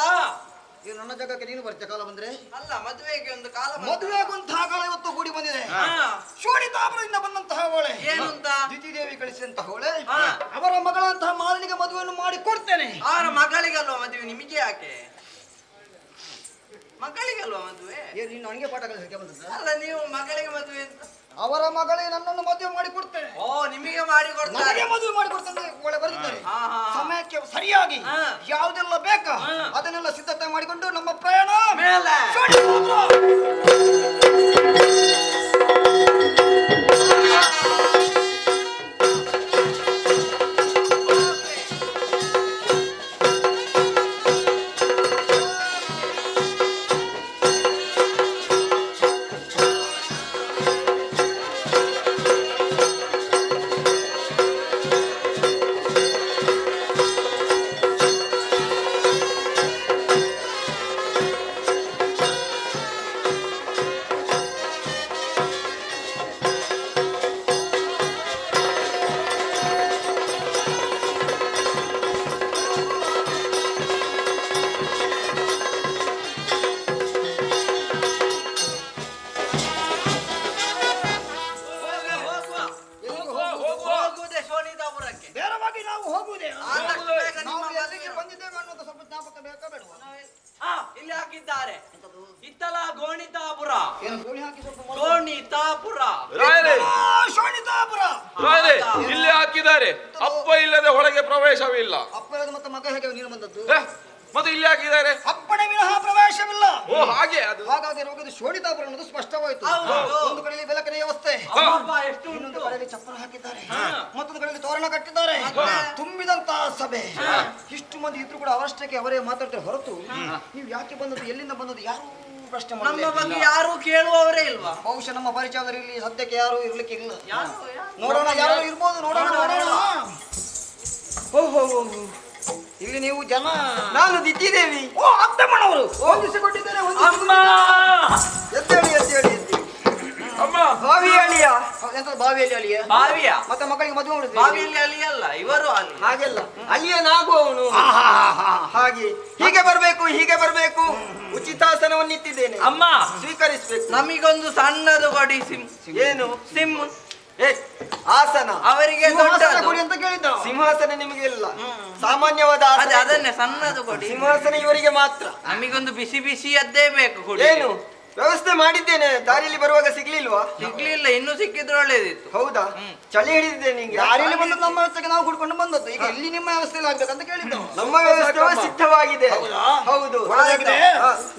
ಈಗ ನನ್ನ ಜಾಗಕ್ಕೆ ನೀನು ಬರ್ತೀಯ ಕಾಲ ಬಂದ್ರೆ? ಅಲ್ಲ, ಮದುವೆಗೆ ಒಂದು ಕಾಲ ಮದುವೆ ಆಗುವಂತಹ ಕಾಲ ಇವತ್ತು ಕೂಡಿ ಬಂದಿದೆ. ಶೋಣಿತಾಪುರದಿಂದ ಬಂದಂತಹ ಓಲೆ, ಏನು ಅಂತ? ದಿತಿದೇವಿ ಕಳಿಸಿದಂತಹ ಓಲೆ, ಅವರ ಮಗಳಂತಹ ಮಾಲಿನಿಗೆ ಮದುವೆಯನ್ನು ಮಾಡಿ ಕೊಡ್ತೇನೆ. ಅವರ ಮಗಳಿಗಲ್ವಾ ಮದುವೆ, ನಿಮಗೆ ಯಾಕೆ? ಮಗಳಿಗಲ್ವಾ ಮದುವೆ? ಏನು ನೀನು ನನಗೆ ಪಾಠ ಕಲಿಸಲಿಕ್ಕೆ ಬಂದದ್ದು? ಅಲ್ಲ, ನೀವು ಮಗಳಿಗೆ ಮದುವೆ ಅಂತ. ಅವರ ಮಗಳೇ ನನ್ನನ್ನು ಮದುವೆ ಮಾಡಿ ಕೊಡ್ತೇನೆ. ಓ, ನಿಮಗೆ ಮಾಡಿ ಕೊಡ್ತಾರೆ. ನನಗೆ ಮದುವೆ ಮಾಡಿ ಕೊಡ್ತೇನೆ ಒಳ್ಳೆ ಬರೆದಿದ್ದಾರೆ. ಸಮಯಕ್ಕೆ ಸರಿಯಾಗಿ ಯಾವುದೆಲ್ಲ ಬೇಕಾ ಅದನ್ನೆಲ್ಲ ಸಿದ್ಧತೆ ಮಾಡಿಕೊಂಡು ನಮ್ಮ ಪ್ರಯಾಣ ಮೇಲೆ. ಇಲ್ಲಿ ಹಾಕಿದ್ದಾರೆ. ಇತ್ತಲ ಗೋಣಿತಾಪುರ. ಗೋಣಿತಾಪುರ. ಇಲ್ಲಿ ಹಾಕಿದ್ದಾರೆ. ಅಪ್ಪ ಇಲ್ಲದೆ ಒಳಗೆ ಪ್ರವೇಶವಿಲ್ಲ. ಅಪ್ಪ ಇಲ್ಲದೆ ಮತ್ತೆ ಮಗ ಹೇಗೆ ನೀನು ಬಂದದ್ದು? ಮತ್ತೆ ಇಲ್ಲಿ ಹಾಕಿದ್ದಾರೆ. ಅಪ್ಪಣೆ ವಿನಃ ಪ್ರವೇಶವಿಲ್ಲ. ಓ, ಹಾಗೆ ಅದು. ಹಾಗಾಗಿ ರೋಗದ ಶೋಣಿತಾಪುರ ಅನ್ನೋದು ಸ್ಪಷ್ಟವಾಯಿತು. ಒಂದು ಕಡೆಯಲ್ಲಿ ಬೆಳಕಿನ ವ್ಯವಸ್ಥೆ, ಇನ್ನೊಂದು ಕಡೆಯಲ್ಲಿ ಚಪ್ಪರ ಹಾಕಿದ್ದಾರೆ, ಮತ್ತೊಂದು ಕಡೆಯಲ್ಲಿ ತೋರಣ ಕಟ್ಟಿದ್ದಾರೆ. ತುಂಬಿದಂತಹ ಸಭೆ. ಇಷ್ಟು ಮಂದಿ ಇದ್ರು ಕೂಡ ಅವರಷ್ಟಕ್ಕೆ ಅವರೇ ಮಾತಾಡ್ತಾರೆ ಹೊರತು ನೀವು ಯಾಕೆ ಬಂದದ್ದು, ಎಲ್ಲಿಂದ ಬಂದದ್ದು ಯಾರು ಪ್ರಶ್ನೆ ನಮ್ಮ ಬಗ್ಗೆ ಯಾರು ಕೇಳುವವರೇ ಇಲ್ವಾ? ಬಹುಶಃ ನಮ್ಮ ಪರಿಚಯದಲ್ಲಿ ಇಲ್ಲಿ ಸದ್ಯಕ್ಕೆ ಯಾರು ಇರ್ಲಿಕ್ಕೆ ಇಲ್ಲ. ನೋಡೋಣ, ಯಾರು ಇರ್ಬೋದು, ನೋಡೋಣ. ಓಹೋ, ಇಲ್ಲಿ ನೀವು ಜನ. ನಾನು ದಿತ್ತಿದೇವಿ. ಓ, ಅತ್ತಮ್ಮನವರು ಹೊಂದಿಸಿಕೊಂಡಿದ್ದಾರೆ. ಅಮ್ಮ ಎದ್ದೇಳಿ. ಅಮ್ಮ, ಭಾವಿ ಅಳಿಯ. ಎಂತ ಬಾವಿಯಲ್ಲಿ ಅಳಿಯ ಬಾವಿಯ ಮತ್ತೆ ಮಕ್ಕಳಿಗೆ ಮದುವೆ ಮಾಡುದು ಬಾವಿಯಲ್ಲಿ ಅಲ್ಲಿ ಅಲ್ಲ ಇವರು ಅಲ್ಲಿ ಹಾಗೆಲ್ಲ ಅಳಿಯನಾಗುವವನು ಹಾಗೆ ಹೀಗೆ ಬರ್ಬೇಕು ಉಚಿತಾಸನವನ್ನು ಇಟ್ಟಿದ್ದೇನೆ ಅಮ್ಮ ಸ್ವೀಕರಿಸ್ಬೇಕು. ನಮಿಗೊಂದು ಸಣ್ಣದು ಕೊಡಿ ಏನು ಸಿಮ್ ಏ ಆಸನ ಅವರಿಗೆ ಸಿಂಹಾಸನ ದೊಡ್ಡದು. ಕೊಡಿ ಅಂತ ಕೇಳಿದ್ದ. ಸಿಂಹಾಸನ ನಿಮಗೆ ಇಲ್ಲ, ಸಾಮಾನ್ಯವಾದ ಆಸನ ಅದೇ ಇದೆ. ಅದನ್ನೇ ಸಣ್ಣದು ಕೊಡಿ. ಸಿಂಹಾಸನ ಇವರಿಗೆ ಮಾತ್ರ. ನಮಿಗೊಂದು ಬಿಸಿ ಬಿಸಿಯದ್ದೇ ಬೇಕು ಕೊಡಿ. ಏನು ವ್ಯವಸ್ಥೆ ಮಾಡಿದ್ದೇನೆ, ದಾರಿಯಲ್ಲಿ ಬರುವಾಗ ಸಿಗ್ಲಿಲ್ವಾ? ಸಿಗ್ಲಿಲ್ಲ, ಇನ್ನು ಸಿಕ್ಕಿದ್ರೆ ಒಳ್ಳೇದಿತ್ತು. ಹೌದಾ? ಚಳಿ ಹಿಡಿದಿದೆ ನಿಂಗೆ. ದಾರಿಯಲ್ಲಿ ಬಂದು ನಮ್ಮ ವ್ಯವಸ್ಥೆಗೆ ನಾವು ಕುಡ್ಕೊಂಡು ಬಂದದ್ದು. ಈಗ ಇಲ್ಲಿ ನಿಮ್ಮ ವ್ಯವಸ್ಥೆಯಲ್ಲಿ ಆಗ್ಬೇಕಂತ ಕೇಳಿದ್ದು. ನಮ್ಮ ವ್ಯವಸ್ಥೆ ಸಿದ್ಧವಾಗಿದೆ. ಹೌದು,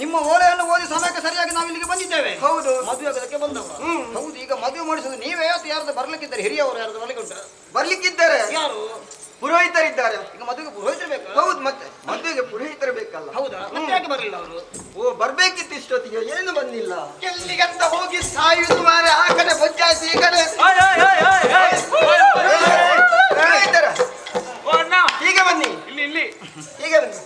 ನಿಮ್ಮ ಓಲೆಯನ್ನು ಓದಿ ಸಮಯಕ್ಕೆ ಸರಿಯಾಗಿ ನಾವು ಇಲ್ಲಿಗೆ ಬಂದಿದ್ದೇವೆ. ಹೌದು, ಮದುವೆ ಆಗೋದಕ್ಕೆ ಬಂದವರು. ಹೌದು, ಈಗ ಮದುವೆ ಮಾಡಿಸೋದು ನೀವೇ ಅಥವಾ ಯಾರ್ದು ಬರ್ಲಿಕ್ಕಿದ್ದಾರೆ? ಹಿರಿಯವರು ಯಾರ್ದು ಬರ್ಲಿಕ್ಕಿದ್ದಾರೆ? ಯಾರು? ಪುರೋಹಿತರಿದ್ದಾರೆ. ಈಗ ಮದುವೆಗೆ ಪುರೋಹಿತರು ಬೇಕು. ಹೌದು, ಮತ್ತೆ ಮದುವೆಗೆ ಪುರೋಹಿತರು ಬೇಕಲ್ಲ? ಹೌದಾ? ಮತ್ತೆ ಯಾಕೆ ಬರಲಿಲ್ಲ ಅವರು? ಓ, ಬರ್ಬೇಕಿತ್ತು ಇಷ್ಟೊತ್ತಿಗೆ, ಏನು ಬಂದಿಲ್ಲ. ಎಲ್ಲಿಗಂತ ಹೋಗಿ ಸಾಯುದು ಮಾರೆ. ಆ ಕಡೆ ಬೊಜ್ಜಾಯ್ತು, ಈ ಕಡೆ ಪುರೋಹಿತರ. ಹೀಗೆ ಬನ್ನಿ, ಇಲ್ಲಿ ಹೀಗೆ ಬನ್ನಿ.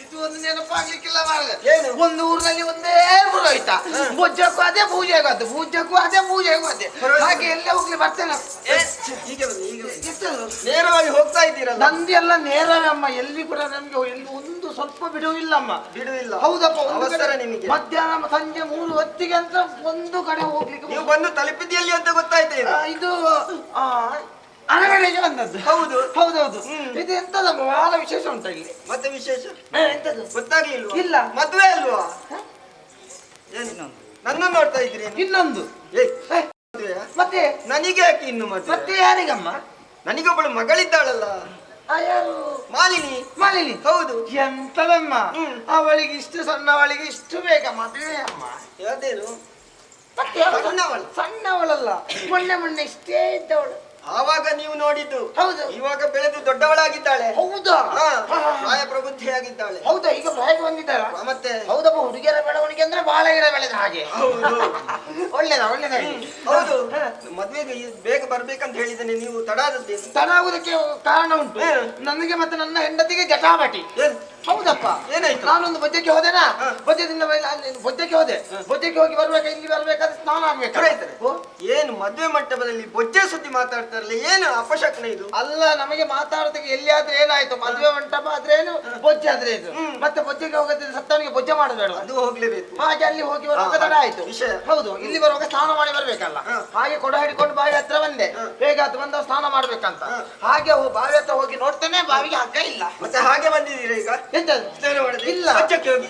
ಇದು ಒಂದು ನೆನಪಾಗ್ಲಿಕ್ಕಿಲ್ಲ ಮಾರ್ರೆ. ಏನು? ಒಂದು ಊರಿನಲ್ಲಿ ಒಂದೇ ಪುರೋಹಿತ, ಬೊಜ್ಜಕ್ಕೂ ಅದೇ ಪೂಜೆಗೂ ಅದೇ, ಪೂಜೆಗೂ ಅದೇ ಪೂಜೆಗೂ ಅದೇ, ಹಾಗೆ ಎಲ್ಲ ಹೋಗ್ಲಿ ಬರ್ತೇನೆ. ಹೀಗೆ ಬನ್ನಿ, ಹೀಗೆ ಬನ್ನಿ. ಎಂತದು? ನೇರವಾಗಿ ಹೋಗ್ತಾ ಇದ್ದೀರಲ್ಲ? ನಂದೆಲ್ಲ ನೇರವೇ ಅಮ್ಮ, ಎಲ್ಲಿ ಕೂಡ ನಮ್ಗೆ ಎಲ್ಲಿ ಒಂದು ಸ್ವಲ್ಪ ಬಿಡುವಿಲ್ಲಮ್ಮ. ಬಿಡುವಿಲ್ಲ. ಹೌದಪ್ಪ, ಒಂದು ಅವಸರ ಕಡೆ ನಿಮಗೆ. ಮಧ್ಯಾಹ್ನ ಸಂಜೆ 3 ಹೊತ್ತಿಗೆ ಅಂತ ಒಂದು ಕಡೆ ಹೋಗ್ಲಿಕ್ಕೆ ನೀವು ಬಂದು ತಲುಪಿದ್ಯಲ್ಲಿ ಅಂತ ಗೊತ್ತಾಯ್ತು. ಇದು ಅರಗಡೆಗೆ ಬಂದದ್ದು. ಹೌದು, ಹೌದೌದು. ಇದು ಎಂತದಮ್ಮ, ಬಹಳ ವಿಶೇಷ ಉಂಟ ಇಲ್ಲಿ. ಮತ್ತೆ ವಿಶೇಷ ಎಂತದು? ಗೊತ್ತಾಗ್ಲಿಲ್ವಾ? ಇಲ್ಲ. ಮದ್ವೆ ಅಲ್ವಾ? ನನ್ನ ನೋಡ್ತಾ ಇದ್ರಿ? ಇನ್ನೊಂದು ಮತ್ತೆ ನನಗೆ ಯಾಕೆ ಇನ್ನು ಮದ್ವೆ? ಮತ್ತೆ ಯಾರಿಗಮ್ಮ? ನನಗೊಬ್ಬಳು ಮಗಳಿದ್ದಾಳಲ್ಲ, ಯಾರು? ಮಾಲಿನಿ. ಮಾಲಿನಿ? ಹೌದು. ಎಂತದಮ್ಮ, ಅವಳಿಗೆ ಇಷ್ಟು ಸಣ್ಣವಳಿಗೆ ಇಷ್ಟು ಬೇಗ ಮದುವೆ ಅಮ್ಮ? ಯಾವ್ದೇನು ಮತ್ತೆ ಯಾವ್ದು? ಸಣ್ಣವಳು? ಸಣ್ಣವಳಲ್ಲ, ಮೊನ್ನೆ ಇಷ್ಟೇ ಇದ್ದವಳು. ಆವಾಗ ನೀವು ನೋಡಿದ್ದು. ಹೌದು. ಇವಾಗ ಬೆಳೆದು ದೊಡ್ಡವಳಾಗಿದ್ದಾಳೆ. ಹೌದಾ? ಪ್ರಾಯ ಪ್ರಬುದ್ಧಿಯಾಗಿದ್ದಾಳೆ. ಹೌದಾ? ಈಗ ಪ್ರಾಯ ಬಂದಿದ್ದಾಳ? ಮತ್ತೆ ಹೌದಪ್ಪ, ಹುಡುಗಿಯರ ಬೆಳವಣಿಗೆ ಅಂದ್ರೆ ಬಾಳ ಗಿಡ ಬೆಳೆದ ಹಾಗೆ. ಹೌದು. ಒಳ್ಳೇದ. ಹೌದು, ಮದ್ವೆಗೆ ಬೇಗ ಬರ್ಬೇಕಂತ ಹೇಳಿದ್ದೇನೆ, ನೀವು ತಡ ಆದದ್ದೇನು? ತಡ ಆಗುದಕ್ಕೆ ಕಾರಣ ಉಂಟು. ನನಗೆ ಮತ್ತೆ ನನ್ನ ಹೆಂಡತಿಗೆ ಜಟಾಪಟಿ. ಏನ್? ಹೌದಪ್ಪ. ಏನಾಯ್ತು? ನಾನೊಂದು ಬೊಜ್ಜಕ್ಕೆ ಹೋದೆನಾ, ಬೊಜ್ಜದಿಂದ ಬೊಜ್ಜಕ್ಕೆ ಹೋದೆ. ಬೊಜ್ಜಕ್ಕೆ ಹೋಗಿ ಬರ್ಬೇಕು, ಇಲ್ಲಿ ಬರ್ಬೇಕಾದ್ರೆ ಸ್ನಾನ ಆಗ್ಬೇಕು. ಏನು ಮದ್ವೆ ಮಂಟಪದಲ್ಲಿ ಬೊಜ್ಜೆ ಸುದ್ದಿ ಮಾತಾಡ್ತಾರಲ್ಲ, ಏನು ಅಪಶಕ್ನ ಇದು? ಅಲ್ಲ, ನಮಗೆ ಮಾತಾಡೋದಕ್ಕೆ ಎಲ್ಲಿ ಆದ್ರೆ ಏನಾಯ್ತು, ಮದುವೆ ಮಂಟಪ ಆದ್ರೆ ಏನು, ಬೊಜ್ಜೆ ಆದ್ರೆ ಇದು. ಮತ್ತೆ ಬೊಜ್ಜೆಗೆ ಹೋಗೋದ್ರೆ ಸತ್ತವನಿಗೆ ಬೊಜ್ಜೆ ಮಾಡಬೇಡ, ಅದು ಹೋಗ್ಲೇಬೇಕು. ಹಾಗೆ ಅಲ್ಲಿ ಹೋಗಿ ಬರುವಾಗ ತಡ ಆಯ್ತು. ಹೌದು, ಇಲ್ಲಿ ಬರುವಾಗ ಸ್ನಾನ ಮಾಡಿ ಬರ್ಬೇಕಲ್ಲ. ಹಾಗೆ ಕೊಡ ಹಿಡ್ಕೊಂಡು ಬಾವಿ ಹತ್ರ ಬಂದೆ. ಹೇಗಾಯ್ತು ಬಂದವ ಸ್ನಾನ ಮಾಡ್ಬೇಕಂತ. ಹಾಗೆ ಬಾವಿ ಹತ್ರ ಹೋಗಿ ನೋಡ್ತೇನೆ, ಬಾವಿಗೆ ಹಗ್ಗ ಇಲ್ಲ. ಮತ್ತೆ ಹಾಗೆ ಬಂದಿದ್ದೀರಾ ಈಗ? ಎಂತದು? ಸ್ನಾನ ಮಾಡಿದ್ರೆ ಇಲ್ಲ. ಬೊಜ್ಜಕ್ಕೆ ಹೋಗಿ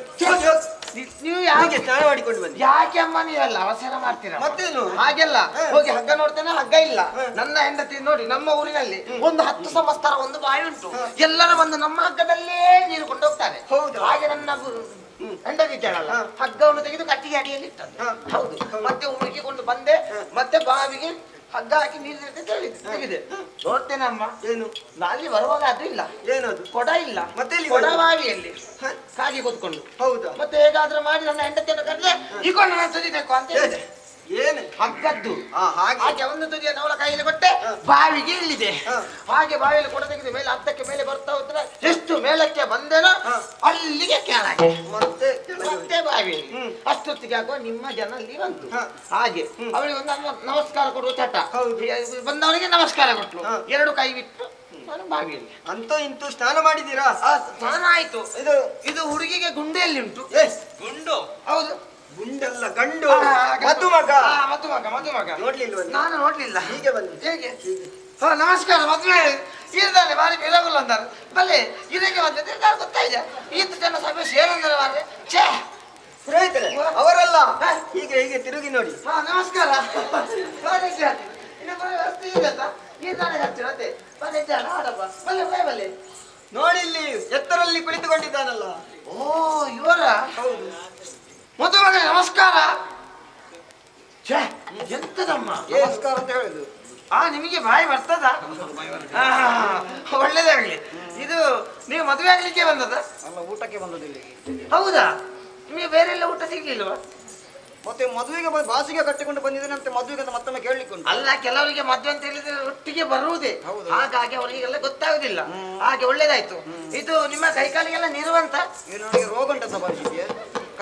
ನೀವು ಯಾಕೆ ಸ್ನಾನ ಮಾಡಿಕೊಂಡು ಬನ್ನಿ. ಯಾಕೆ ಅಮ್ಮ ನೀವೆಲ್ಲ ಅವಸರ ಮಾಡ್ತೀರಾ? ಮತ್ತೇನು? ಹಾಗೆಲ್ಲ ಹೋಗಿ ಹಗ್ಗ ನೋಡ್ತೇನೆ, ಹಗ್ಗ ಇಲ್ಲ. ನನ್ನ ಹೆಂಡತಿ ನೋಡಿ, ನಮ್ಮ ಊರಿನಲ್ಲಿ ಒಂದು 10 ಸಂವತ್ಸರ ಒಂದು ಬಾವಿ ಉಂಟು. ಎಲ್ಲರೂ ಬಂದು ನಮ್ಮ ಹಗ್ಗದಲ್ಲೇ ನೀರು ಕೊಂಡು ಹೋಗ್ತಾರೆ. ಹೌದು. ಹಾಗೆ ನನ್ನ ಹೆಂಡತಿ ಇದ್ದಾಳಲ್ಲ, ಹಗ್ಗವನ್ನು ತೆಗೆದು ಕಟ್ಟಿಗೆ ಅಡಿಯಲ್ಲಿ ಇಟ್ಟದ್ದು. ಹೌದು. ಮತ್ತೆ ಹುಡುಕಿಕೊಂಡು ಬಂದೆ, ಮತ್ತೆ ಬಾವಿಗೆ ಹಗ್ಗ ಹಾಕಿ ನೀರು ತೆಗೆದೆ. ನೋಡ್ತೇನೆ ಅಮ್ಮ, ಏನು? ನಾಲಿ ಬರುವಾಗ ಅದು ಇಲ್ಲ, ಏನದು? ಕೊಡ ಇಲ್ಲ. ಮತ್ತೆ ಕೊಡ ಬಾವಿಯಲ್ಲಿ ಕಾಗಿ ಕೂತ್ಕೊಂಡು. ಹೌದಾ? ಮತ್ತೆ ಹೇಗಾದ್ರೂ ಮಾಡಿ ನನ್ನ ಹೆಂಡತಿಯನ್ನು ಕರೆದ್ರೆ ಈಕೊಂಡು ನಾನು ತುದಿಬೇಕು ಅಂತ ಹೇಳಿದೆ. ಏನು? ಹಗ್ಗದ್ದು. ಹಾಗೆ ಹಾಗೆ ಒಂದು ತುದಿಯನ್ನು ಅವಳ ಕೈಯಲ್ಲಿ ಕೊಟ್ಟೆ, ಬಾವಿಗೆ ಇಳಿದೆ. ಹಾಗೆ ಬಾವಿಯಲ್ಲಿ ಕೊಡ ತೆಗೆದು ಮೇಲೆ ಹತ್ತಕ್ಕೆ ಮೇಲೆ ಬರ್ತಾ ಹೋದ್ರೆ ಎಷ್ಟು ಮೇಲಕ್ಕೆ ಬಂದೇನೋ ಅಲ್ಲಿಗೆ ಕೆಳಗೆ, ಮತ್ತೆ ಬಾವಿಯಲ್ಲಿ. ಅಷ್ಟೊತ್ತಿಗೆ ಆಗುವ ನಿಮ್ಮ ಜನ ಅಲ್ಲಿ ಬಂತು. ಹಾಗೆ ಅವಳಿಗೆ ಒಂದು ನಮಸ್ಕಾರ ಕೊಡುವ ಚಟ. ಬಂದವನಿಗೆ ನಮಸ್ಕಾರ ಕೊಟ್ಲು, 2 ಕೈ ಬಿಟ್ಟು ನಾನು ಬಾವಿಯಲ್ಲಿ. ಅಂತೂ ಇಂತೂ ಸ್ನಾನ ಮಾಡಿದ್ದೀರಾ? ಸ್ನಾನ ಆಯ್ತು. ಇದು ಹುಡುಗಿಗೆ ಗುಂಡೆಯಲ್ಲಿ ಉಂಟು. ಗುಂಡು? ಹೌದು. ಗುಂಡಲ್ಲ, ಗಂಡು. ಮಧುಮಗ. ಮಧುಮಗ. ನೋಡ್ಲಿಲ್ವ? ನಾನು ನೋಡ್ಲಿಲ್ಲ. ಹೀಗೆ ಬನ್ನಿ. ಹೇಗೆ? ನಮಸ್ಕಾರ. ಮದುವೆ ಇರ್ದಾನೆ ಬಾರಿ ಬೆಳಗುಲ್ಲ ಅಂತಾರೆ. ಬಲ್ಲೆ ಇದಕ್ಕೆ ಬಂದಿದ್ದೆ ನಾನು ಗೊತ್ತಾಯಿದೆ. ಈತ ಜನ ಸಭೆ ಸೇರಂದ್ರೆ ಮಾರ್ರೆ. ಛೇ, ಪುರೋಹಿತರೆ ಅವರಲ್ಲ. ಹೀಗೆ ಹೀಗೆ ತಿರುಗಿ ನೋಡಿ. ನಮಸ್ಕಾರ. ಇನ್ನೊಬ್ಬರ ವ್ಯವಸ್ಥೆ ಇದೆ ಅಂತ ಈತಾನೆ ಹಚ್ಚಿರತ್ತೆ. ಬಲ್ಲೆ ಜನ ಆಡಪ್ಪ, ಬಲ್ಲೆ ಬಲ್ಲೆ ನೋಡಿ, ಇಲ್ಲಿ ಎತ್ತರಲ್ಲಿ ಕುಳಿತುಕೊಂಡಿದ್ದಾನಲ್ಲ. ಓ, ಇವರ? ಹೌದು. ಮದುವೆ ನಮಸ್ಕಾರ. ಛೇ, ಎಂತದಮ್ಮ ನಮಸ್ಕಾರ ಅಂತ ಹೇಳುದು? ನಿಮಗೆ ಬಾಯಿ ಬರ್ತದ? ಒಳ್ಳೇದಾಗ್ಲಿ. ಇದು ನೀವು ಮದುವೆ ಆಗ್ಲಿಕ್ಕೆ ಬಂದದ? ಅಲ್ಲ, ಊಟಕ್ಕೆ ಬಂದದಿಲ್ಲ. ಹೌದಾ? ನಿಮಗೆ ಬೇರೆ ಎಲ್ಲ ಊಟ ಸಿಗ್ಲಿಲ್ವಾ? ಮತ್ತೆ ಮದುವೆಗೆ ಬಾಸಿಗೆ ಕಟ್ಟಿಕೊಂಡು ಬಂದಿದ್ದೇನೆ ಅಂತ ಮದುವೆಗೆ ಅಂತ ಮತ್ತೊಮ್ಮೆ ಕೇಳಲಿಕ್ಕೆ ಉಂಟು. ಅಲ್ಲ, ಕೆಲವರಿಗೆ ಮದುವೆ ಅಂತ ಹೇಳಿದ್ರೆ ಒಟ್ಟಿಗೆ ಬರುವುದೇ, ಹಾಗಾಗಿ ಅವರಿಗೆಲ್ಲ ಗೊತ್ತಾಗುದಿಲ್ಲ. ಹಾಗೆ ಒಳ್ಳೇದಾಯ್ತು. ಇದು ನಿಮ್ಮ ಕೈಕಾಲಿಗೆಲ್ಲ ನೀರುವಂತ? ನನಗೆ ರೋಗ ಉಂಟಂತ ಪರಿಸ್ಥಿತಿ.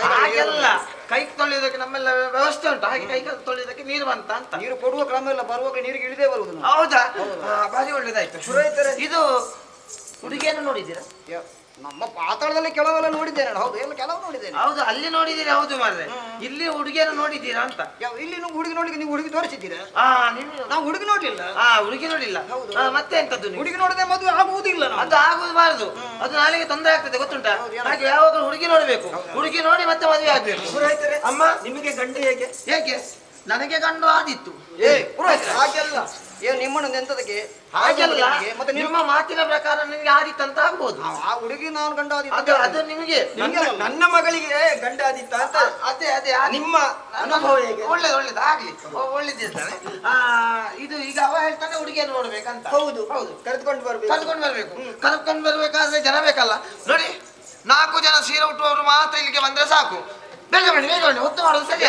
ಹಾಗೆಲ್ಲ ಕೈ ತೊಳೆಯೋದಕ್ಕೆ ನಮ್ಮೆಲ್ಲ ವ್ಯವಸ್ಥೆ ಉಂಟು, ಹಾಗೆ ಕೈ ತೊಳೆಯೋದಕ್ಕೆ ನೀರು ಬಂತ ಅಂತ. ನೀರು ಕೊಡುವ ಕ್ರಮ ಇಲ್ಲ, ಬರುವಾಗ ನೀರಿಗೆ ಇಳಿದೇ ಬರುವುದು ನಾವು. ಹೌದಾ? ಭಾರಿ ಒಳ್ಳೇದಾಯ್ತು. ಪುರೋಹಿತರೆ, ಇದು ಹುಡುಗಿಯನ್ನು ನೋಡಿದ್ದೀರಾ? ನಮ್ಮ ಪಾತಾಳದಲ್ಲಿ ಕೆಲವೆಲ್ಲ ನೋಡಿದ್ದೇನೆ. ಹೌದು, ಎಲ್ಲ ಕೆಲವು ನೋಡಿದ್ದೇನೆ. ಹೌದು, ಅಲ್ಲಿ ನೋಡಿದ್ದೀರಿ. ಹೌದು ಮಾರ್ರೆ, ಇಲ್ಲಿ ಹುಡುಗಿಯನ್ನು ನೋಡಿದ್ದೀರಾ ಅಂತ. ಇಲ್ಲಿ ನೀವು ಹುಡುಗಿ ನೋಡ್ಲಿಕ್ಕೆ ನೀವು ಹುಡುಗಿ ತೋರಿಸಿದ್ದೀರಾ? ನಾವು ಹುಡುಗಿ ನೋಡ್ಲಿಲ್ಲ. ಹುಡುಗಿ ನೋಡಿಲ್ಲ. ಹೌದು. ಮತ್ತೆ ಎಂತದ್ದು ನೀವು? ಹುಡುಗಿ ನೋಡದೆ ಮದುವೆ ಆಗುವುದಿಲ್ಲ. ಅದು ಆಗುಬಾರದು, ಅದು ನಾಳೆಗೆ ತೊಂದರೆ ಆಗ್ತದೆ ಗೊತ್ತುಂಟಾ? ಹಾಗೆ ಯಾವಾಗ ಹುಡುಗಿ ನೋಡ್ಬೇಕು, ಹುಡುಗಿ ನೋಡಿ ಮತ್ತೆ ಮದುವೆ ಆಗ್ಬೇಕು. ಪುರೋಹಿತರೆ, ಅಮ್ಮ ನಿಮಗೆ ಗಂಡು ಹೇಗೆ? ಹೇಗೆ? ನನಗೆ ಗಂಡು ಆದಿತ್ತು. ಪುರೋಹಿತರೆ, ಹಾಗೆಲ್ಲ ಏನು ನಿಮ್ಮನ್ನು ಎಂತದಕ್ಕೆ? ಹಾಗೆಲ್ಲ ಮತ್ತೆ ನಿಮ್ಮ ಮಾತಿನ ಪ್ರಕಾರ ನಿಮಗೆ ಆದಿತ್ತು ಅಂತ ಆಗ್ಬೋದು. ಆ ಹುಡುಗಿ ನಾನು ಗಂಡ ಅದು ನಿಮಗೆ. ನನ್ನ ಮಗಳಿಗೆ ಗಂಡ ಆದಿತ್ತ ಅಂತ. ಅದೇ ನಿಮ್ಮ ಅನುಭವ ಹೇಗೆ? ಒಳ್ಳೇದು ಆಗ್ಲಿ, ಒಳ್ಳೇದಿರ್ತಾನೆ. ಇದು ಈಗ ಅವ ಹೇಳ್ತಾನೆ ಹುಡುಗಿಯನ್ನು ನೋಡ್ಬೇಕಂತ. ಹೌದು ಹೌದು, ಕರೆದುಕೊಂಡು ಬರ್ಬೇಕು. ಕರ್ಕೊಂಡು ಬರ್ಬೇಕಾದ್ರೆ ಜನ ಬೇಕಲ್ಲ. ನೋಡಿ, 4 ಜನ ಸೀರೆ ಉಟ್ಟುವವರು ಮಾತ್ರ ಇಲ್ಲಿಗೆ ಬಂದ್ರೆ ಸಾಕು. ಬೇಗ ಬನ್ನಿ, ಹೊತ್ತು ಮಾಡೋದು ಸರಿ.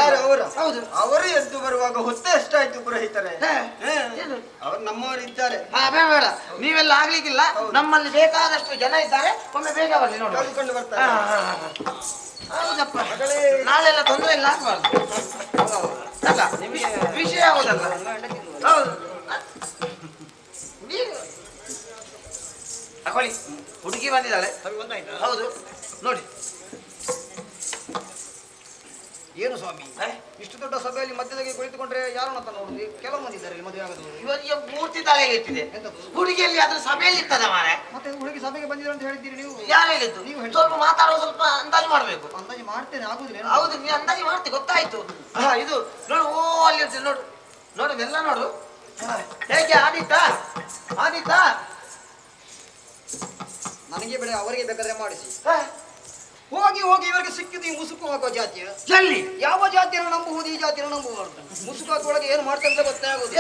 ಹೌದು, ಅವರು ಎದ್ದು ಬರುವಾಗ ಹೊತ್ತೆ ಎಷ್ಟಾಯ್ತು ಪುರೋಹಿತರೆ? ಅವರು ನಮ್ಮವರು ಇದ್ದಾರೆ. ಬೇಡ, ನೀವೆಲ್ಲ ಆಗ್ಲಿಕ್ಕಿಲ್ಲ. ನಮ್ಮಲ್ಲಿ ಬೇಕಾದಷ್ಟು ಜನ ಇದ್ದಾರೆ. ಒಮ್ಮೆ ಬೇಗ ಬರಲಿ ನೋಡಿ, ಕರೆದುಕೊಂಡು ಬರ್ತಾರೆ. ಹೌದಪ್ಪ, ನಾಳೆಲ್ಲ ತೊಂದರೆ ಇಲ್ಲ ಆಗ್ಬಾರ್ದು ಅಲ್ಲ, ನಿಮಗೆ ವಿಷಯ ಆಗೋದಲ್ಲ. ಹೌದು, ತಗೊಳ್ಳಿ, ಹುಡುಗಿ ಬಂದಿದ್ದಾಳೆ. ಹೌದು, ನೋಡಿ. ಏನು ಸ್ವಾಮಿ, ಇಷ್ಟು ದೊಡ್ಡ ಸಭೆಯಲ್ಲಿ ಮಧ್ಯದಲ್ಲಿ ಕುಳಿತುಕೊಂಡ್ರೆ ಯಾರನ್ನ ಅಂತ ನೋಡುದು? ಕೆಲವು ಮಂದಿ ಇದ್ದಾರೆ ಮದುವೆ ಆಗೋದು. ಇವರಿಗೆ ಮೂರ್ತಿ ತಲೆಗೆ ಇಟ್ಟಿದೆ. ಹುಡುಗಿಯಲ್ಲಿ ಅದ್ರ ಸಭೆಯಲ್ಲಿ ಇರ್ತದೆ ಮಾರೆ. ಮತ್ತೆ ಹುಡುಗಿ ಸಭೆಗೆ ಬಂದಿದ್ರು ಅಂತ ಹೇಳಿದ್ದೀರಿ ನೀವು? ಯಾರು ಹೇಳಿದ್ದು? ನೀವು ಸ್ವಲ್ಪ ಮಾತಾಡುವ, ಸ್ವಲ್ಪ ಅಂದಾಜು ಮಾಡ್ಬೇಕು. ಅಂದಾಜು ಮಾಡ್ತೇನೆ, ಆಗುದಿಲ್ಲ. ಹೌದು, ನೀವು ಅಂದಾಜು ಮಾಡ್ತಿ, ಗೊತ್ತಾಯ್ತು. ಇದು ನೋಡು, ಅಲ್ಲಿ ಇರ್ತದೆ ನೋಡು, ನೋಡು ಎಲ್ಲ ನೋಡು. ಹೇಗೆ ಆದಿತ್ತಾ? ನನಗೆ ಬೇಡ, ಅವರಿಗೆ ಬೇಕಾದ್ರೆ ಮಾಡಿಸಿ. ಹೋಗಿ ಹೋಗಿ ಇವರಿಗೆ ಸಿಕ್ಕಿದ್ದು ಈ ಮುಸುಕು ಹಾಕುವ ಜಾತಿಯ. ಎಲ್ಲಿ ಯಾವ ಜಾತಿಯನ್ನು ನಂಬುವುದು, ಈ ಜಾತಿಯನ್ನು ನಂಬುವುದು? ಮುಸುಕು ಹಾಕುವೊಳಗೆ ಏನು ಮಾಡ್ತಾರೆ ಅಂತ ಗೊತ್ತೇ ಆಗುದು.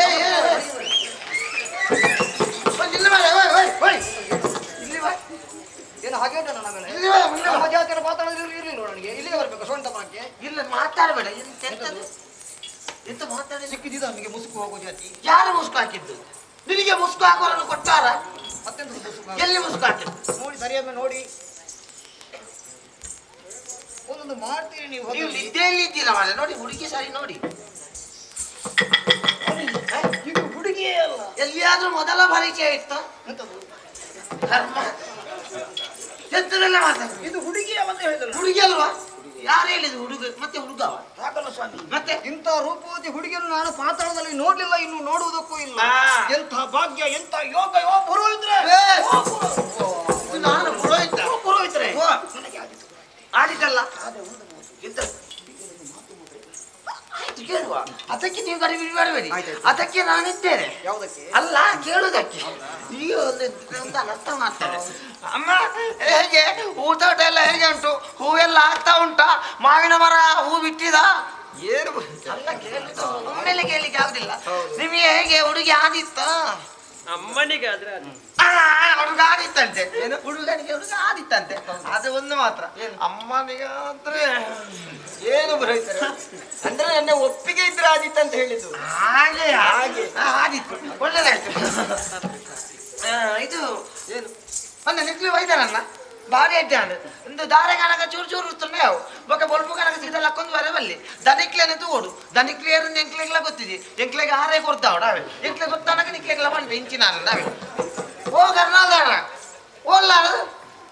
ಏನು ಹಾಗೆ ಉಂಟ ನನ್ನ ಮೇಲೆ? ನಮ್ಮ ಜಾತಿಯ ಮಾತಾಡೋದ್ರಲ್ಲಿ ಇರ್ಲಿಲ್ಲ ನನಗೆ. ಇಲ್ಲಿಗೆ ಬರ್ಬೇಕು ಸೊಂಟ ಮಾಡಕ್ಕೆ. ಇಲ್ಲ, ಮಾತಾಡಬೇಡ. ಎಂತ ಮಾತಾಡಿ ಸಿಕ್ಕಿದ್ದು ನಮಗೆ ಮುಸುಕು ಹೋಗುವ ಜಾತಿ. ಯಾರು ಮುಸುಕು ಹಾಕಿದ್ದು? ನಿನಗೆ ಮುಸುಕು ಹಾಕೋರನ್ನು ಕೊಟ್ಟಾರ? ಮತ್ತೆಂತ ಮುಸುಕು? ಎಲ್ಲಿ ಮುಸುಕು ಹಾಕಿದ್ದು? ನೋಡಿ, ಸರಿಯಾಗಿ ನೋಡಿ. ಒಂದೊಂದು ಮಾಡ್ತೀರಿ ನೀವು. ನೀವು ನಿದ್ದೆಯಲ್ಲಿ ಇದ್ದೀರ ಮಾರೆ. ನೋಡಿ, ಹುಡುಗಿ ಸರಿ ನೋಡಿ. ಇದು ಹುಡುಗಿಯೇ ಅಲ್ಲ. ಎಲ್ಲಿಯಾದ್ರೂ ಮೊದಲ ಪರಿಚಯ ಇತ್ತ? ಕರ್ಮ, ಎಂತದೆಲ್ಲ ಮಾತಾಡ. ಇದು ಹುಡುಗಿಯ ಅಂತ ಹೇಳಿದ್ರು. ಹುಡುಗಿ ಅಲ್ವಾ? ಯಾರು ಹೇಳಿದ್ರು ಹುಡುಗ? ಮತ್ತೆ ಹುಡುಗವ? ಹಾಗಲ್ಲ ಸ್ವಾಮಿ, ಮತ್ತೆ ಇಂಥ ರೂಪವತಿ ಹುಡುಗಿಯನ್ನು ನಾನು ಪಾತಾಳದಲ್ಲಿ ನೋಡ್ಲಿಲ್ಲ, ಇನ್ನು ನೋಡುವುದಕ್ಕೂ ಇಲ್ಲ. ಎಂಥ ಭಾಗ್ಯ, ಎಂಥ ಯೋಗ. ಪುರೋಹಿತರೆ, ನಾನು ಪುರೋಹಿತರೆ ಆಡಿದ್ದಲ್ಲ. ಆಯ್ತು, ಕೇಳುವ. ಅದಕ್ಕೆ ನೀವು ಗಡಿಬಿಡಿ ಮಾಡಬೇಡಿ. ಅದಕ್ಕೆ ನಾನಿದ್ದೇನೆ. ಯಾವುದಕ್ಕೆ? ಅಲ್ಲ, ಕೇಳುವುದಕ್ಕೆ. ನೀವು ಒಂದು ಅರ್ಥ ಮಾಡ್ತಾರೆ. ಅಮ್ಮ, ಹೇಗೆ ಊಟ ಎಲ್ಲ ಹೇಗೆ ಉಂಟು? ಹೂವೆಲ್ಲ ಆಗ್ತಾ ಉಂಟಾ? ಮಾವಿನ ಮರ ಹೂ ಬಿಟ್ಟಿದ? ಏನು ಅಲ್ಲ, ಕೇಳುದು ಒಮ್ಮೆಲೆ ಕೇಳಿಕ್ಕೆ ಆಗುದಿಲ್ಲ. ನಿಮಗೆ ಹೇಗೆ ಹುಡುಗಿ ಆದಿತ್ತ? ಅಮ್ಮನಿಗಾದ್ರೆ ಅದು ಹುಡುಗ ಆದಿತ್ತಂತೆ. ಹುಡುಗನಿಗೆ ಹುಡುಗ ಆದಿತ್ತಂತೆ. ಅದು ಒಂದು ಮಾತ್ರ. ಅಮ್ಮನಿಗಾದ್ರೆ ಏನು ಬರೀತಾರೆ ಅಂದ್ರೆ ನನ್ನ ಒಪ್ಪಿಗೆ ಇದ್ರೆ ಆದಿತ್ತು ಅಂತ ಹೇಳಿದ್ದು. ಹಾಗೆ ಆದಿತ್ತು, ಒಳ್ಳೆದಾಯ್ತು. ಇದು ಏನು ಮೊನ್ನೆ ನಿಕ್ಲಿ ಒಯ್ದಾರನ್ನ ಭಾರಿ ಅಡ್ಡಾಡು ಒಂದು ದಾರೆ ಕನಕ ಚೂರು ಚೂರು ಇರ್ತದೆ. ಅವು ಬೊಕ್ಕ ಬೊಲ್ಪು ಕನಕ ಸಿಗದಲ್ಲ ಹಾಕೊಂಡು ಬರ ಬಲ್ಲಿ ದನಿಕ್ಲೇನೆ ತೂಡು. ದನಿಕ್ಲಿಯರು ಎಂಕ್ಲೆಗ್ಲ ಗೊತ್ತಿದೆ. ಎಂಕ್ಲೆಗೆ ಆರೇ ಕೊಡ್ತಾವ ನಾವೇ. ಎಂಕ್ಲೆ ಗೊತ್ತಾನಕ ನಿಕ್ಲೆಗ್ಲ ಬಂದು ಇಂಚಿನ ನಾವೇ ಓ ಕರ್ನಾಲ್ದಾರ ಓಲ್ಲಾರ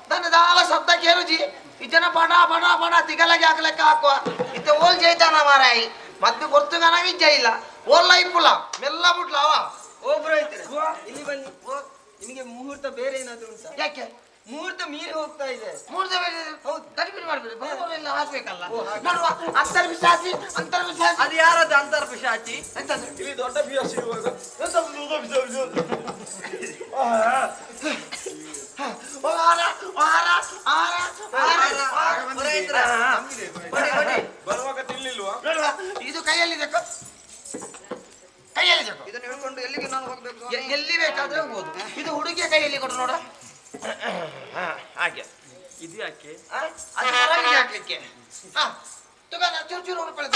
ತನ್ನ ದಾಲ ಶಬ್ದ ಕೇರುಜಿ ಇದನ್ನ ಬಡ ಬಡ ಬಡ ತಿಗಲಗೆ ಹಾಕ್ಲೆಕ್ಕ ಹಾಕುವ ಇತ್ತ ಓಲ್ ಜೈತಾನ ಮಾರಾಯಿ ಮತ್ತೆ ಗೊತ್ತು ಕನ ವಿಜಯ ಇಲ್ಲ ಓಲ್ಲ ಇಪ್ಪುಲ ಮೆಲ್ಲ ಬಿಡ್ಲ ಅವ. ಓ ಪುರೋಹಿತರೆ, ಇಲ್ಲಿ ಬನ್ನಿ. ನಿಮಗೆ ಮುಹೂರ್ತ ಬೇರೆ ಏನಾದ್ರು ಉಂಟಾ? ಯಾಕೆ ಮುಹೂರ್ತ ಮೀರಿ ಹೋಗ್ತಾ ಇದೆ. ಮೂರ್ತ ಹೌದು, ಗಡಿಬಿಡಿ ಮಾಡ್ಬೇಕು. ಬರೋರೆಲ್ಲ ಹಾಕ್ಬೇಕಲ್ಲ. ನೋಡುವ, ಅಂತರ್ವಿಶ್ವಾಸಿ ಅಂತರ್ವಿಶ್ವಾಸಿ. ಅದು ಯಾರದ್ದು ಅಂತರ್ಪಿಶಾಚಿ? ಎಂತದ್ದು? ಇಲ್ಲಿ ದೊಡ್ಡ ಬಿಯಾಸಿ ಇರುವಾಗ ಬರುವಾಗ ತಿನ್ಲಿಲ್ವಾ? ನೋಡುವ, ಇದು ಕೈಯಲ್ಲಿದೆ. ಕೈಯಲ್ಲಿದೆ. ಇದನ್ನು ಹೇಳ್ಕೊಂಡು ಎಲ್ಲಿಗೆ ನಾನು ಹೋಗ್ಬೇಕು? ಎಲ್ಲಿ ಬೇಕಾದ್ರೆ ಹೋಗ್ಬೋದು. ಇದು ಹುಡುಗಿಯ ಕೈಯಲ್ಲಿ ಕೊಡು ನೋಡ. ಹಾಗೆ ಇದು ಯಾಕೆ? ಅದು ಹೊರಗೆ ಹಾಕ್ಲಿಕ್ಕೆ. ತಗೊಂಡ ಚೂರು ಚೂರು ರೂಪಾಯಿ.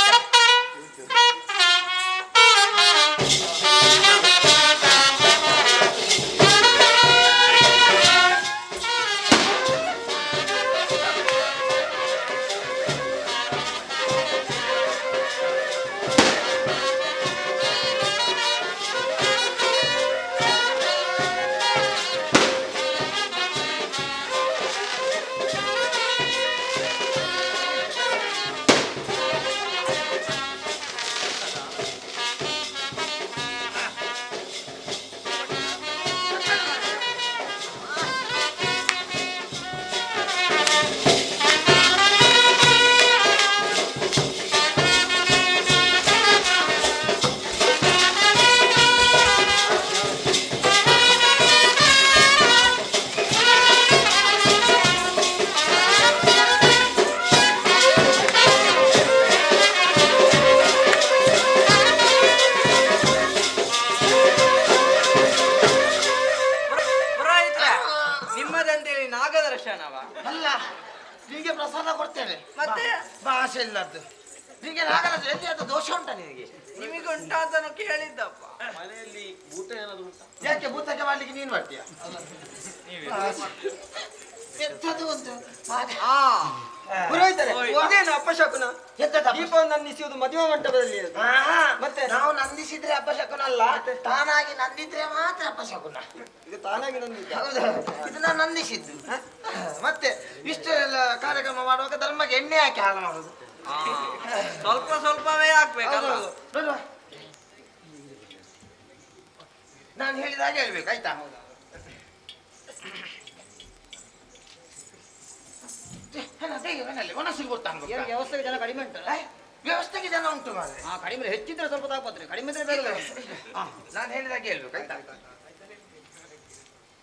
ಜನವ ಅಲ್ಲ ನಿನಗೆ ಪ್ರಸಾದ ಕೊಡ್ತೇನೆ ಮತ್ತೆ? ಭಾಷೆ ಇಲ್ಲದ್ದು ನಿನಗೆ ನಾಗರಾಜ ಎಲ್ಲಿ ಅದು ದೋಷ ಉಂಟಾ ನಿನಗೆ? ನಿಮಗೆ ಉಂಟಾದನು ಕೇಳಿದ್ದಪ್ಪ. ಮನೆಯಲ್ಲಿ ಊಟ ಏನಾದ್ರು ಉಂಟಾ? ಯಾಕೆ ಭೂತಕ್ಕೆ ಮಾಡ್ಲಿಕ್ಕೆ ನೀನು ಮಾಡ್ತೀಯ? ಎಂಥದ್ದು ಒಂದು ಮಾತು. ಪುರೋಹಿತರೆ ಹೋಯ್ತು. ಇದೇನು ಅಪಶಕುನ? ಎಂಥದ್ದು ಅಪಶಕುನ? ದೀಪವನ್ನು ನಂದಿಸುವುದು ಮದುವೆ ಮಂಟಪದಲ್ಲಿ ಅದು. ಮತ್ತೆ ನಾವು ನಂದಿಸಿದ್ರೆ ಅಪಶಕುನ ಅಲ್ಲ, ತಾನಾಗಿ ನಂದಿದ್ರೆ ಮಾತ್ರ ಅಪಶಕುನ. ಇದು ತಾನಾಗಿ ನಂದಿದ್ದ. ಹೌದು, ಇದು ನಾನು ನಂದಿಸಿದ್ದು. ಮತ್ತೆ ಇಷ್ಟೆಲ್ಲ ಕಾರ್ಯಕ್ರಮ ಮಾಡುವಾಗ ಧರ್ಮಕ್ಕೆ ಎಣ್ಣೆ ಹಾಕಿ ಹಾಳು ಮಾಡುದು. ಸ್ವಲ್ಪ ಸ್ವಲ್ಪವೇ ಹಾಕ್ಬೇಕಲ್ಲ. ಹೌದು, ನೋಡುವ. ನಾನು ಹೇಳಿದ ಹಾಗೆ ಹೇಳ್ಬೇಕು ಆಯ್ತಾ? ಮನಸ್ಸಿಗೆ ಗೊತ್ತಾಗ ಏನು ವ್ಯವಸ್ಥೆಗೆ ಜನ ಕಡಿಮೆ ಉಂಟಲ್ಲ? ವ್ಯವಸ್ಥೆಗೆ ಜನ ಉಂಟು ಮಾರ್ರೆ. ಕಡಿಮೆ ಹೆಚ್ಚಿದ್ರೆ ಸ್ವಲ್ಪ ತಾಪತ್ರೆ, ಕಡಿಮೆ ಇದ್ರೆ ಬೇರೆ ಬೇರೆ. ನಾನು ಹೇಳಿದಾಗೆ ಹೇಳ್ಬೇಕು ಆಯ್ತಾ?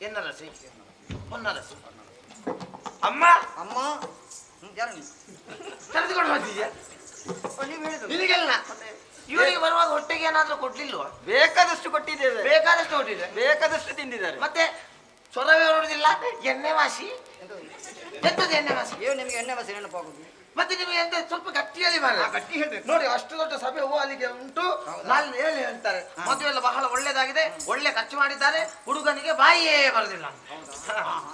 ಎನ್ನರಸಿ ಹೊನ್ನರಸಿ ಅಮ್ಮ ಅಮ್ಮ ಯಾರು ನೀನು? ಕರೆದುಕೊಂಡು ಹೋಗಿದ್ಯಾ? ನೀವು ಹೇಳಿದ್ರು ನಿನಗೆಲ್ಲ ಇವರಿಗೆ ಬರುವಾಗ ಹೊಟ್ಟೆಗೆ ಏನಾದ್ರೂ ಕೊಡ್ಲಿಲ್ವಾ? ಬೇಕಾದಷ್ಟು ಕೊಟ್ಟಿದ್ದೇವೆ, ಬೇಕಾದಷ್ಟು ಕೊಟ್ಟಿದೆ. ಬೇಕಾದಷ್ಟು ತಿಂದಿದ್ದಾರೆ. ಮತ್ತೆ ಸ್ವರವೇ ಹೊರಡುದಿಲ್ಲ. ಎಣ್ಣೆ ವಾಸಿ ಎಂತದ್ದು ಎಣ್ಣೆ ವಾಸಿ? ಏನು ನಿಮಗೆ ಎಣ್ಣೆ ಬಸಿ ನೆನಪಾಗುದು? ಮತ್ತೆ ನಿಮಗೆ ಎಂತ ಸ್ವಲ್ಪ ಗಟ್ಟಿಯಾಗಿ ಮಾಡಿ ಗಟ್ಟಿ ಹೇಳ್ಬೇಕು. ನೋಡಿ, ಅಷ್ಟು ದೊಡ್ಡ ಸಭೆ ಅಲ್ಲಿಗೆ ಉಂಟು. ನಾಳೆ ಹೇಳಿ ಹೇಳ್ತಾರೆ ಮದುವೆ ಎಲ್ಲ ಬಹಳ ಒಳ್ಳೇದಾಗಿದೆ, ಒಳ್ಳೆ ಖರ್ಚು ಮಾಡಿದ್ದಾರೆ, ಹುಡುಗನಿಗೆ ಬಾಯಿಯೇ ಬರುದಿಲ್ಲ.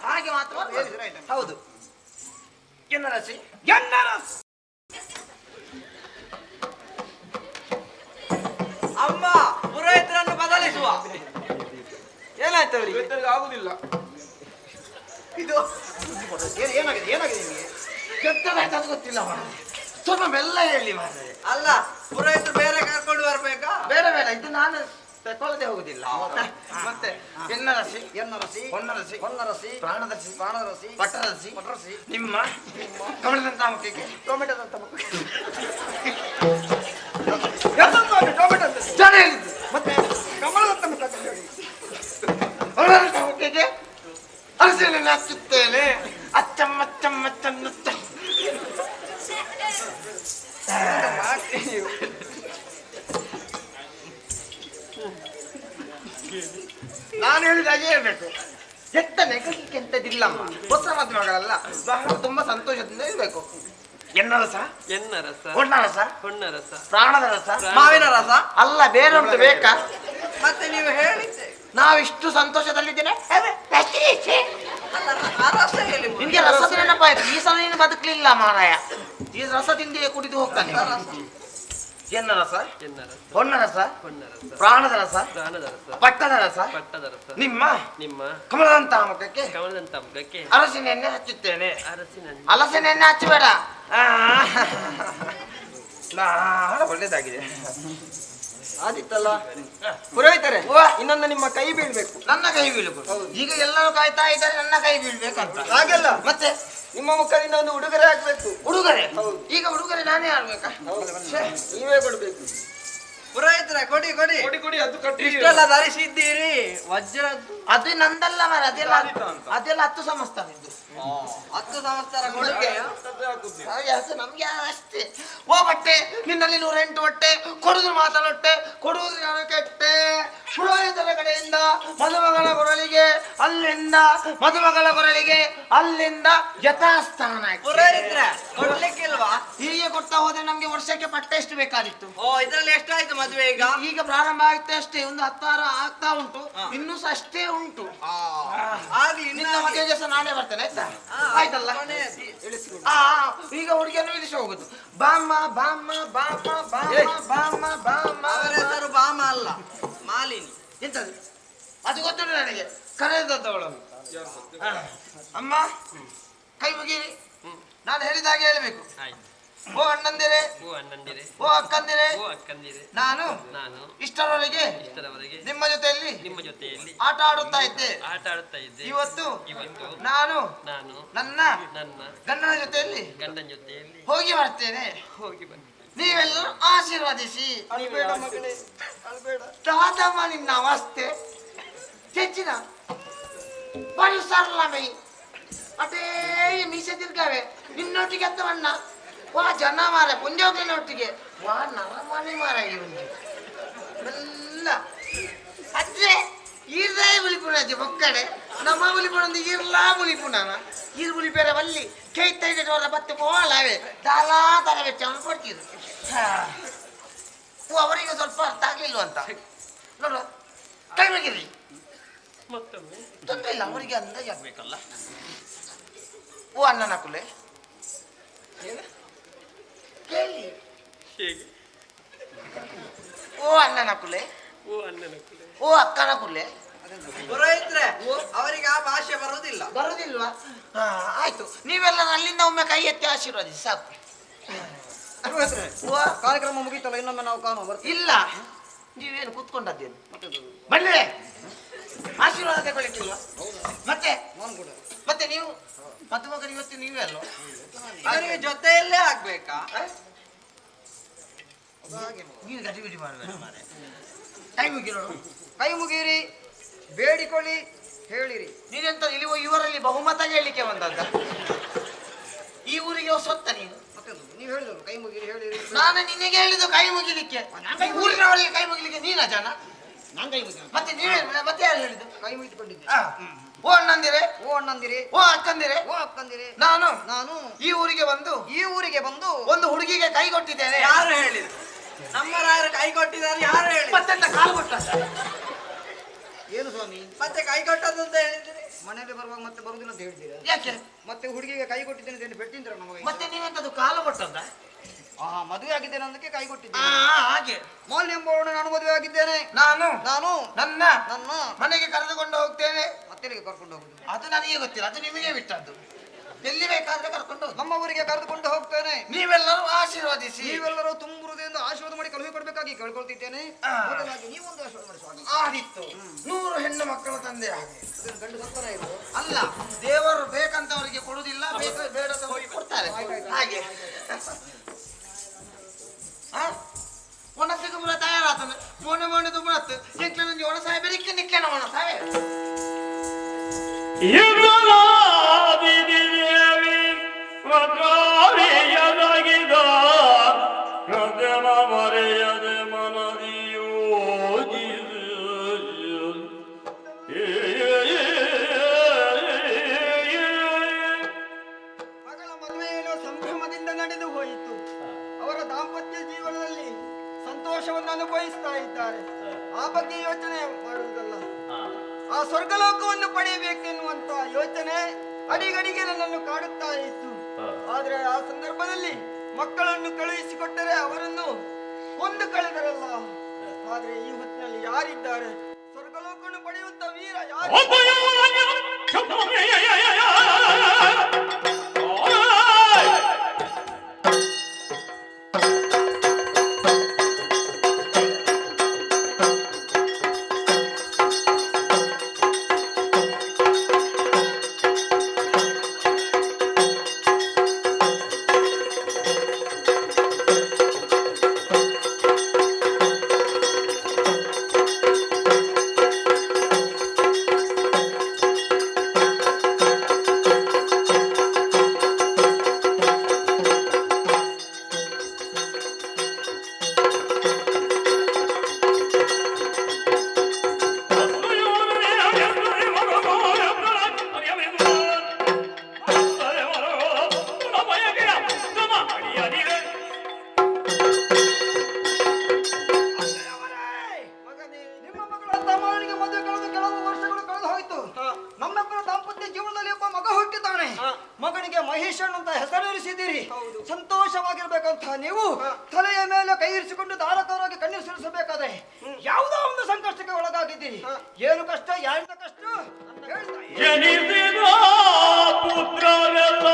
ಹಾಗೆ ಮಾತ್ರ ಹೇಳಿದ್ರೆ ಆಯ್ತು. ಹೌದು. ಎನ್ನರಸಿ ಅಮ್ಮ ಪುರೋಹಿತರನ್ನು ಬದಲಿಸುವ. ಏನಾಯ್ತು ಅವರಿಗೆ? ಇವತ್ತರಿಗೆ ಆಗುದಿಲ್ಲ. ಇದು ಏನಾಗಿದೆ ಏನಾಗಿದೆ ನಿಮಗೆ? ಕೆಟ್ಟದಾಯ್ತು ಅದು ಗೊತ್ತಿಲ್ಲ ಮಾರ್ರೆ. ಸ್ವಲ್ಪ ಮೆಲ್ಲ ಹೇಳಿ ಮಾರ್ರೆ. ಅಲ್ಲ ಪುರೋಹಿತರು ಬೇರೆ ಕರ್ಕೊಂಡು ಬರ್ಬೇಕಾ? ಬೇರೆ ಬೇಡ, ಇದು ನಾನು ತಗೊಳ್ಳದೆ ಹೋಗುದಿಲ್ಲ. ಮತ್ತೆ ಎನ್ನರಸಿ ಎನ್ನರಸಿ, ಹೊನ್ನರಸಿ ಹೊನ್ನರಸಿ, ಪ್ರಾಣದರ್ಶಿ ಪ್ರಾಣರಸಿ, ಪಟ್ಟರಸಿ ಪಟರಸಿ, ನಿಮ್ಮ ಕಮಲದಂತ ಮುಖಕ್ಕೆ ಟೊಮೆಟೊದಂತ ಮಕ್ಕಳು. ಟೊಮೆಟೊ ಅಂತ ಜನ ಹೇಳಿದ್ದು. ಮತ್ತೆ ಕಮಲದಂತ ಮುಖಕ್ಕೆ ಹೇಳಿ. ಕಮಲದಂತ ಮುಖಕ್ಕೆ ಅರಸಿನ ಹಚ್ಚುತ್ತೇನೆ. ಅಚ್ಚಮ್ಮಚ್ಚಮ್ಮಚ್ಚನ್ನುತ್ತ ನಾನು ಹೇಳಿದ ಹಾಗೆ ಹೇಳ್ಬೇಕು. ಎತ್ತ ನೆಗಲಿಕ್ಕೆ ಎಂತದಿಲ್ಲಮ್ಮ. ಹೊಸ ಮದುಮಗಳಲ್ಲ, ಬಹಳ ತುಂಬಾ ಸಂತೋಷದಿಂದ ಇರ್ಬೇಕು. ಎನ್ನರಸ, ಎನ್ನರಸ, ಹೊನ್ನರಸ, ಹೊನ್ನರಸ, ಪ್ರಾಣದ ರಸ, ಮಾವಿನ ರಸ. ಅಲ್ಲ ಬೇರೆ ಉಂಟು ಬೇಕಾ? ಮತ್ತೆ ನೀವು ಹೇಳಿದ್ದೆ ನಾವಿಷ್ಟು ಸಂತೋಷದಲ್ಲಿದ್ದೇನೆ. ಅಲ್ಲ, ಆ ರಸ ಎಲ್ಲಿ ಬಂತು? ನಿನ್ಗೆ ರಸದ ನೆನಪಾಯ್ತು. ಈ ಸಲ ನೀನು ಬದುಕಲಿಲ್ಲ ಮಾರಾಯ. ಈ ರಸ ತಿಂದಿ ಕುಡಿದು ಹೋಗ್ತಾನೆ. ಎನ್ನ ರಸ, ಎನ್ನರಸ, ಹೊನ್ನರಸ, ಹೊನ್ನರಸ, ಪ್ರಾಣದ ರಸ, ಪ್ರಾಣದ ರಸ, ಪಟ್ಟದ ರಸ, ಪಟ್ಟದ ರಸ, ನಿಮ್ಮ ನಿಮ್ಮ ಕಮಲದಂತಹ ಮುಖಕ್ಕೆ ಕಮಲದಂತ ಮುಖಕ್ಕೆ ಅರಸಿನ ಎಣ್ಣೆ ಹಚ್ಚುತ್ತೇನೆ. ಅರಸಿನ ಹಲಸಿನ ಎಣ್ಣೆ ಹಚ್ಚಬೇಡ. ಬಹಳ ಒಳ್ಳೇದಾಗಿದೆ. ಆದಿತ್ತಲ್ಲ ಪುರೋಹಿತರೆ, ಅವ್ವ. ಇನ್ನೊಂದು ನಿಮ್ಮ ಕೈ ಬೀಳ್ಬೇಕು. ನನ್ನ ಕೈ ಬೀಳ್ಬೇಕು. ಈಗ ಎಲ್ಲರೂ ಕಾಯ್ತಾ ಇದ್ದಾರೆ ನನ್ನ ಕೈ ಬೀಳ್ಬೇಕಂತ. ಹಾಗೆಲ್ಲ ಮತ್ತೆ ನಿಮ್ಮ ಮುಖದಿಂದ ಒಂದು ಉಡುಗೊರೆ ಹಾಕ್ಬೇಕು. ಉಡುಗೊರೆ? ಈಗ ಉಡುಗೊರೆ ನಾನೇ ಆಡ್ಬೇಕಾ? ನೀವೇ ಕೊಡ್ಬೇಕು. ಪುರೋಹಿತರ ಕೊಡಿ ಕೊಡಿ. ಕೊಡಿ ಕೊಡಿ ಅದು ಕಟ್ಟಿ. ಇಷ್ಟೆಲ್ಲ ಧರಿಸಿದ್ದೀರಿ ವಜ್ರದ್ದು. ಅದು ನಂದಲ್ಲ ಮಾರ, ಅದೆಲ್ಲ 10 ಸಂವತ್ಸರದ್ದು. 10 ಸಂವತ್ಸರ ಕೊಡುಗೆ. ನಮ್ಗೆ ಅಷ್ಟೇ. ಓ ಬಟ್ಟೆ, ನಿನ್ನಲ್ಲಿ 108 ಬಟ್ಟೆ, ಕೊಡುದು ಮಾತನೊಟ್ಟೆ, ಕೊಡುವುದು ನಾನು ಕೆಟ್ಟೆ. ಪುರೋಹಿತರ ಕಡೆಯಿಂದ ಮದುಮಗಳ ಕೊರಳಿಗೆ, ಅಲ್ಲಿಂದ ಮದುಮಗಳ ಕೊರಳಿಗೆ, ಅಲ್ಲಿಂದ ಯಥಾಸ್ಥಾನ. ಪುರೋಹಿತರ ಕೊಡ್ಲಿಕ್ಕಿಲ್ವಾ? ಹೀಗೆ ಕೊಡ್ತಾ ಹೋದ್ರೆ ನಮ್ಗೆ ವರ್ಷಕ್ಕೆ ಪಟ್ಟೆ ಎಷ್ಟು ಬೇಕಾದಿತ್ತು. ಓ ಇದ್ರಲ್ಲಿ ಎಷ್ಟಾಯ್ತು ಮದುವೆ ಈಗ? ಈಗ ಪ್ರಾರಂಭ ಆಯ್ತು ಅಷ್ಟೇ. ಒಂದು 10 ಆಗ್ತಾ ಉಂಟು, ಇನ್ನೂ ಸಹ ಅಷ್ಟೇ ಉಂಟು. ಆಗ್ಲಿ ನಿನ್ನ ಮದುವೆಗೆ ಸಹ ನಾನೇ ಬರ್ತೇನೆ ಆಯ್ತಾ? ಆಯ್ತಲ್ಲ? ಈಗ ಹುಡುಗಿಯನ್ನು ಇಳಿಸಿ ಹೋಗುದು. ಬಾಮ್ಮ ಬಾಮ್ಮ ಬಾಮ್ಮ ಬಾಮ್ಮ ಬಾಮ್ಮ ಬಾಮ್ಮ. ಅವರ ಹೆಸರು ಬಾಮ ಅಲ್ಲ, ಮಾಲಿನಿ. ಎಂತದು ಅದು ಗೊತ್ತುಂಟು ನನಗೆ. ಕರೆದವಳನ್ನು. ಅಮ್ಮ ಕೈ ಮುಗೀರಿ. ನಾನು ಹೇಳಿದಾಗೆ ಹೇಳ್ಬೇಕು. ಆಯ್ತು. ಓ ಅಣ್ಣಂದಿರೆ, ಓ ಅಣ್ಣಂದಿರೆ, ಓ ಅಕ್ಕಂದಿರೆ, ಓ ಅಕ್ಕಂದಿರೆ, ನಾನು ನಾನು ಇಷ್ಟರವರೆಗೆ ಇಷ್ಟರವರೆಗೆ ನಿಮ್ಮ ಜೊತೆಯಲ್ಲಿ ನಿಮ್ಮ ಜೊತೆಯಲ್ಲಿ ಆಟ ಆಡುತ್ತಾ ಇದ್ದೆ. ಆಟ ಆಡುತ್ತಾ ಇದ್ದೆ. ಇವತ್ತು ಇವತ್ತು ನಾನು ನಾನು ನನ್ನ ನನ್ನ ಗಂಡನ ಜೊತೆಯಲ್ಲಿ ಗಂಡನ ಜೊತೆಯಲ್ಲಿ ಹೋಗಿ ಬರ್ತೇನೆ. ಹೋಗಿ ಬಂದೆ. ನೀವೆಲ್ಲರೂ ಆಶೀರ್ವದಿಸಿ. ಅಳ್ಬೇಡ ಮಗಳೇ, ಅಳ್ಬೇಡ. ತಾತಮ್ಮ ನಿನ್ನ ಅವಸ್ಥೆ ಹೆಚ್ಚಿನ ಬರೀ ಸರಳ ಮೈ ಅದೇ ಮೀಸೆ ತಿರ್ಗಾವೆ. ನಿನ್ನೊಟ್ಟಿಗೆ ಎತ್ತವಣ್ಣ ವಾ ಜನ ಮಾರ ಪುಂಜೋಗ್ಲಿನೊಟ್ಟಿಗೆ ವಾ ನರಮನೆ ಮಾರ ಇವನಿಗೆ ಎಲ್ಲ ಅಜ್ಜೆ ಈರ್ದಾಯ ಬಿಳಿಪುಣಜಿ ಮಕ್ಕಡೆ ನಮ್ಮ ಮುಲಿಪುಣಂದು ಇರ್ಲಾ ಮುಲಿಪುಣನ ಇರ್ ಮುಲಿ ಬೇರೆ ಬಲ್ಲಿ ಕೈತೈದೆ ಜೋರ ಬತ್ತೆ ಬೋಳವೆ ದಾಲಾ ತರವೆ ಚಂಪಡ್ತಿರು ಅವರಿಗೆ ಸ್ವಲ್ಪ ಅರ್ಥ ಆಗ್ಲಿಲ್ವ ಅಂತ ನೋಡು ಕೈ ಮುಗಿರಿ ಮತ್ತೊಮ್ಮೆ ತೊಂದರೆ ಇಲ್ಲ ಅವರಿಗೆ ಅಂದಾಜು ಆಗ್ಬೇಕಲ್ಲ ಓ ಅಣ್ಣನ ಕುಲೆ ಕೇಳಿ ಹೇಗೆ ಓ ಅಣ್ಣನ ಕುಲೆ ಓ ಅಣ್ಣನ ಕುಲೆ ಓ ಅಕ್ಕನ ಕುಲೆ ಪುರೋಹಿತ್ರೆ ಅವರಿಗೆ ಆ ಭಾಷೆ ಬರುವುದಿಲ್ಲ. ಬರುದಿಲ್ವಾ ಹಾ ಆಯ್ತು ನೀವೆಲ್ಲ ಅಲ್ಲಿಂದ ಒಮ್ಮೆ ಕೈ ಎತ್ತಿ ಆಶೀರ್ವಾದಿಸಿ ಸಾಕು ಓ ಕಾರ್ಯಕ್ರಮ ಮುಗೀತಲ್ಲ, ಇನ್ನೊಮ್ಮೆ ನಾವು ಕಾಣುವ ಬರ್ತೀವಿ. ಇಲ್ಲ ನೀವೇನು ಕೂತ್ಕೊಂಡದ್ದೇನು ಬನ್ನಿ ಆಶೀರ್ವಾದ ತಗೊಳ್ಳಿಕ್ಕಿಲ್ವಾ ಮತ್ತೆ ನಾನು ಕೂಡ ಮತ್ತೆ ನೀವು ಮದುಮಗನಿಗೆ ಇವತ್ತು ನೀವೇ ಅಲ್ವಾ ಅವರಿಗೆ ಜೊತೆಯಲ್ಲೇ ಆಗ್ಬೇಕಾ? ನೀನು ಗಡಿಬಿಡಿ ಮಾಡಬೇಡ ಮಾರೆ ಕೈ ಮುಗಿ ನೋಡು ಕೈ ಮುಗಿಯಿರಿ, ಬೇಡಿಕೊಳ್ಳಿ, ಹೇಳಿರಿ. ನೀನೆಂತ ಇಲ್ಲಿ ಇವರಲ್ಲಿ ಬಹುಮತ ಹೇಳಲಿಕ್ಕೆ ಬಂದದ್ದ ಈ ಊರಿಗೆ ಸೊತ್ತ ನೀನು ನೀವು ಹೇಳಿದ್ರು ಕೈ ಮುಗಿರಿ ಹೇಳಿರಿ. ನಾನು ನಿನಗೆ ಹೇಳಿದ್ದು ಕೈ ಮುಗಿಲಿಕ್ಕೆ ಊರಿನವಳಿಗೆ ಕೈ ಮುಗಿಲಿಕ್ಕೆ ನೀನ ಜನ ನಾನು ಕೈ ಮುಗಿ ಮತ್ತೆ ನೀವೇ ಮತ್ತೆ ಯಾರು ಹೇಳಿದ್ದು ಕೈ ಮುಗಿದುಕೊಂಡಿದ್ದೆ. ಓ ಅಣ್ಣಂದಿರೆ ಓ ಅಣ್ಣಂದಿರಿ, ಓ ಅಕ್ಕಂದಿರೆ ಓ ಅಕ್ಕಂದಿರಿ, ನಾನು ನಾನು ಈ ಊರಿಗೆ ಬಂದು ಈ ಊರಿಗೆ ಬಂದು ಒಂದು ಹುಡುಗಿಗೆ ಕೈ ಕೊಟ್ಟಿದ್ದೇನೆ ಯಾರು ಹೇಳಿದ್ರು? ನಮ್ಮ ರಾಯರು ಕೈ ಕೊಟ್ಟಿದ್ದಾರೆ, ಯಾರು ಹೇಳಿ? ಮತ್ತೆಂತ ಕಾಲು ಕೊಟ್ಟ ಏನು ಸ್ವಾಮಿ ಮತ್ತೆ ಕೈ ಕೊಟ್ಟದ್ದು ಅಂತ ಹೇಳಿದ್ರಿ. ಮನೆಯಲ್ಲಿ ಬರುವಾಗ ಮತ್ತೆ ಬರುದಿಲ್ಲ ಅಂತ ಹೇಳಿದ್ದೀರಾ? ಯಾಕೆ ಮತ್ತೆ ಹುಡುಗಿಗೆ ಕೈ ಕೊಟ್ಟಿದ್ದೇನೆ ಅಂತ ಬೆಟ್ಟಿಂದ್ರ ನಮಗೆ. ಮತ್ತೆ ನೀವೆಂತದ್ದು ಕಾಲು ಕೊಟ್ಟದ್ದ ಮದುವೆ ಆಗಿದ್ದೇನೆ ಅನ್ನೋದಕ್ಕೆ ಕೈ ಆ, ಕೊಟ್ಟಿದ್ದೇನೆ. ಹಾಗೆ ಮೌಲ್ಯ ಎಂಬವಳು ನಾನು ಮದುವೆ ಆಗಿದ್ದೇನೆ. ನಾನು ನಾನು ನನ್ನ ನನ್ನ ಮನೆಗೆ ಕರೆದುಕೊಂಡು ಹೋಗ್ತೇನೆ ಮತ್ತೆಲ್ಲಿಗೆ ಕರ್ಕೊಂಡು ಹೋಗುದು? ಅದು ನನಗೆ ಗೊತ್ತಿಲ್ಲ, ಅದು ನಿಮಗೆ ಬಿಟ್ಟದ್ದು. ಎಲ್ಲಿ ಬೇಕಾದ್ರೆ ಕರ್ಕೊಂಡು ಹೋಗಿ ನಮ್ಮ ಊರಿಗೆ ಕರೆದುಕೊಂಡು ಹೋಗ್ತೇನೆ. ನೀವೆಲ್ಲರೂ ಆಶೀರ್ವದಿಸಿ ನೀವೆಲ್ಲರೂ ತುಂಬ ಹೃದಯದಿಂದ ಆಶೀರ್ವಾದ ಮಾಡಿ ಕಳುಹಿ ಕೊಡ್ಬೇಕಾಗಿ ಕೇಳ್ಕೊಳ್ತಿದ್ದೇನೆ. ಮೊದಲಾಗಿ ನೀವೊಂದು ಆಶೀರ್ವಾದ ಮಾಡಿ ಸ್ವಾಮಿ. ಆದಿತ್ತು 100 ಹೆಣ್ಣು ಮಕ್ಕಳ ತಂದೆ ಹಾಗೆ ಅದನ್ನು ಗಂಡು ಸತ್ತರ ಇರು. ಅಲ್ಲ, ದೇವರು ಬೇಕಂತವರಿಗೆ ಕೊಡುವುದಿಲ್ಲ, ಬೇಡದವರಿಗೆ ಕೊಡ್ತಾರೆ ಹಾಗೆ. ಒಣಸಿಗೆ ಮುರ ತಯಾರಾತನ ಮೊನ್ನೆ ಮೊನ್ನೆದು ಮುರತ್ತು ನಿಕ್ಲನ ಒಣ ಸಾಯ ಬೆರಿಕ್ಕೆ ನಿಕ್ಲನ ಒಣ ಸಾಯ ಯುಗಲಾದಿದೇವಿ ಮದ್ರಾರಿಯದಾಗಿದ ಹೃದಯ ಮರೆಯದೆ ಮಗಳ ಮದುವೆಯನ್ನು ಸಂಭ್ರಮದಿಂದ ನಡೆದು ಹೋಯಿತು. ಅವರ ದಾಂಪತ್ಯ ಜೀವನದಲ್ಲಿ ಸಂತೋಷವನ್ನು ಅನುಭವಿಸ್ತಾ ಇದ್ದಾರೆ. ಆ ಬಗ್ಗೆ ಯೋಚನೆ ಮಾಡುವುದಲ್ಲ, ಆ ಸ್ವರ್ಗಲೋಕವನ್ನು ಪಡೆಯಬೇಕೆನ್ನುವಂತ ಯೋಚನೆ ಅಡಿಗಡಿಗೆ ನನ್ನನ್ನು ಕಾಡುತ್ತಾ ಇತ್ತು. ಆದ್ರೆ ಆ ಸಂದರ್ಭದಲ್ಲಿ ಮಕ್ಕಳನ್ನು ಕಳುಹಿಸಿಕೊಟ್ಟರೆ ಅವರನ್ನು ಒಂದು ಕಳೆದರಲ್ಲ. ಆದ್ರೆ ಈ ಹೊತ್ತಿನಲ್ಲಿ ಯಾರಿದ್ದಾರೆ? ಸ್ವರ್ಗಲೋಕವನ್ನು ಪಡೆಯುವಂತ ವೀರ ಯಾರು? ಮಗನೇ, ನಿಮ್ಮ ಮಗಳ ತಮ್ಮನಿಗೆ ಮದುವೆ ಕಳೆದು ಕೆಲವು ವರ್ಷಗಳು ಕಳೆದು ಹೋಯ್ತು. ನಮ್ಮೆಬ್ಬರ ದಾಂಪತ್ಯ ಜೀವನದಲ್ಲಿ ಒಬ್ಬ ಮಗ ಹುಟ್ಟಿದ್ದಾನೆ. ಮಗನಿಗೆ ಮಹೇಶನ್ ಅಂತ ಹೆಸರಿರಿಸಿದ್ದೀರಿ. ಸಂತೋಷವಾಗಿರ್ಬೇಕಂತ ನೀವು ತಲೆಯ ಮೇಲೆ ಕೈ ಇರಿಸಿಕೊಂಡು ಧಾರಕವಾಗಿ ಕಣ್ಣೀರು ಸುರಿಸಬೇಕಾದ್ರೆ ಯಾವುದೋ ಒಂದು ಸಂಕಷ್ಟಕ್ಕೆ ಒಳಗಾಗಿದ್ದೀರಿ. ಏನು ಕಷ್ಟ? ಯಾರಿಂದ ಕಷ್ಟ ಅಂತ ಹೇಳ್ತಾ ಇದ್ದೀನಿ. ಜನಿಸಿದ ಪುತ್ರರೆಲ್ಲ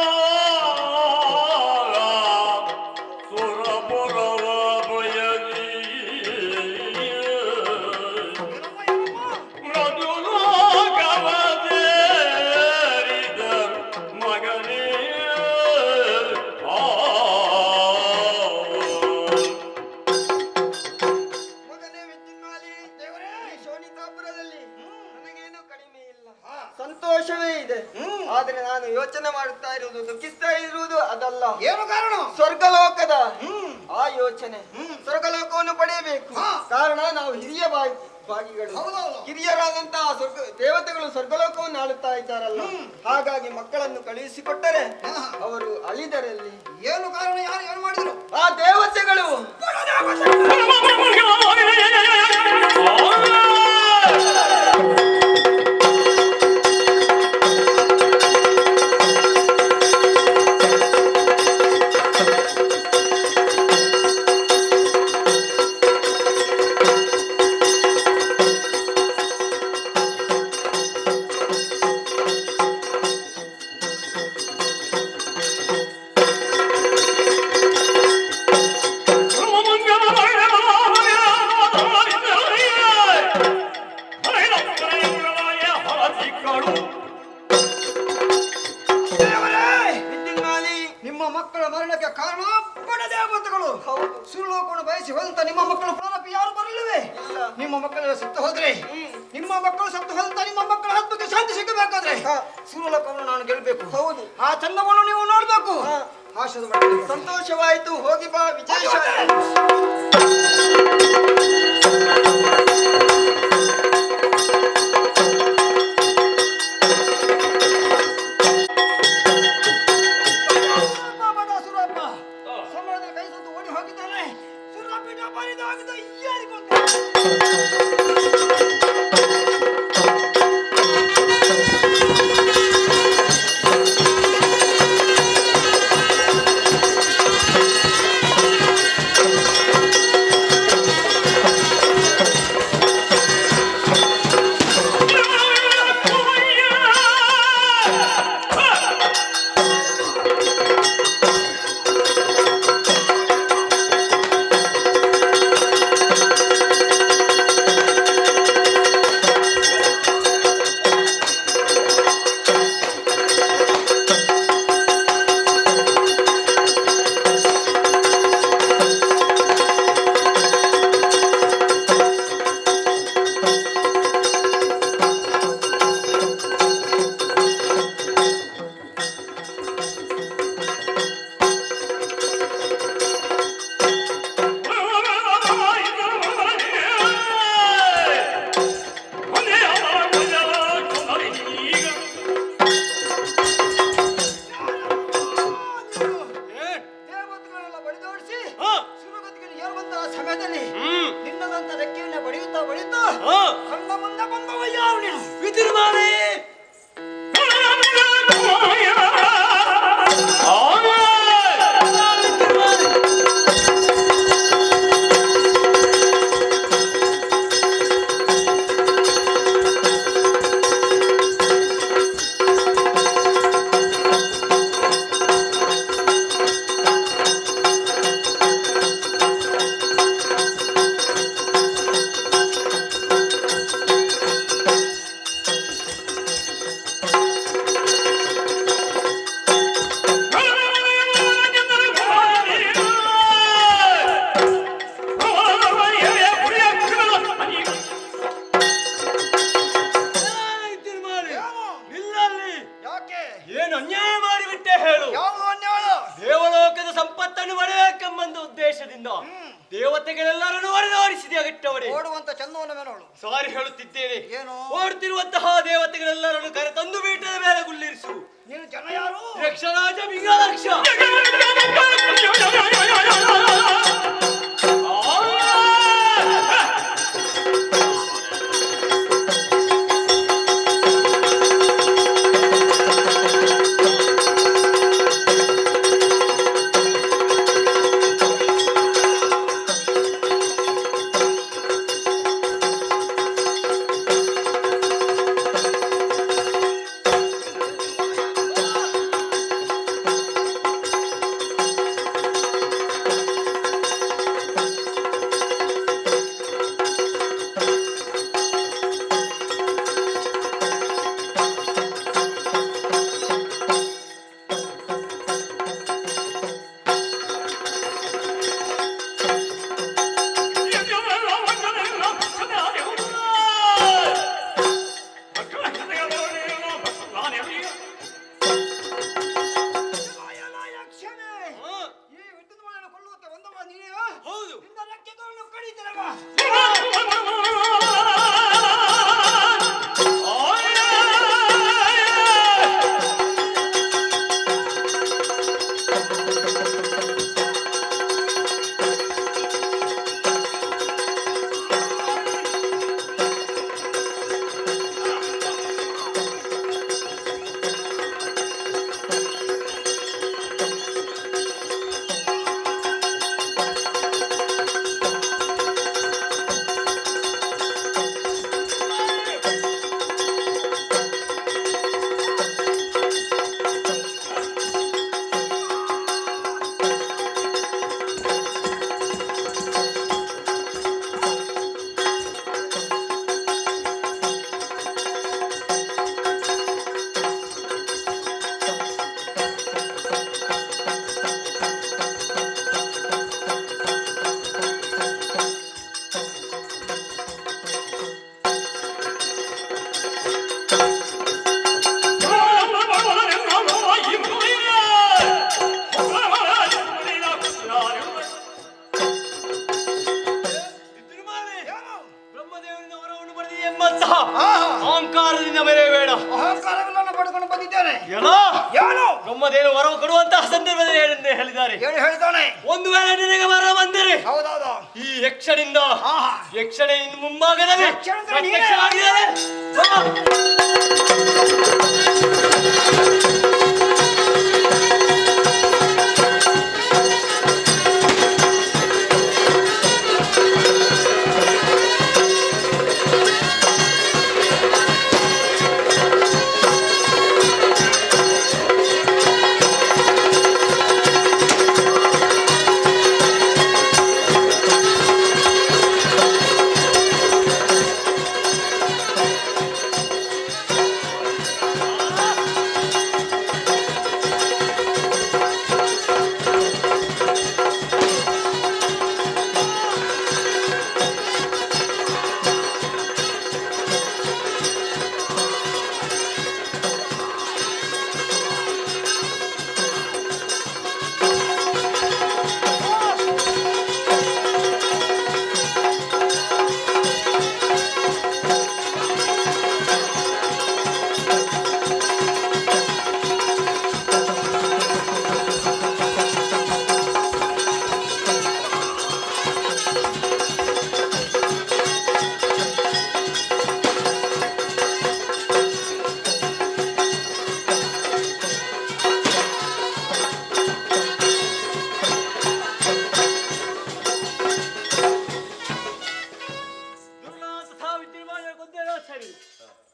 ಸುರಪುರವ ಬಯಲಿ ಮೃದುಲೋಕವ ಸೇರಿದ ಮಗನೇ ಮಗನೇ ವಿದ್ಯುನ್ಮಾಲಿ, ದೇವರೇ, ಶೋಣಿತಾಪುರದಲ್ಲಿ ನನಗೇನು ಕಡಿಮೆ ಇಲ್ಲ, ಸಂತೋಷವೇ ಇದೆ. ಆದ್ರೆ ನಾನು ಯೋಚನೆ ಮಾಡುತ್ತಾ ಇರುವುದು, ದುಃಖಿಸ್ತಾ ಇರುವುದು ಅದಲ್ಲ. ಏನು ಕಾರಣ? ಸ್ವರ್ಗಲೋಕದ ಆ ಯೋಚನೆ. ಸ್ವರ್ಗಲೋಕವನ್ನು ಪಡೆಯಬೇಕು. ಕಾರಣ ನಾವು ಹಿರಿಯ ಭಾಗಿಗಳು, ಹಿರಿಯರಾದಂತಹ ಸ್ವರ್ಗ ದೇವತೆಗಳು ಸ್ವರ್ಗಲೋಕವನ್ನು ಆಳುತ್ತಾ ಇದ್ದಾರಲ್ಲ, ಹಾಗಾಗಿ ಮಕ್ಕಳನ್ನು ಕಳುಹಿಸಿಕೊಟ್ಟರೆ ಅವರು ಅಳಿದರಲ್ಲಿ ಏನು ಕಾರಣ? ಯಾರು ಏನು ಮಾಡಿದ್ರು? ಆ ದೇವತೆಗಳು ನಿಮ್ಮ ಮಕ್ಕಳ ಮರಣಕ್ಕೆ ಕಾರಣ ಬಡ ದೇವತೆಗಳು. ಸುರಲೋಕವನ್ನು ಬಯಸಿ ಹೋದಂತ ನಿಮ್ಮ ಮಕ್ಕಳು ಪ್ರಾರಪ್ಪ ಯಾರು ಬರಲಿವೆ? ನಿಮ್ಮ ಮಕ್ಕಳೆಲ್ಲ ಸತ್ತು ಹೋದ್ರೆ, ನಿಮ್ಮ ಮಕ್ಕಳು ಸತ್ತು ಹೋದಂತ ನಿಮ್ಮ ಮಕ್ಕಳ ಆತ್ಮಕ್ಕೆ ಶಾಂತಿ ಸಿಗಬೇಕಾದ್ರೆ ಸುರಲೋಕವನ್ನು ನಾನು ಗೆಲ್ಲಬೇಕು. ಹೌದು, ಆ ಚಂದವನ್ನು ನೀವು ನೋಡ್ಬೇಕು. ಆಶದ ಸಂತೋಷವಾಯಿತು. ಹೋಗಿ ಬಾ ವಿಜಯ. ಸಮರದಲ್ಲಿ ಕೈ ಸತ್ತು ಓಡಿ ಹೋಗಿದ್ದಾನೆ. ಸುರಪೀಠ ಬರಿದಾಗಿದ್ದ ಯಾರಿಗೊಂದು ದೇವತೆಗಳೆಲ್ಲ ಬಡಿದೋಡಿಸಿ ಸುರಗತಿಗೆ ಏರುವಂತಹ ಸಮಯದಲ್ಲಿ ನಿನ್ನದಂತ ರೆಕ್ಕೆಯನ್ನ ಬಡಿಯುತ್ತಾ ಕಣ್ಣ ಮುಂದೆ ಬಂದವ ಯಾರು ನೀನು? ವಿದ್ಯುನ್ಮಾಲೆ ಯಾಕೆ? ಏನು ಅನ್ಯಾಯ ಮಾಡಿಬಿಟ್ಟೆ ಹೇಳು. ಯಾವ ಅನ್ಯಾಯ? ದೇವಲೋಕದ ಸಂಪತ್ತನ್ನು ಪಡೆಯಬೇಕೆಂಬ ಉದ್ದೇಶದಿಂದ ದೇವತೆಗಳೆಲ್ಲರನ್ನು ಹೊಡೆದೋಡಿಸಿದೆ ಅಗಟ್ಟವಡೆ. ಓಡುವಂತ ಚಂದವನ್ನ ಮೇನೋಳು. ಸಾರಿ ಹೇಳುತ್ತಿದ್ದೇನೆ. ಏನು? ಓಡುತ್ತಿರುವಂತಹ ದೇವತೆಗಳೆಲ್ಲರನ್ನು ಕರೆತಂದು ಬೀಟದ ಮೇಲೆ ಗುಲ್ಲಿರಿಸು. ನೀನು ಜನ ಯಾರು? ಯಕ್ಷರಾಜ ಬಿಂಗಲಕ್ಷ. ಏನೋ ಏನು ಬ್ರಹ್ಮದೇವರು ವರ ಕೊಡುವಂತಹ ಸಂದರ್ಭದಲ್ಲಿ ಹೇಳಿದ್ದಾರೆ. ಹೇಳಿ ಹೇಳಿದಾನೆ. ಒಂದು ವೇಳೆ ನಿನಗೆ ವರ ಬಂದರೆ ಹೌದೌದು. ಈ ಯಕ್ಷನಿಂದ ಆಹಾ. ಯಕ್ಷಣೆ ಇನ್ನು ಮುಂಭಾಗದಲ್ಲಿ ಯಕ್ಷಣಂದ್ರೆ ನೀನೇ. ಪ್ರತ್ಯಕ್ಷವಾಗಿದ್ದಾನೆ.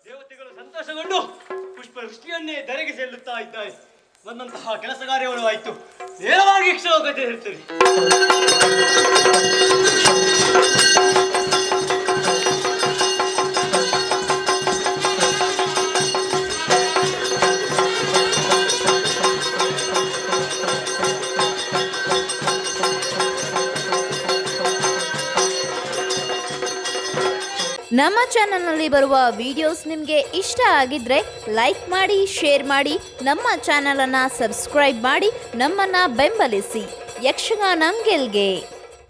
ದೇವತೆಗಳು ಸಂತೋಷಗೊಂಡು ಪುಷ್ಪ ವೃಷ್ಟಿಯನ್ನೇ ಧರೆಗೆ ಚೆಲ್ಲುತ್ತಾ ಇದ್ದಾರೆ. ಬಂದಂತಹ ಕೆಲಸ ಕಾರ್ಯಗಳು ಆಯಿತು. ನೇರವಾಗಿ ಯಕ್ಷಲೋಕಕ್ಕೆ ಇರ್ತದೆ. ನಮ್ಮ ಚಾನಲ್ನಲ್ಲಿ ಬರುವ ವಿಡಿಯೋಸ್ ನಿಮಗೆ ಇಷ್ಟ ಆಗಿದ್ರೆ ಲೈಕ್ ಮಾಡಿ, ಶೇರ್ ಮಾಡಿ, ನಮ್ಮ ಚಾನಲನ್ನು ಸಬ್ಸ್ಕ್ರೈಬ್ ಮಾಡಿ, ನಮ್ಮನ್ನು ಬೆಂಬಲಿಸಿ. ಯಕ್ಷಗಾನ ಗೆಲ್ಗೆ.